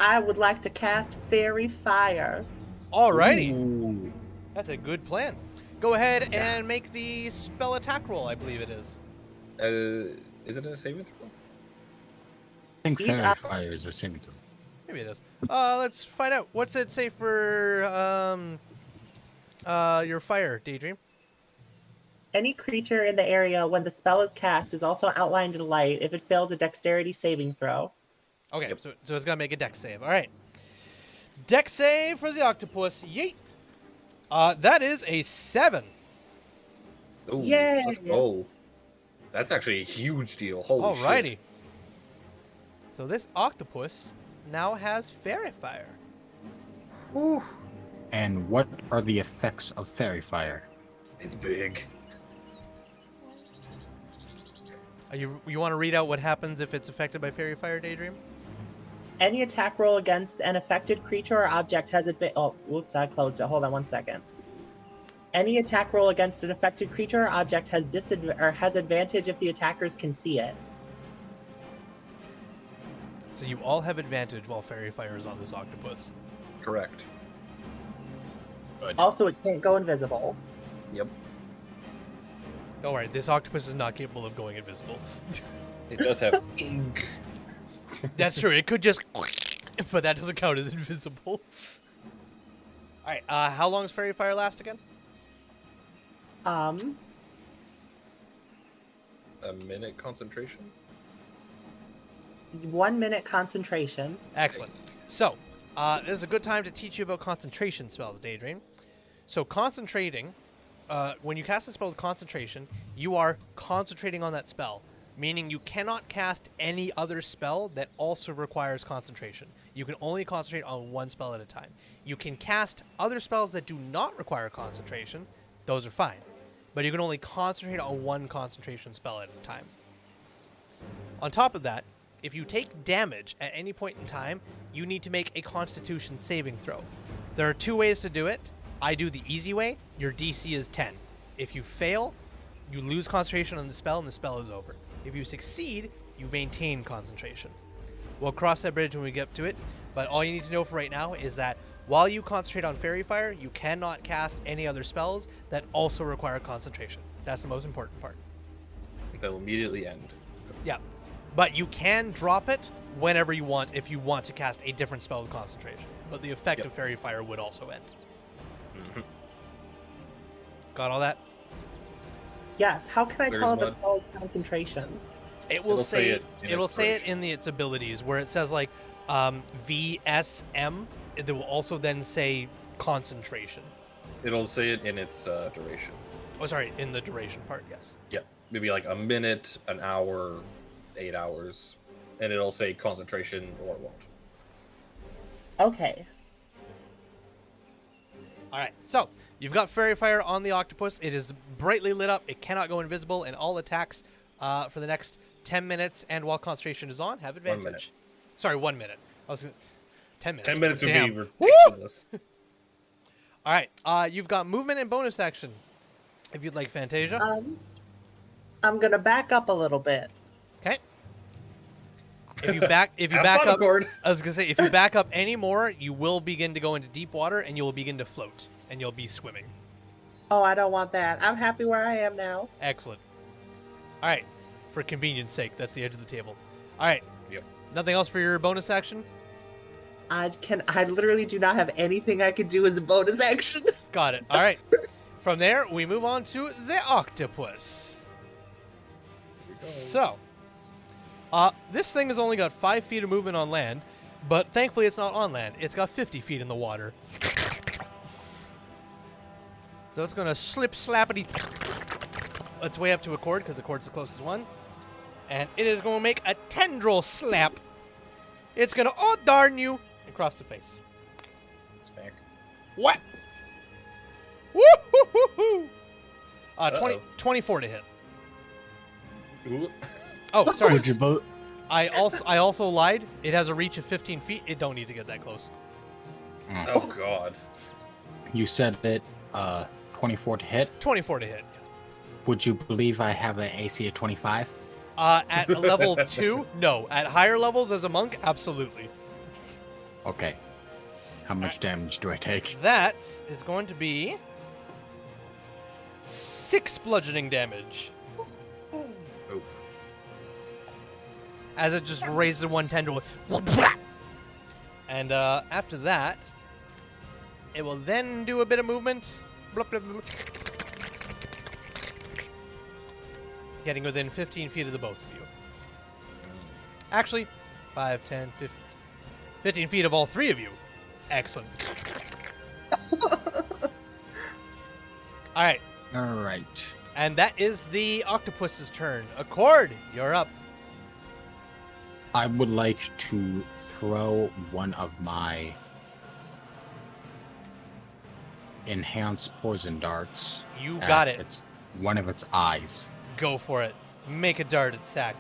I would like to cast Fairy Fire. Alrighty. Ooh. That's a good plan. Go ahead and make the spell attack roll, I believe it is. Is it a saving throw? I think Each Fairy eye- Fire is a symptom. Maybe it is. Let's find out. What's it say for your fire, Daydream? Any creature in the area when the spell is cast is also outlined in light if it fails a dexterity saving throw. Okay, so it's gonna make a dex save. All right. Dex save for the octopus. Yeet. That is a 7. Ooh, Yay! let's go. That's actually a huge deal. Holy shit. Alrighty. So this octopus now has fairy fire. Whew. And what are the effects of Fairy Fire? It's big. You want to read out what happens if it's affected by fairy fire, Daydream? Any attack roll against an affected creature or object has advantage. Oh, whoops, I closed it. Hold on one second. Any attack roll against an affected creature or object has advantage if the attackers can see it. So you all have advantage while fairy fire is on this octopus. Correct. Also, it can't go invisible. Yep. Don't worry, this octopus is not capable of going invisible. It does have ink. That's true. It could just, but that doesn't count as invisible. All right. How long does fairy fire last again? A minute concentration. 1 minute concentration. Excellent. So, this is a good time to teach you about concentration spells, Daydream. So, concentrating, when you cast a spell with concentration, you are concentrating on that spell, meaning you cannot cast any other spell that also requires concentration. You can only concentrate on one spell at a time. You can cast other spells that do not require concentration. Those are fine. But you can only concentrate on one concentration spell at a time. On top of that, if you take damage at any point in time, you need to make a Constitution saving throw. There are 2 ways to do it. I do the easy way. Your DC is 10. If you fail, you lose concentration on the spell and the spell is over. If you succeed, you maintain concentration. We'll cross that bridge when we get to it, but all you need to know for right now is that while you concentrate on Fairy Fire, you cannot cast any other spells that also require concentration. That's the most important part. They'll immediately end. Yeah. But you can drop it whenever you want if you want to cast a different spell with concentration. But the effect of Fairy Fire would also end. Mm-hmm. Got all that? Yeah, how can I There's tell if a one. spell is concentration? It will It'll say it in it will its say it duration. in its abilities where it says like VSM. It will also then say concentration. It'll say it in its duration. Oh, sorry, in the duration part, yes. Yeah, maybe like a minute, an hour, 8 hours, and it'll say concentration or it won't. Okay. All right, so You've got Fairy Fire on the octopus. It is brightly lit up. It cannot go invisible, and all attacks for the next 10 minutes and while concentration is on have advantage. 1 minute. Sorry, 1 minute. I was gonna, 10 minutes. 10 minutes Damn. would be ridiculous. All right. You've got movement and bonus action. If you'd like, Fantasia. I'm gonna back up a little bit. Okay. If you back Have fun, up, Cord. I was gonna say, if you back up any more, you will begin to go into deep water and you will begin to float and you'll be swimming. Oh, I don't want that. I'm happy where I am now. Excellent. All right. For convenience sake, that's the edge of the table. All right. Yep. Nothing else for your bonus action? I literally do not have anything I can do as a bonus action. Got it. All right. From there, we move on to the octopus. So, this thing has only got 5 feet of movement on land, but thankfully it's not on land. It's got 50 feet in the water. So it's going to slip slappity its way up to a cord because the cord's the closest one. And it is going to make a tendril slap. It's going to, oh darn you, across the face. Smack. What? Woo-hoo-hoo-hoo! 24 to hit. Ooh. Oh, sorry. Would you both? I also lied. It has a reach of 15 feet. It don't need to get that close. Oh, God. You said that 24 to hit. 24 to hit. Would you believe I have an AC of 25? At level 2, no. At higher levels as a monk, absolutely. Okay. How much damage do I take? That is going to be 6 bludgeoning damage. Oof. As it just raises one tendril. And after that, it will then do a bit of movement. Blup, blup, blup. Getting within 15 feet of the both of you. Actually, 5, 10, 15 feet of all 3 of you. Excellent. All right. All right. And that is the octopus's turn. Accord, you're up. I would like to throw one of my enhanced poison darts. You got at it. one of its eyes. Go for it. Make a dart attack.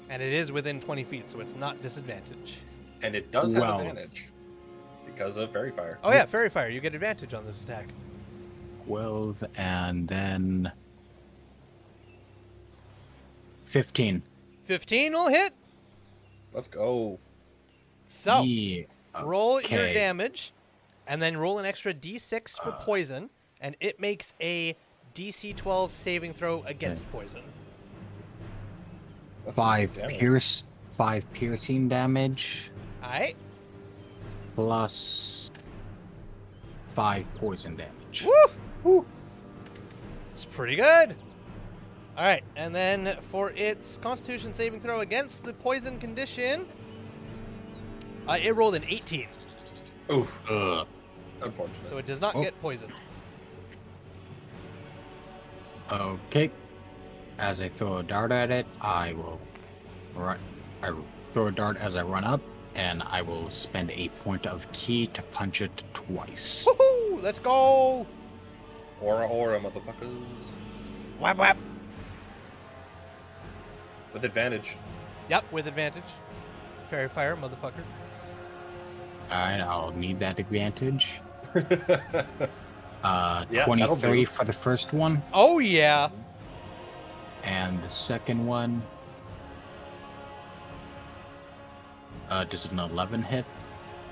And it is within 20 feet, so it's not disadvantage. And it does have Well. advantage because of Fairy Fire. Oh yeah, Fairy Fire. You get advantage on this attack. 12 and then 15. 15 will hit. Let's go. So, Yeah. roll your Okay. damage, and then roll an extra d6 for poison, and it makes a DC 12 saving throw against poison. That's Five damage. five piercing damage Alright. plus 5 poison damage. Woo! It's pretty good. Alright, and then for its Constitution saving throw against the poison condition, it rolled an 18, Oof. Ugh. Unfortunate. so it does not Oh. get poisoned. Okay. As I throw a dart at it, I will run. I throw a dart as I run up, and I will spend a point of ki to punch it twice. Woohoo! Let's go! Aura, motherfuckers. Whap whap! With advantage. Yep, with advantage. Fairy Fire, motherfucker. And I'll need that advantage. Yeah, that'll 23 do. for the first one, Oh yeah! and the second one. Does an 11 hit?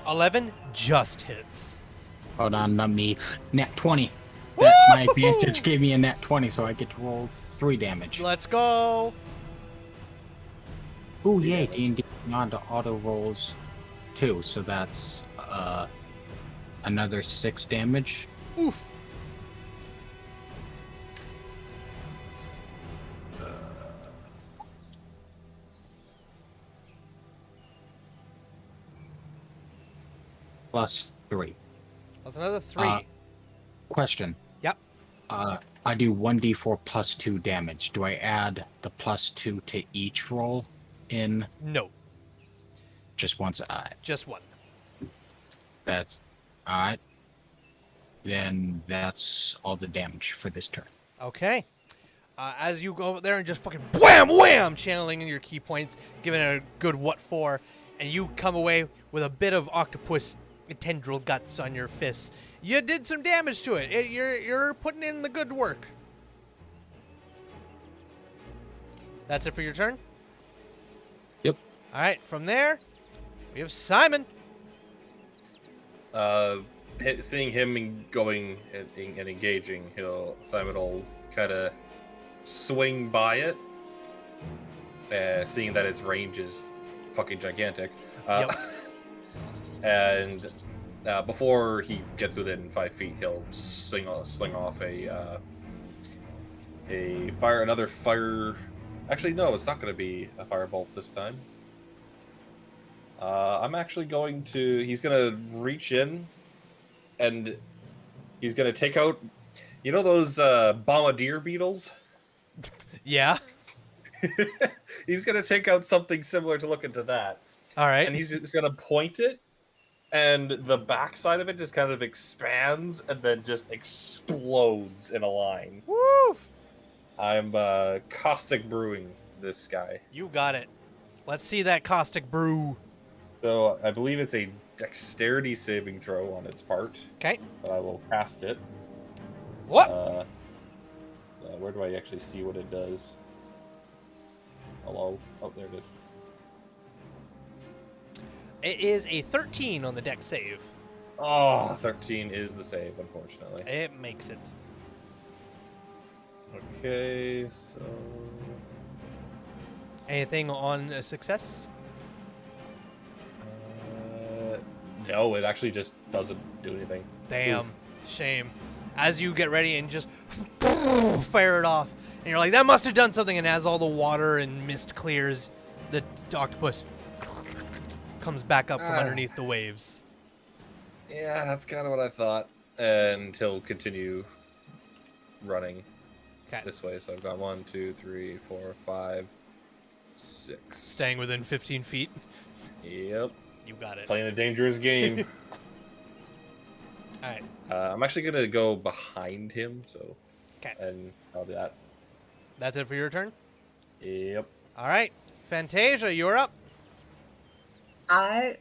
11 just hits. Hold on, not me. Nat 20. My advantage gave me a nat 20, so I get to roll 3 damage. Let's go! Ooh, yay! D&D on to auto rolls 2, so that's another 6 damage. Oof! Plus 3. That's another 3. Question. Yep. I do 1d4 plus 2 damage. Do I add the plus 2 to each roll in No, just once? just one. That's alright. Then that's all the damage for this turn. Okay. As you go over there and just fucking wham, wham, channeling in your key points, giving it a good what for, and you come away with a bit of octopus tendril guts on your fists. You did some damage to it. You're putting in the good work. That's it for your turn? Yep. All right, from there, we have Simon. Seeing him going and engaging, Simon will kind of swing by it, seeing that its range is fucking gigantic. Yep. And before he gets within 5 feet, he'll sling off another fire. Actually, no, it's not going to be a firebolt this time. I'm actually going to. He's going to reach in, and he's going to take out. You know those bombardier beetles? Yeah. He's going to take out something similar to look into that. All right. And he's going to point it, and the backside of it just kind of expands and then just explodes in a line. Woo! I'm caustic brewing this guy. You got it. Let's see that caustic brew. So I believe it's a dexterity saving throw on its part. Okay. But I will cast it. What? Where do I actually see what it does? Hello? Oh, there it is. It is a 13 on the dex save. Oh, 13 is the save, unfortunately. It makes it. Okay, so... Anything on a success? No, it actually just doesn't do anything. Damn. Oof. Shame. As you get ready and just fire it off, and you're like, that must have done something, and as all the water and mist clears, the octopus comes back up from underneath the waves. Yeah, that's kind of what I thought. And he'll continue running this way. So I've got 1, 2, 3, 4, 5, 6. Staying within 15 feet. Yep. You got it. Playing a dangerous game. All right. I'm actually going to go behind him, so... Okay. And I'll do that. That's it for your turn? Yep. All right. Fantasia, you're up. I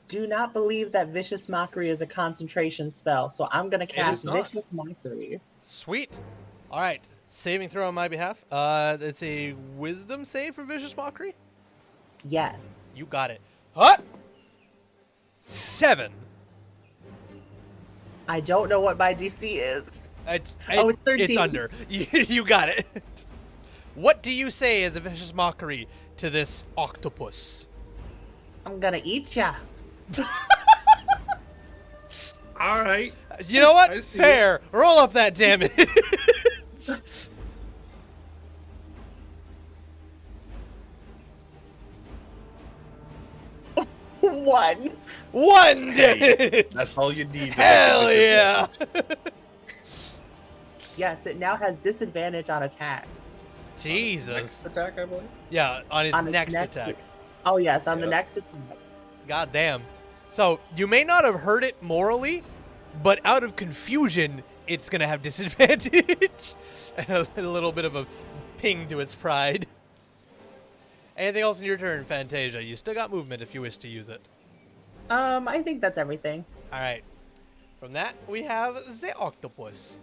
do not believe that Vicious Mockery is a concentration spell, so I'm going to cast Vicious Mockery. Sweet. All right. Saving throw on my behalf. It's a wisdom save for Vicious Mockery? Yes. You got it. Huh? 7. I don't know what my DC is. It's 13. It's under. You got it. What do you say as a Vicious Mockery to this octopus? I'm going to eat ya. All right. You know what? I see Fair. Roll up that damage. 1. 1 damage. That's all you need. Hell yeah. Yes, it now has disadvantage on attacks. Jesus. Next attack, I believe. Yeah, on its On its next next attack. Oh, yes, on the Yep. next attack. God God damn. So you may not have heard it morally, but out of confusion, it's gonna have disadvantage. And a little bit of a ping to its pride. Anything else in your turn, Fantasia? You still got movement if you wish to use it. I think that's everything. All right. From that, we have the octopus.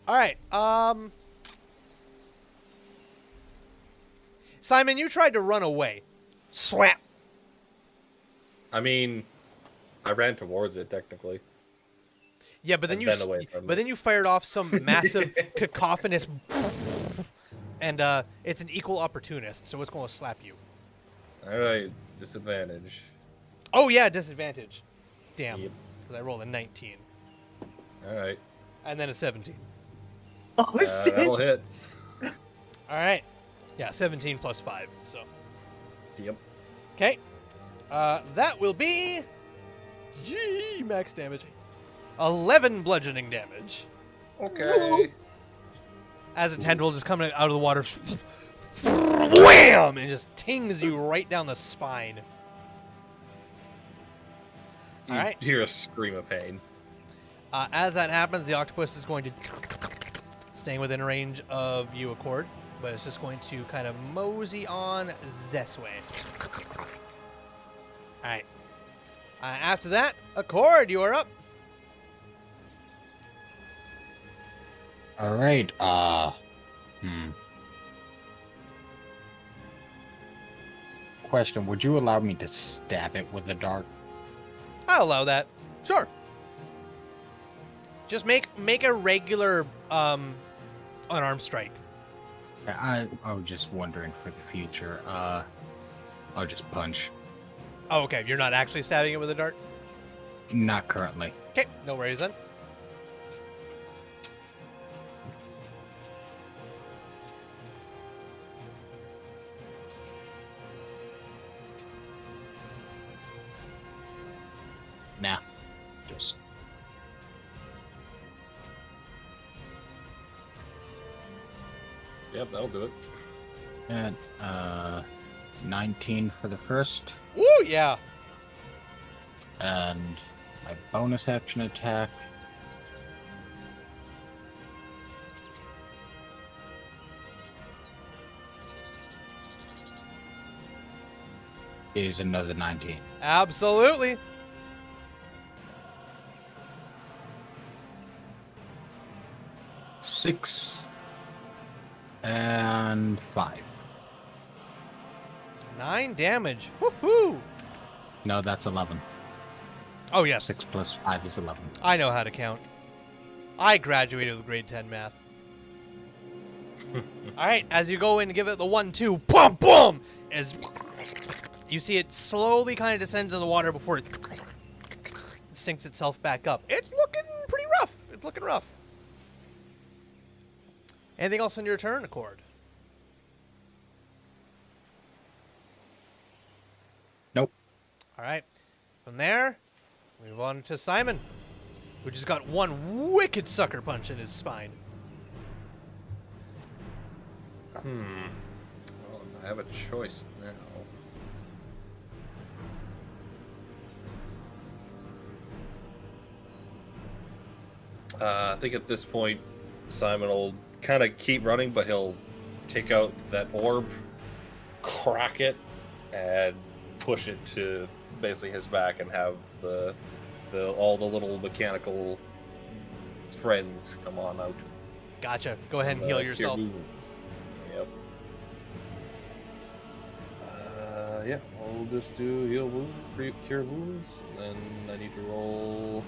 All right. Simon, you tried to run away. Slap. I mean, I ran towards it, technically. Yeah, but then And then away from it. then you fired off some massive cacophonous, and it's an equal opportunist, so it's going to slap you. All right, disadvantage. Oh yeah, disadvantage. Damn, Yep. because I rolled a 19 All right. and then a 17. Oh, shit. That'll hit. All right, yeah, 17 plus 5. So Yep. okay, that will be max damage. 11 bludgeoning damage. Okay. as a tendril just coming out of the water, wham, and just tings you right down the spine. You All right. hear a scream of pain. As that happens, the octopus is going to staying within range of you, Accord, but it's just going to kind of mosey on this way. All right. After that, Accord, you are up. All right. Question: would you allow me to stab it with a dart? I'll allow that. Sure. Just make a regular unarmed strike. I was just wondering for the future. I'll just punch. Oh, okay. You're not actually stabbing it with a dart? Not currently. Okay, no worries then. Nah. Just. Yep, that'll do it. And 19 for the first, Woo, yeah. and my bonus action attack is another 19. Absolutely. Six and 5. 9 damage. Woohoo! No, that's 11. Oh, yes. 6 plus 5 is 11. I know how to count. I graduated with grade 10 math. All right, as you go in and give it the 1-2, boom, boom, as you see it slowly kind of descends in the water before it sinks itself back up. It's looking pretty rough. It's looking rough. Anything else on your turn, Accord? Nope. All right. From there, we move on to Simon, who just got one wicked sucker punch in his spine. Well, I have a choice now. I think at this point, Simon will kind of keep running, but he'll take out that orb, crack it, and push it to basically his back, and have the all the little mechanical friends come on out. Gotcha. Go ahead and heal yourself. Yep. Yeah, I'll just do heal wound, cure wounds, and then I need to roll.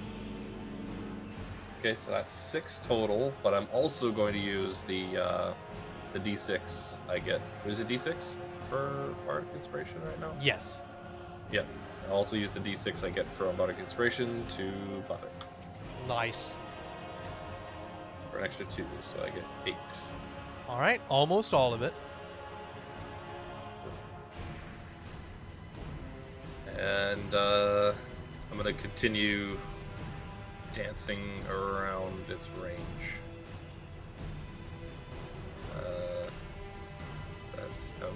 Okay, so that's 6 total, but I'm also going to use the D6 I get. Is it D6 for Bardic Inspiration right now? Yes. Yep. I'll also use the D6 I get from Bardic Inspiration to buff it Nice. for an extra 2, so I get 8. All right, almost all of it. And I'm going to continue dancing around its range. That's out.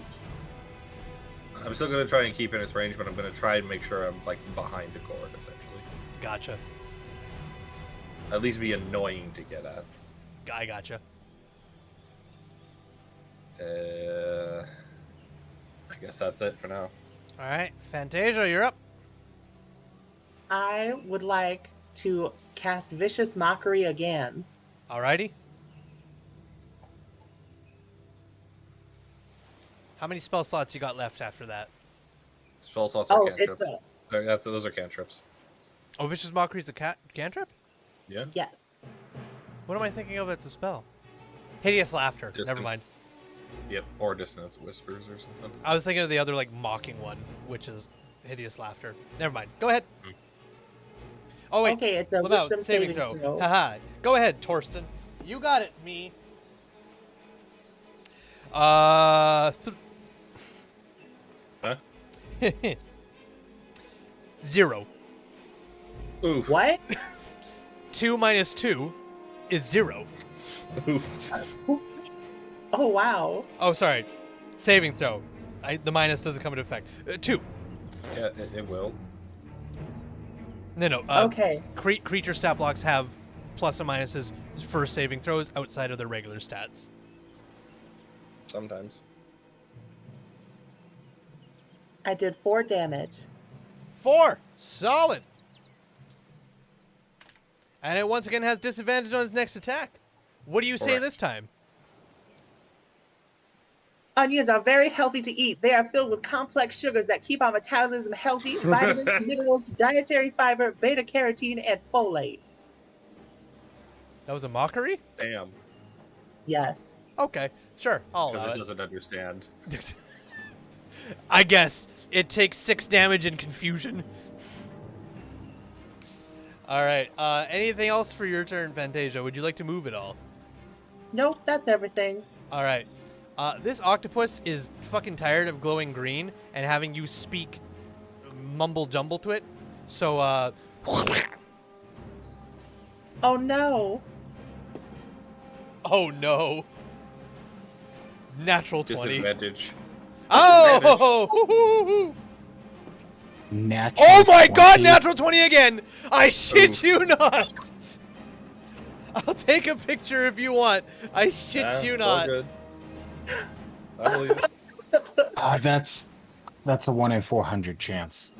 I'm still going to try and keep in its range, but I'm going to try and make sure I'm like behind the cord, essentially. Gotcha. At least be annoying to get at. I gotcha. I guess that's it for now. All right, Fantasia, you're up. I would like to cast Vicious Mockery again. Alrighty. How many spell slots you got left after that? Spell slots are Oh, it's cantrips. Those are cantrips. Oh, Vicious Mockery is a cantrip? Yeah? yes. What am I thinking of as a spell? Hideous Laughter. Just Never a- mind. Yep. Or Dissonance Whispers or something. I was thinking of the other, like, mocking one, which is Hideous Laughter. Never mind. Go ahead. Oh, wait. Okay, it's a Lamau, wisdom saving saving throw. throw. Haha. Go ahead, Torsten. You got it, me. 0. Oof. What? 2 minus 2 is 0. Oof. Oh, wow. Oh, sorry. Saving throw. The minus doesn't come into effect. 2. Yeah, it will. No. Okay. Creature stat blocks have plus and minuses for saving throws outside of their regular stats. Sometimes. I did 4 damage. 4. Solid. And it once again has disadvantage on its next attack. What do you say Correct. this time? Onions are very healthy to eat. They are filled with complex sugars that keep our metabolism healthy, vitamins, minerals, dietary fiber, beta-carotene, and folate. That was a mockery? Damn. Yes. Okay, sure. I'll Because allow it it. doesn't understand. I guess it takes 6 damage in confusion. All right. Anything else for your turn, Fantasia? Would you like to move at all? Nope, that's everything. All right. This octopus is fucking tired of glowing green and having you speak mumble jumble to it. So, Oh, no. oh no. Natural 20. Disadvantage. Oh! Natural Oh my god, 20. natural 20 again! I shit Oof. you not! I'll take a picture if you want. I shit you all not. good. I believe it. That's a 1 in 400 chance.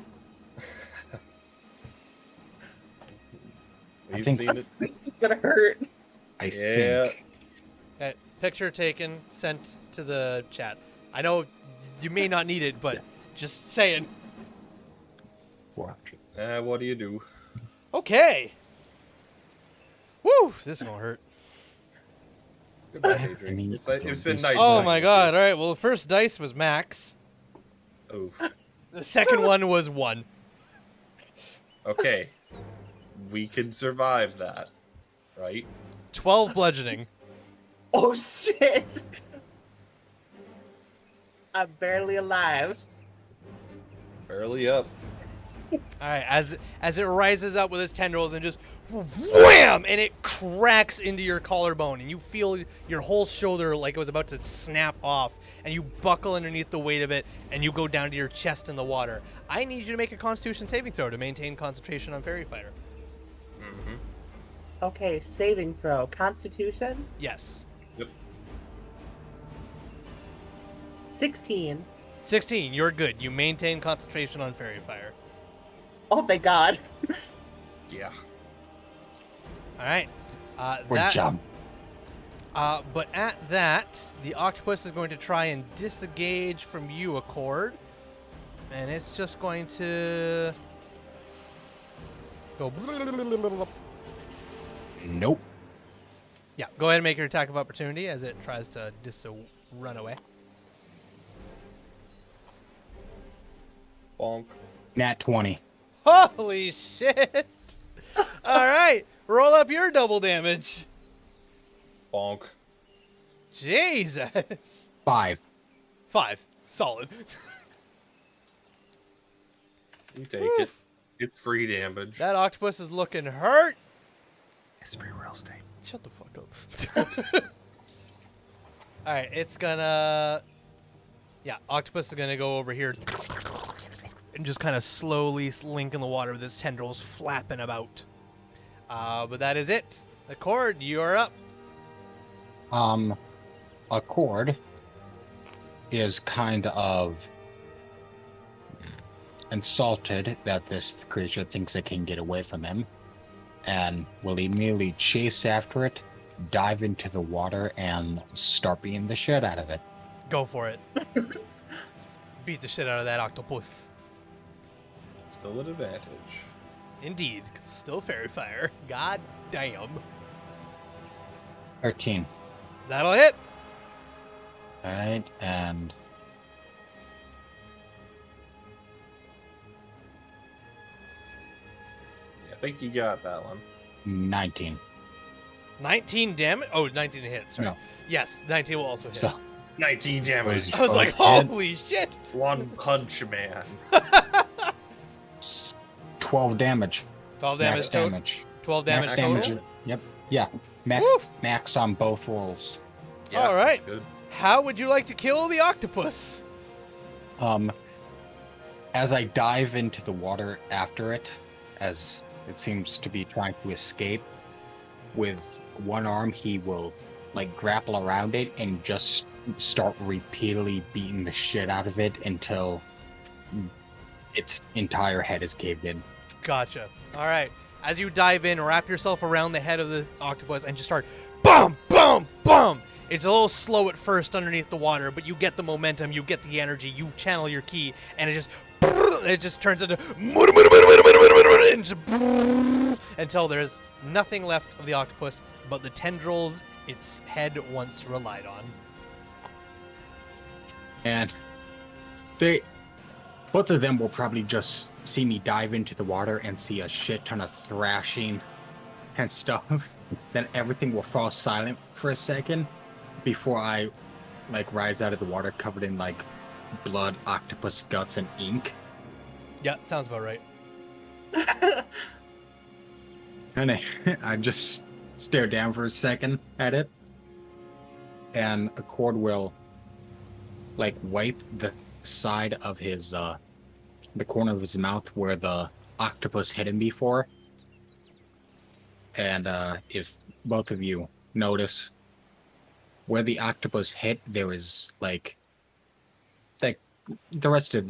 You've think- seen it. It's gonna hurt. I Yeah. think. Okay, picture taken, sent to the chat. I know you may not need it, but just saying. 400. What do you do? Okay. Woo, this is gonna hurt. Goodbye, I Adrian. mean, It's been nice. Oh playing my with god, alright, well the first dice was max. you. Oof. The second one was 1. Okay. We can survive that, right? 12 bludgeoning. Oh, shit. I'm barely alive. Barely up. Alright, as it rises up with its tendrils and just wham! And it cracks into your collarbone, and you feel your whole shoulder like it was about to snap off, and you buckle underneath the weight of it, and you go down to your chest in the water. I need you to make a Constitution saving throw to maintain concentration on Fairy Fighter. Mm-hmm. Okay, saving throw. Constitution? Yes. Yep. 16. 16, you're good. You maintain concentration on Fairy Fire. Oh, thank God. Yeah. Alright. Or jump. But at that, the octopus is going to try and disengage from you, Accord. And it's just going to go. Nope. Yeah, go ahead and make your attack of opportunity as it tries to run away. Bonk. Nat 20. Holy shit! All right, roll up your double damage. Bonk. Jesus. 5. 5. Solid. You take it. It's free damage. That octopus is looking hurt. It's free real estate. Shut the fuck up. All right, it's gonna. Yeah, octopus is gonna go over here and just kind of slowly slink in the water with its tendrils flapping about. But that is it. Accord, you're up. Accord is kind of insulted that this creature thinks it can get away from him, and will immediately chase after it, dive into the water, and start beating the shit out of it. Go for it. Beat the shit out of that octopus. Still an advantage. Indeed, 'cause still fairy fire. God damn. 13. That'll hit. Alright, and Yeah, I think you got that one. 19. 19 damage. Oh, 19 hits. Right. No. Yes, 19 will also hit. So, 19 damage. I was like, Head. holy shit. One punch man. 12 damage. 12 damage Max total. damage. 12 damage Max total. damage. Yep. Yeah. Max Woo. max on both rolls. Yeah, All right. Good. How would you like to kill the octopus? As I dive into the water after it, as it seems to be trying to escape, with one arm he will like grapple around it and just start repeatedly beating the shit out of it until its entire head is caved in. Gotcha. All right. As you dive in, wrap yourself around the head of the octopus and just start boom, boom, boom. It's a little slow at first underneath the water, but you get the momentum, you get the energy, you channel your ki, and it just turns into and just until there's nothing left of the octopus but the tendrils its head once relied on. And both of them will probably just see me dive into the water and see a shit ton of thrashing and stuff. Then everything will fall silent for a second before I like rise out of the water covered in like blood, octopus guts, and ink. Yeah, sounds about right. And I just stare down for a second at it. And a cord will like wipe the side of his the corner of his mouth where the octopus hit him before. And if both of you notice where the octopus hit, there is like the rest of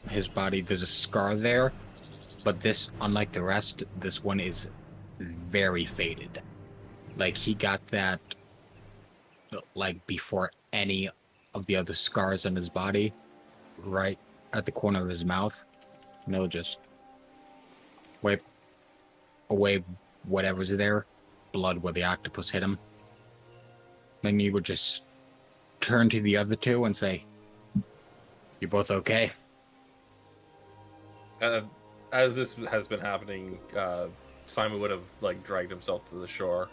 his body, there's a scar there, but this, unlike the rest, this one is very faded. Like he got that like before any of the other scars on his body, right at the corner of his mouth. And he'll just wipe away whatever's there, blood where the octopus hit him. Then you would just turn to the other two and say, "You both okay?" As this has been happening, Simon would have like dragged himself to the shore,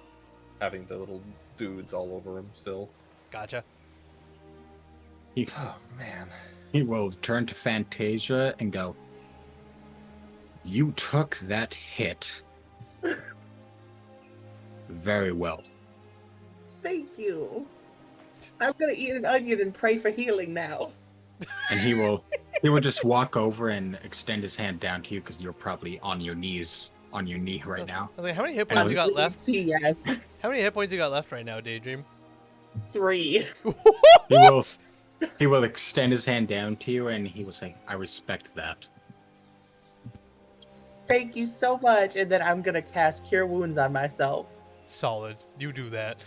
having the little dudes all over him still. Gotcha. Oh man. He will turn to Fantasia and go, "You took that hit very well." Thank you. I'm gonna eat an onion and pray for healing now. And he will just walk over and extend his hand down to you because you're probably on your knees, on your knee right now. I was like, how many hit points you got left? Yes. How many hit points you got left right now, Daydream? 3. He will extend his hand down to you and he will say, "I respect that." Thank you so much. And then I'm gonna cast Cure Wounds on myself. Solid. You do that.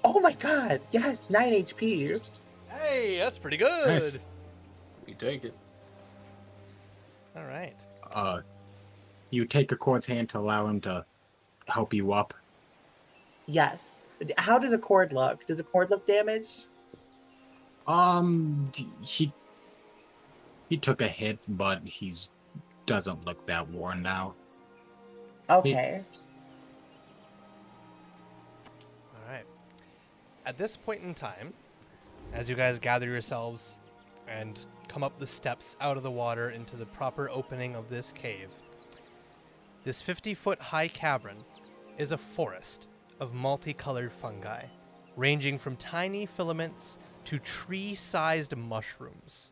Oh my god, yes, 9 HP. Hey, that's pretty good. Nice. We take it. All right. You take a Cord's hand to allow him to help you up. Yes. How does a cord look? Does a cord look damaged? He took a hit, but he's doesn't look that worn now. Okay. All right. At this point in time, as you guys gather yourselves and come up the steps out of the water into the proper opening of this cave, this 50-foot high cavern is a forest of multicolored fungi, ranging from tiny filaments to tree-sized mushrooms.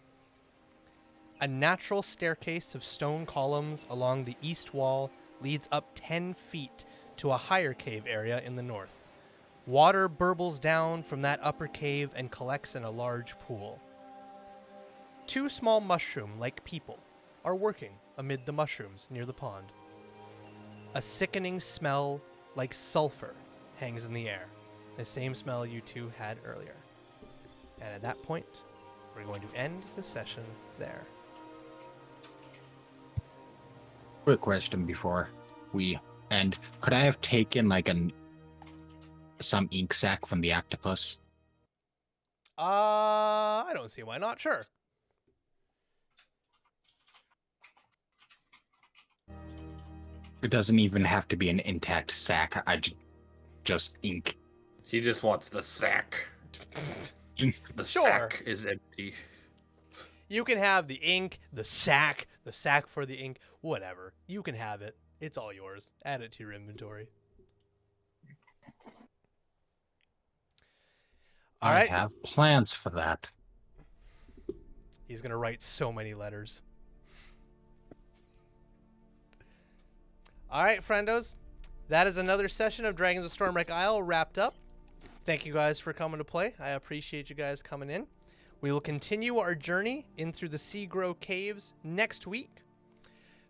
A natural staircase of stone columns along the east wall leads up 10 feet to a higher cave area in the north. Water burbles down from that upper cave and collects in a large pool. 2 small mushroom-like people are working amid the mushrooms near the pond. A sickening smell like sulfur hangs in the air, the same smell you two had earlier. And at that point, we're going to end the session there. Quick question before we end. Could I have taken like some ink sac from the octopus? I don't see why not. Sure. It doesn't even have to be an intact sac. Just ink. He just wants the sack. The Sure. sack is empty. You can have the ink, the sack for the ink, whatever. You can have it. It's all yours. Add it to your inventory. All I right. have plans for that. He's gonna write so many letters. All right, friendos. That is another session of Dragons of Stormwreck Isle wrapped up. Thank you guys for coming to play. I appreciate you guys coming in. We will continue our journey in through the Seagrow Caves next week.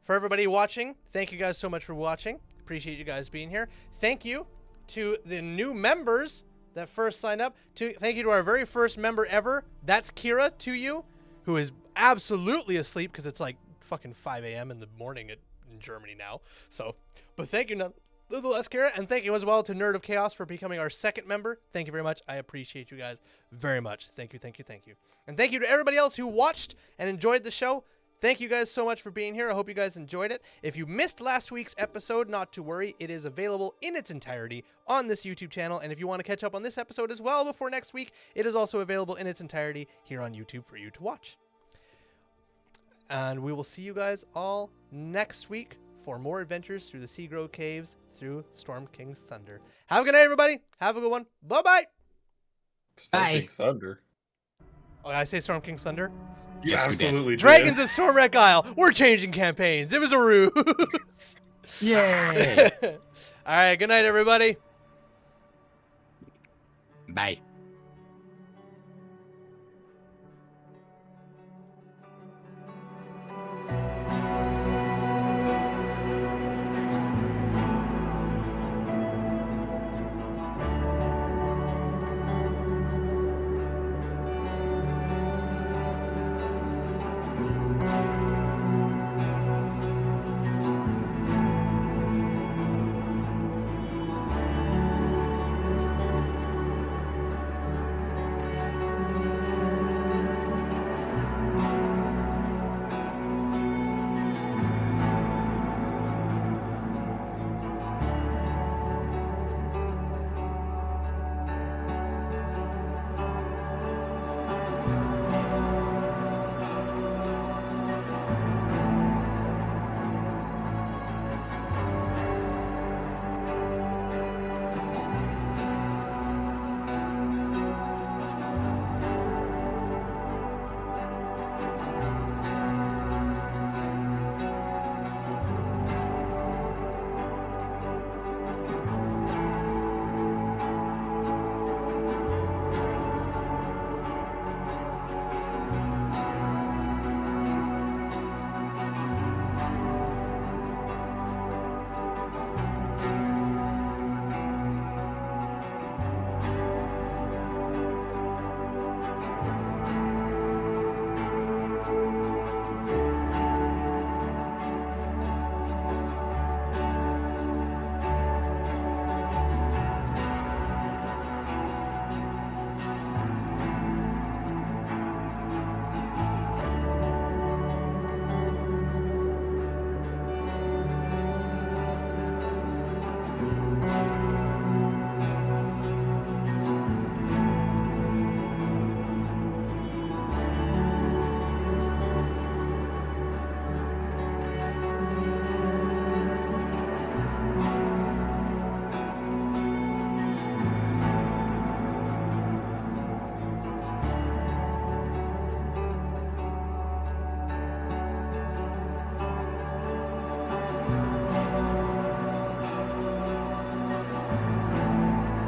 For everybody watching, thank you guys so much for watching. Appreciate you guys being here. Thank you to the new members that first signed up. Thank you to our very first member ever. That's Kira, to you, who is absolutely asleep because it's like fucking 5 a.m. in the morning in Germany now. So, but thank you nonetheless, Kira, and thank you as well to Nerd of Chaos for becoming our second member. Thank you very much. I appreciate you guys very much. Thank you, thank you, thank you. And thank you to everybody else who watched and enjoyed the show. Thank you guys so much for being here. I hope you guys enjoyed it. If you missed last week's episode, not to worry. It is available in its entirety on this YouTube channel. And if you want to catch up on this episode as well before next week, it is also available in its entirety here on YouTube for you to watch. And we will see you guys all next week for more adventures through the Seagrow Caves through Storm King's Thunder. Have a good night, everybody. Have a good one. Bye-bye. Storm Bye. King's Thunder. Oh, did I say Storm King's Thunder? Yes, we did. Absolutely. Dragons of Stormwreck Isle. We're changing campaigns. It was a ruse. Yay! All right. Good night, everybody. Bye.